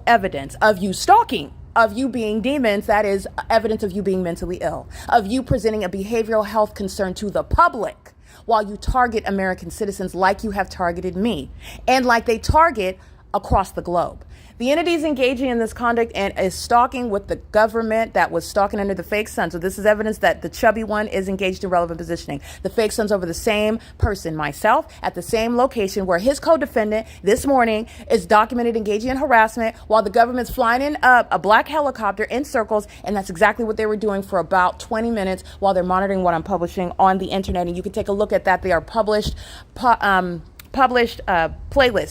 evidence of you stalking, of you being demons. That is evidence of you being mentally ill, of you presenting a behavioral health concern to the public while you target American citizens like you have targeted me and like they target across the globe. The entity is engaging in this conduct and is stalking with the government that was stalking under the fake sun. So this is evidence that the chubby one is engaged in relevant positioning. The fake sun's over the same person, myself, at the same location where his co-defendant this morning is documented engaging in harassment while the government's flying in a black helicopter in circles. And that's exactly what they were doing for about 20 minutes while they're monitoring what I'm publishing on the internet. And you can take a look at that. They are published playlists.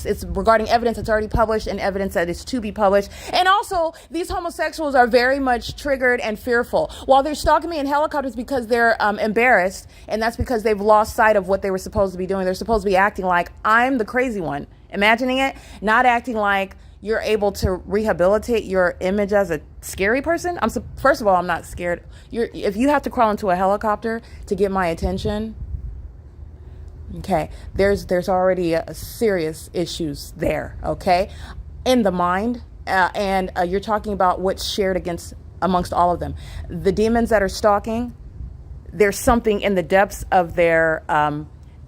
It's regarding evidence that's already published and evidence that is to be published. And also, these homosexuals are very much triggered and fearful. While they're stalking me in helicopters because they're embarrassed, and that's because they've lost sight of what they were supposed to be doing. They're supposed to be acting like I'm the crazy one, imagining it, not acting like you're able to rehabilitate your image as a scary person. First of all, I'm not scared. If you have to crawl into a helicopter to get my attention, okay, there's already serious issues there, okay, in the mind, and you're talking about what's shared amongst all of them. The demons that are stalking, there's something in the depths of their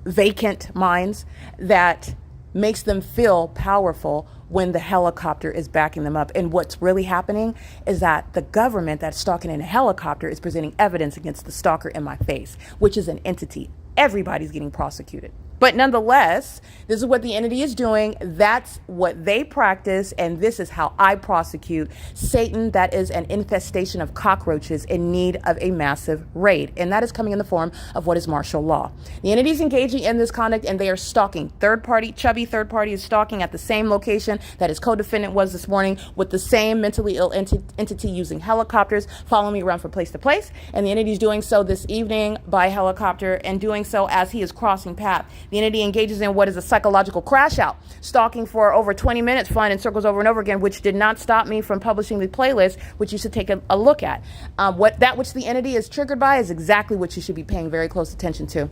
vacant minds that makes them feel powerful when the helicopter is backing them up. And what's really happening is that the government that's stalking in a helicopter is presenting evidence against the stalker in my face, which is an entity. Everybody's getting prosecuted. But nonetheless, this is what the entity is doing. That's what they practice. And this is how I prosecute Satan. That is an infestation of cockroaches in need of a massive raid. And that is coming in the form of what is martial law. The entity is engaging in this conduct and they are stalking. Chubby third party is stalking at the same location that his co-defendant was this morning with the same mentally ill entity using helicopters, following me around from place to place. And the entity is doing so this evening by helicopter and doing so as he is crossing path. The entity engages in what is a psychological crash out, stalking for over 20 minutes, flying in circles over and over again, which did not stop me from publishing the playlist, which you should take a look at. That which the entity is triggered by is exactly what you should be paying very close attention to.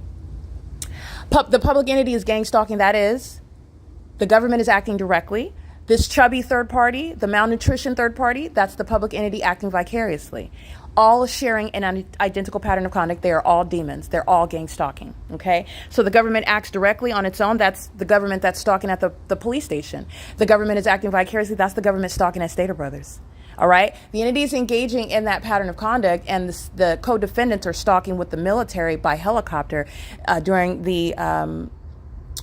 The public entity is gang stalking. That is, the government is acting directly. This chubby third party, the malnutrition third party, that's the public entity acting vicariously. All sharing an identical pattern of conduct. They are all demons. They're all gang stalking. Okay? So the government acts directly on its own. That's the government that's stalking at the police station. The government is acting vicariously. That's the government stalking at Stater Brothers. All right? The entities engaging in that pattern of conduct, and the co-defendants are stalking with the military by helicopter during the, I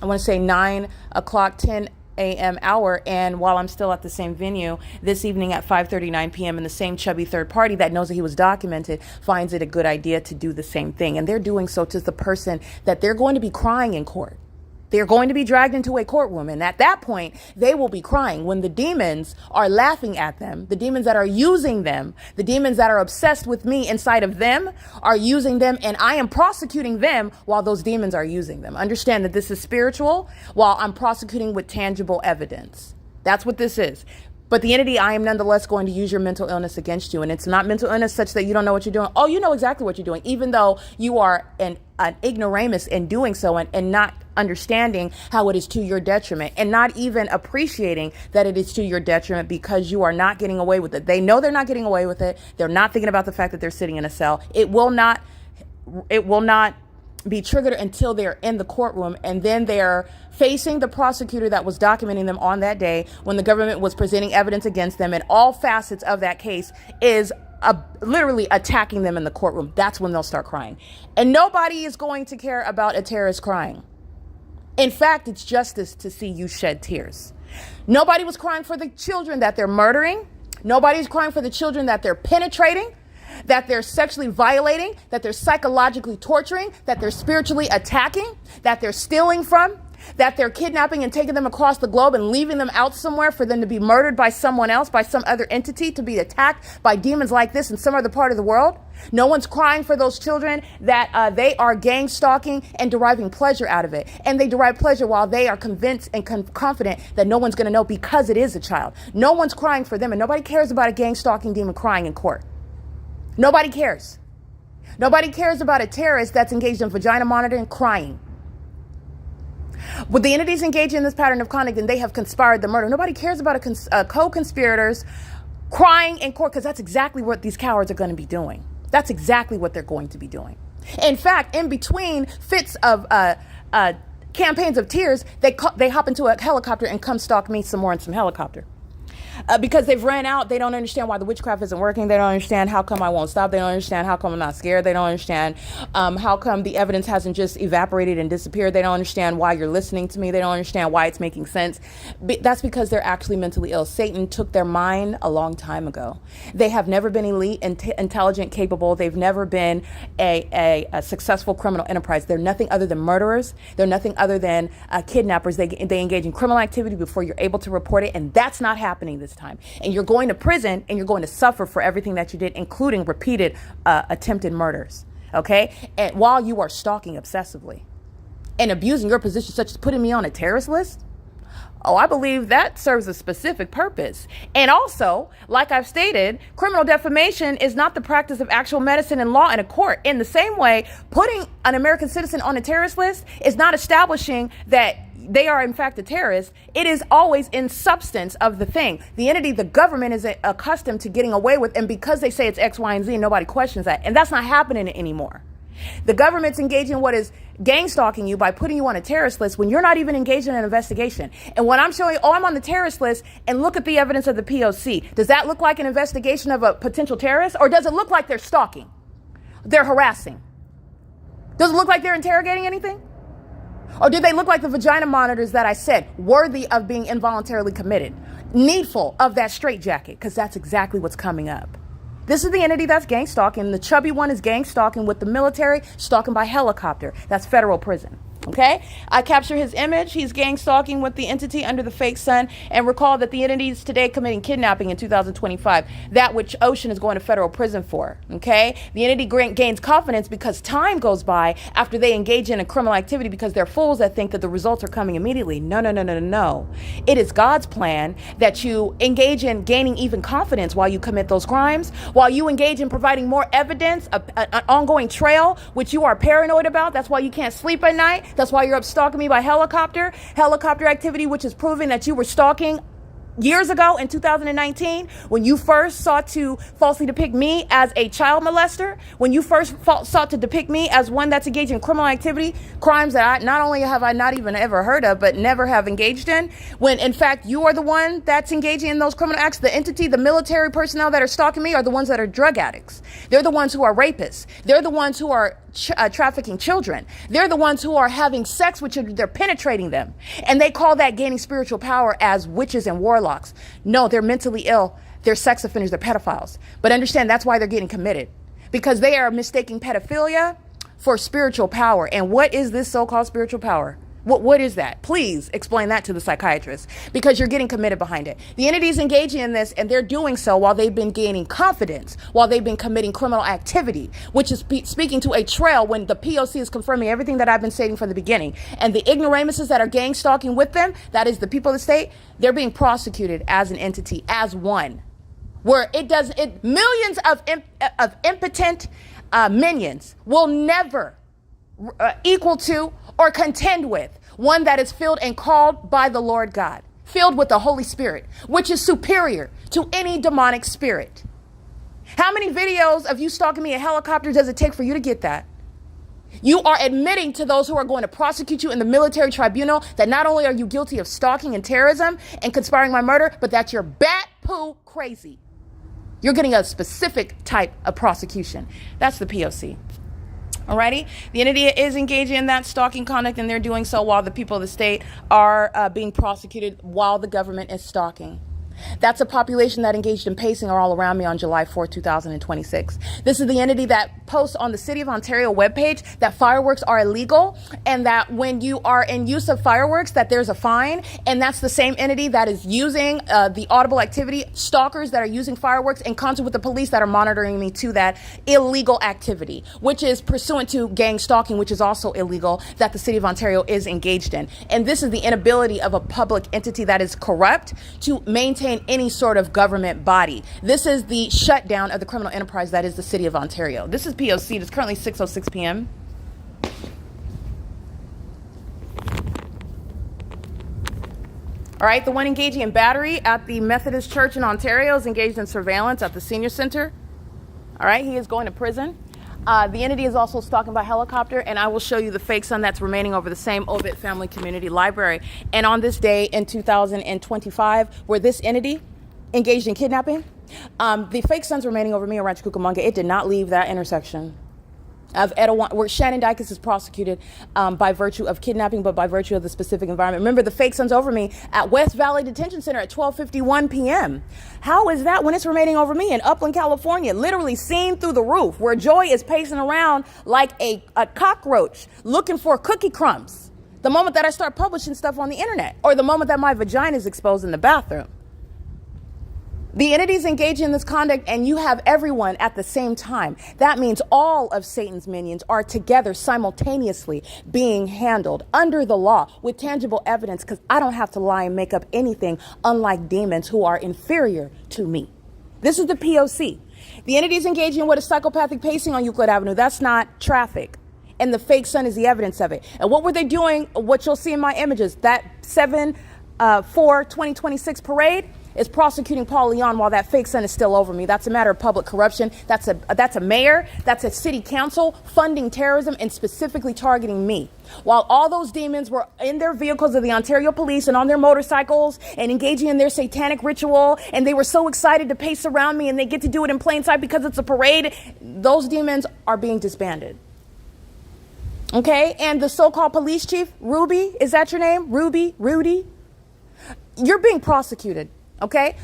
want to say 9 o'clock, 10 a.m. hour, and while I'm still at the same venue this evening at 5:39 p.m. and the same chubby third party that knows that he was documented finds it a good idea to do the same thing, and they're doing so to the person that they're going to be crying in court. They're going to be dragged into a courtroom, and at that point, they will be crying when the demons are laughing at them. The demons that are using them, the demons that are obsessed with me inside of them are using them, and I am prosecuting them while those demons are using them. Understand that this is spiritual while I'm prosecuting with tangible evidence. That's what this is. But the entity, I am nonetheless going to use your mental illness against you. And it's not mental illness such that you don't know what you're doing. Oh, you know exactly what you're doing, even though you are an ignoramus in doing so, and not understanding how it is to your detriment, and not even appreciating that it is to your detriment because you are not getting away with it. They know they're not getting away with it. They're not thinking about the fact that they're sitting in a cell. It will not be triggered until they're in the courtroom, and then they're facing the prosecutor that was documenting them on that day when the government was presenting evidence against them, and all facets of that case is literally attacking them in the courtroom. That's when they'll start crying. And nobody is going to care about a terrorist crying. In fact, it's justice to see you shed tears. Nobody was crying for the children that they're murdering. Nobody's crying for the children that they're penetrating, that they're sexually violating, that they're psychologically torturing, that they're spiritually attacking, that they're stealing from, that they're kidnapping and taking them across the globe and leaving them out somewhere for them to be murdered by someone else, by some other entity, to be attacked by demons like this in some other part of the world. No one's crying for those children that they are gang stalking and deriving pleasure out of it. And they derive pleasure while they are convinced and confident that no one's going to know because it is a child. No one's crying for them, and nobody cares about a gang stalking demon crying in court. Nobody cares. Nobody cares about a terrorist that's engaged in vagina monitoring crying. With the entities engaged in this pattern of conduct, and they have conspired the murder, nobody cares about co-conspirators crying in court, because that's exactly what these cowards are going to be doing. That's exactly what they're going to be doing. In fact, in between fits of campaigns of tears, they hop into a helicopter and come stalk me some more in some helicopter. Because they've ran out. They don't understand why the witchcraft isn't working. They don't understand how come I won't stop. They don't understand how come I'm not scared. They don't understand how come the evidence hasn't just evaporated and disappeared. They don't understand why you're listening to me. They don't understand why it's making sense. That's because they're actually mentally ill. Satan took their mind a long time ago. They have never been elite, intelligent, capable. They've never been a successful criminal enterprise. They're nothing other than murderers. They're nothing other than kidnappers. They engage in criminal activity before you're able to report it, and that's not happening this time. And you're going to prison, and you're going to suffer for everything that you did, including repeated attempted murders. Okay? And while you are stalking obsessively and abusing your position, such as putting me on a terrorist list, oh, I believe that serves a specific purpose. And also, like I've stated, criminal defamation is not the practice of actual medicine and law in a court. In the same way, putting an American citizen on a terrorist list is not establishing that they are in fact a terrorist. It is always in substance of the thing. The entity, the government, is accustomed to getting away with, and because they say it's X, Y, and Z, nobody questions that. And that's not happening anymore. The government's engaging in what is gang stalking you by putting you on a terrorist list when you're not even engaged in an investigation. And when I'm showing, oh, I'm on the terrorist list, and look at the evidence of the P.O.C. Does that look like an investigation of a potential terrorist? Or does it look like they're stalking? They're harassing? Does it look like they're interrogating anything? Or do they look like the vagina monitors that I said, worthy of being involuntarily committed, needful of that straitjacket? Because that's exactly what's coming up. This is the entity that's gang stalking. The chubby one is gang stalking with the military, stalking by helicopter. That's federal prison. Okay, I capture his image. He's gang stalking with the entity under the fake sun. And recall that the entity is today committing kidnapping in 2025, that which Ocean is going to federal prison for. Okay, the entity gains confidence because time goes by after they engage in a criminal activity, because they're fools that think that the results are coming immediately. No, no, no, no, no, no. It is God's plan that you engage in gaining even confidence while you commit those crimes, while you engage in providing more evidence, an ongoing trail, which you are paranoid about. That's why you can't sleep at night. That's why you're up stalking me by helicopter activity, which is proving that you were stalking years ago in 2019, when you first sought to falsely depict me as a child molester, when you first sought to depict me as one that's engaged in criminal activity, crimes that I not only have I not even ever heard of, but never have engaged in, when in fact you are the one that's engaging in those criminal acts. The entity, the military personnel that are stalking me are the ones that are drug addicts. They're the ones who are rapists. They're the ones who are trafficking children. They're the ones who are having sex with children. They're penetrating them. And they call that gaining spiritual power as witches and warlocks. No, they're mentally ill. They're sex offenders. They're pedophiles. But understand, that's why they're getting committed, because they are mistaking pedophilia for spiritual power. And what is this so-called spiritual power? What is that? Please explain that to the psychiatrist, because you're getting committed behind it. The entities engaging in this, and they're doing so while they've been gaining confidence, while they've been committing criminal activity, which is speaking to a trail when the P.O.C. is confirming everything that I've been stating from the beginning. And the ignoramuses that are gang stalking with them, that is the people of the state, they're being prosecuted as an entity, as one. Where millions of impotent minions will never equal to or contend with one that is filled and called by the Lord God, filled with the Holy Spirit, which is superior to any demonic spirit. How many videos of you stalking me in a helicopter does it take for you to get that? You are admitting to those who are going to prosecute you in the military tribunal that not only are you guilty of stalking and terrorism and conspiring my murder, but that you're bat poo crazy. You're getting a specific type of prosecution. That's the P.O.C. Alrighty, the entity is engaging in that stalking conduct, and they're doing so while the people of the state are being prosecuted while the government is stalking. That's a population that engaged in pacing are all around me on July 4, 2026. This is the entity that posts on the City of Ontario webpage that fireworks are illegal, and that when you are in use of fireworks that there's a fine. And that's the same entity that is using the audible activity, stalkers that are using fireworks in concert with the police that are monitoring me to that illegal activity, which is pursuant to gang stalking, which is also illegal, that the City of Ontario is engaged in. And this is the inability of a public entity that is corrupt to maintain any sort of government body. This is the shutdown of the criminal enterprise that is the City of Ontario. This is P.O.C. It's currently 6:06 p.m. All right, the one engaging in battery at the Methodist Church in Ontario is engaged in surveillance at the senior center. All right, he is going to prison. The entity is also stalking by helicopter, and I will show you the fake sun that's remaining over the same OVITT Family Community Library. And on this day in 2025, where this entity engaged in kidnapping, the fake sun's remaining over me in Rancho Cucamonga. It did not leave that intersection of Etowah, where Shannon Dykes is prosecuted by virtue of kidnapping, but by virtue of the specific environment. Remember, the fake sun's over me at West Valley Detention Center at 12:51 p.m. How is that when it's remaining over me in Upland, California, literally seen through the roof, where Joy is pacing around like a cockroach looking for cookie crumbs the moment that I start publishing stuff on the internet, or the moment that my vagina is exposed in the bathroom? The entities engage in this conduct, and you have everyone at the same time. That means all of Satan's minions are together simultaneously being handled under the law with tangible evidence, because I don't have to lie and make up anything, unlike demons who are inferior to me. This is the P.O.C. The entities engaging in what is psychopathic pacing on Euclid Avenue. That's not traffic. And the fake sun is the evidence of it. And what were they doing? What you'll see in my images, that 7/4/2026 parade is prosecuting Paul Leon while that fake sun is still over me. That's a matter of public corruption. That's a mayor, that's a city council funding terrorism and specifically targeting me. While all those demons were in their vehicles of the Ontario police and on their motorcycles and engaging in their satanic ritual, and they were so excited to pace around me, and they get to do it in plain sight because it's a parade, those demons are being disbanded. Okay, and the so-called police chief, Ruby, is that your name? Rudy? You're being prosecuted. Okay,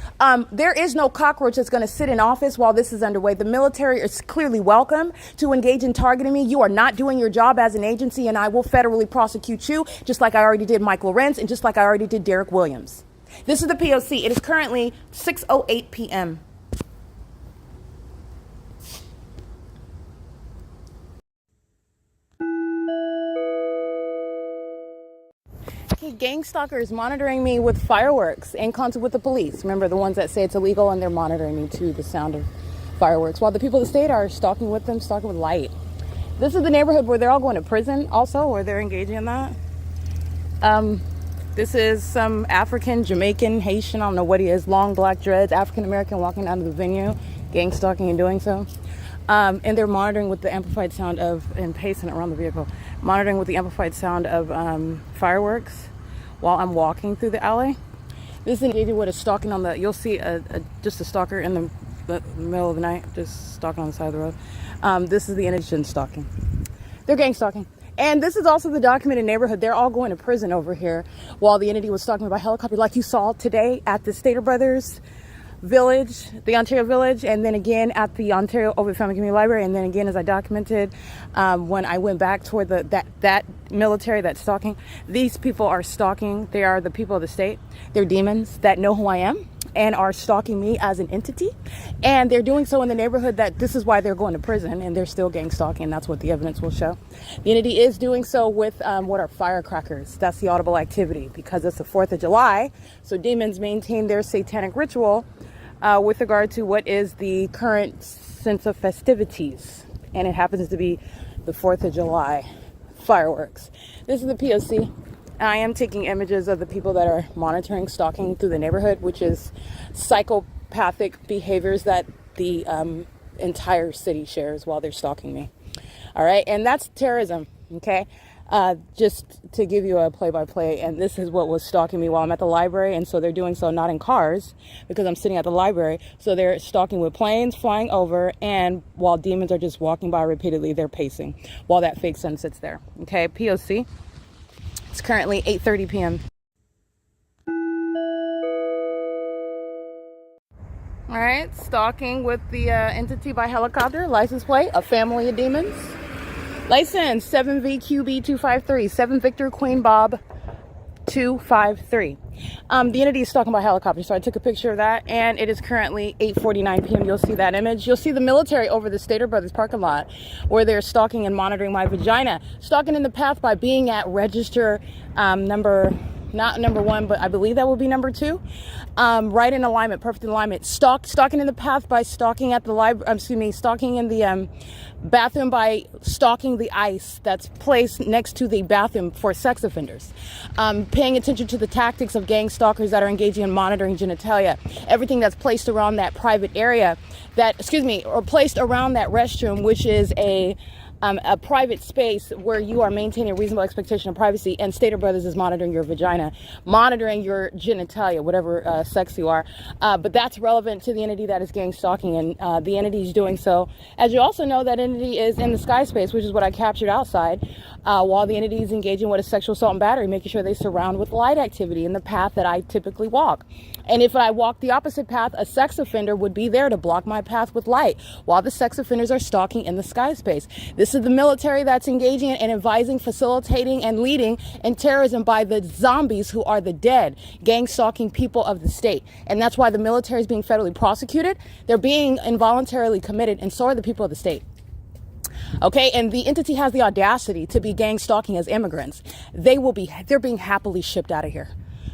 there is no cockroach that's going to sit in office while this is underway. The military is clearly welcome to engage in targeting me. You are not doing your job as an agency, and I will federally prosecute you, just like I already did Mike LORENZ and just like I already did Derek Williams. This is the P.O.C. It is currently 6:08 p.m. Gang stalkers monitoring me with fireworks in concert with the police. Remember, the ones that say it's illegal, and they're monitoring me to the sound of fireworks, while the people of the state are stalking with them, stalking with light. This is the neighborhood where they're all going to prison also, where they're engaging in that. This is some African, Jamaican, Haitian, I don't know what he is, long black dreads, African American walking out of the venue, gang stalking and doing so. And they're monitoring with the amplified sound of, and pacing around the vehicle, monitoring with the amplified sound of fireworks while I'm walking through the alley. This is engaging with a stalking on the, you'll see just a stalker in the middle of the night, just stalking on the side of the road. This is the innocent stalking. They're gang stalking. And this is also the documented neighborhood. They're all going to prison over here while the entity was stalking by helicopter, like you saw today at the Stater Brothers Village, the Ontario Village, and then again at the Ontario OVITT Family Community Library, and then again, as I documented, when I went back toward that military that's stalking. These people are stalking. They are the people of the state. They're demons that know who I am and are stalking me as an entity, and they're doing so in the neighborhood that this is why they're going to prison, and they're still gang stalking, and that's what the evidence will show. The entity is doing so with what are firecrackers. That's the audible activity because it's the 4th of July, so demons maintain their satanic ritual with regard to what is the current sense of festivities, and it happens to be the 4th of July fireworks. This is the P.O.C. I am taking images of the people that are monitoring stalking through the neighborhood, which is psychopathic behaviors that the entire city shares while they're stalking me. All right, and that's terrorism, okay? Just to give you a play-by-play, and this is what was stalking me while I'm at the library, and so they're doing so not in cars because I'm sitting at the library, so they're stalking with planes flying over, and while demons are just walking by repeatedly, they're pacing while that fake sun sits there, okay? P.O.C. It's currently 8:30 p.m. All right, stalking with the entity by helicopter, license plate, a family of demons. License 7VQB253, 7 Victor Queen Bob 253. The entity is stalking by helicopter, so I took a picture of that, and it is currently 8:49 p.m. You'll see that image. You'll see the military over the Stater Brothers parking lot where they're stalking and monitoring my vagina. Stalking in the path by being at register not number 1, but I believe that will be number 2. Right in alignment, perfect alignment. Stalking in the path by stalking at the library, stalking in the bathroom by stalking the I.I.S that's placed next to the bathroom for sex offenders. Paying attention to the tactics of gang stalkers that are engaging in monitoring genitalia. Everything that's placed around that private area or placed around that restroom, which is a private space where you are maintaining a reasonable expectation of privacy, and Stater Brothers is monitoring your vagina, monitoring your genitalia, whatever sex you are. But that's relevant to the entity that is gang stalking, and the entity is doing so. As you also know, that entity is in the sky space, which is what I captured outside, while the entity is engaging with a sexual assault and battery, making sure they surround with light activity in the path that I typically walk. And if I walk the opposite path, a sex offender would be there to block my path with light, while the sex offenders are stalking in the sky space. This is the military that's engaging and advising, facilitating, and leading in terrorism by the zombies who are the dead, gang stalking people of the state. And that's why the military is being federally prosecuted. They're being involuntarily committed, and so are the people of the state. Okay, and the entity has the audacity to be gang stalking as immigrants. They're being happily shipped out of here.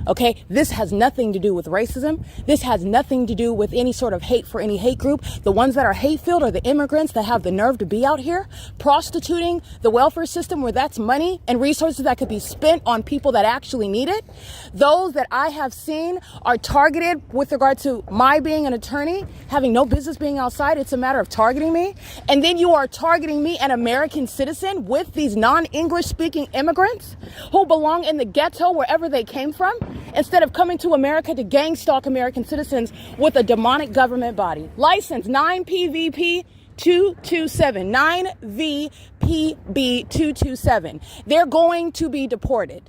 Okay, this has nothing to do with racism. This has nothing to do with any sort of hate for any hate group. The ones that are hate-filled are the immigrants that have the nerve to be out here prostituting the welfare system, where that's money and resources that could be spent on people that actually need it. Those that I have seen are targeted with regard to my being an attorney, having no business being outside. It's a matter of targeting me. And then you are targeting me, an American citizen, with these non-English speaking immigrants who belong in the ghetto wherever they came from, instead of coming to America to gang stalk American citizens with a demonic government body. License 9PVP 227, 9VPB 227. They're going to be deported.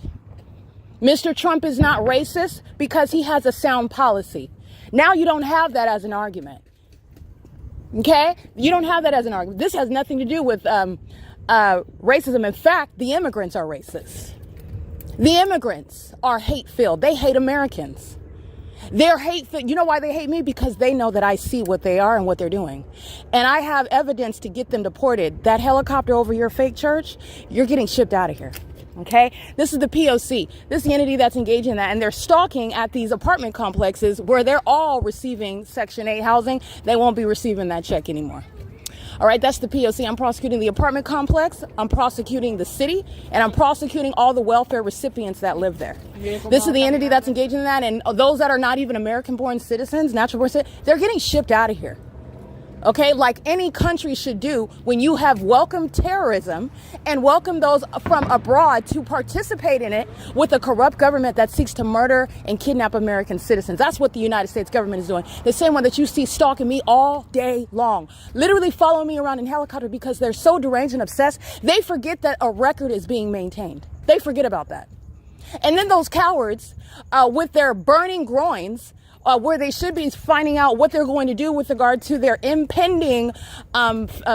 Mr. Trump is not racist because he has a sound policy. Now you don't have that as an argument. Okay? You don't have that as an argument. This has nothing to do with racism. In fact, the immigrants are racist. The immigrants are hate-filled. They hate Americans. They're hate-filled. You know why they hate me? Because they know that I see what they are and what they're doing. And I have evidence to get them deported. That helicopter over your fake church, you're getting shipped out of here. Okay? This is the P.O.C. This is the entity that's engaged in that. And they're stalking at these apartment complexes where they're all receiving Section 8 housing. They won't be receiving that check anymore. All right, that's the POC. I'm prosecuting the apartment complex, I'm prosecuting the city, and I'm prosecuting all the welfare recipients that live there. This is the entity that's engaging in that, and those that are not even American-born citizens, natural-born citizens, they're getting shipped out of here. Okay, like any country should do when you have welcomed terrorism and welcomed those from abroad to participate in it with a corrupt government that seeks to murder and kidnap American citizens. That's what the United States government is doing. The same one that you see stalking me all day long, literally following me around in helicopter because they're so deranged and obsessed. They forget that a record is being maintained. They forget about that. And then those cowards with their burning groins, where they should be finding out what they're going to do with regard to their impending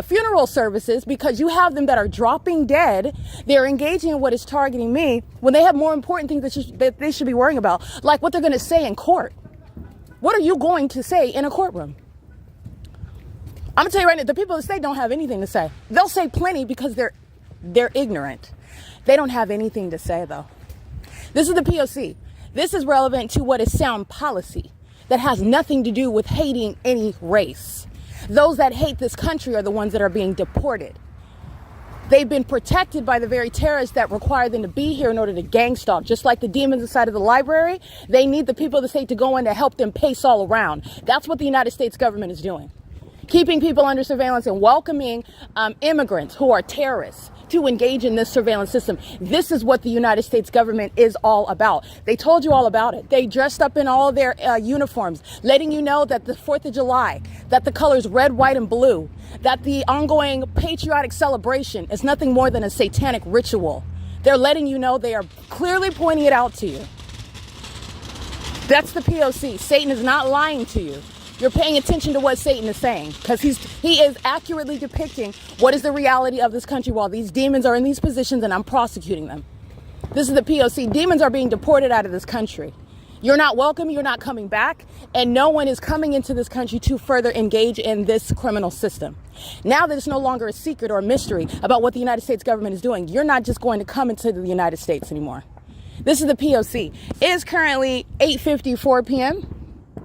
funeral services, because you have them that are dropping dead. They're engaging in what is targeting me when they have more important things that they should be worrying about, like what they're going to say in court. What are you going to say in a courtroom? I'm going to tell you right now, the people of the state don't have anything to say. They'll say plenty because they're ignorant. They don't have anything to say, though. This is the POC. This is relevant to what is sound policy that has nothing to do with hating any race. Those that hate this country are the ones that are being deported. They've been protected by the very terrorists that require them to be here in order to gang stalk. Just like the demons inside of the library, they need the people of the state to go in to help them pace all around. That's what the United States government is doing. Keeping people under surveillance and welcoming immigrants who are terrorists to engage in this surveillance system. This is what the United States government is all about. They told you all about it. They dressed up in all their uniforms, letting you know that the 4th of July, that the colors red, white, and blue, that the ongoing patriotic celebration is nothing more than a satanic ritual. They're letting you know, they are clearly pointing it out to you. That's the POC. Satan is not lying to you. You're paying attention to what Satan is saying, because he is accurately depicting what is the reality of this country while these demons are in these positions and I'm prosecuting them. This is the POC. Demons are being deported out of this country. You're not welcome, you're not coming back, and no one is coming into this country to further engage in this criminal system. Now that it's no longer a secret or a mystery about what the United States government is doing, you're not just going to come into the United States anymore. This is the POC. It is currently 8:54 p.m.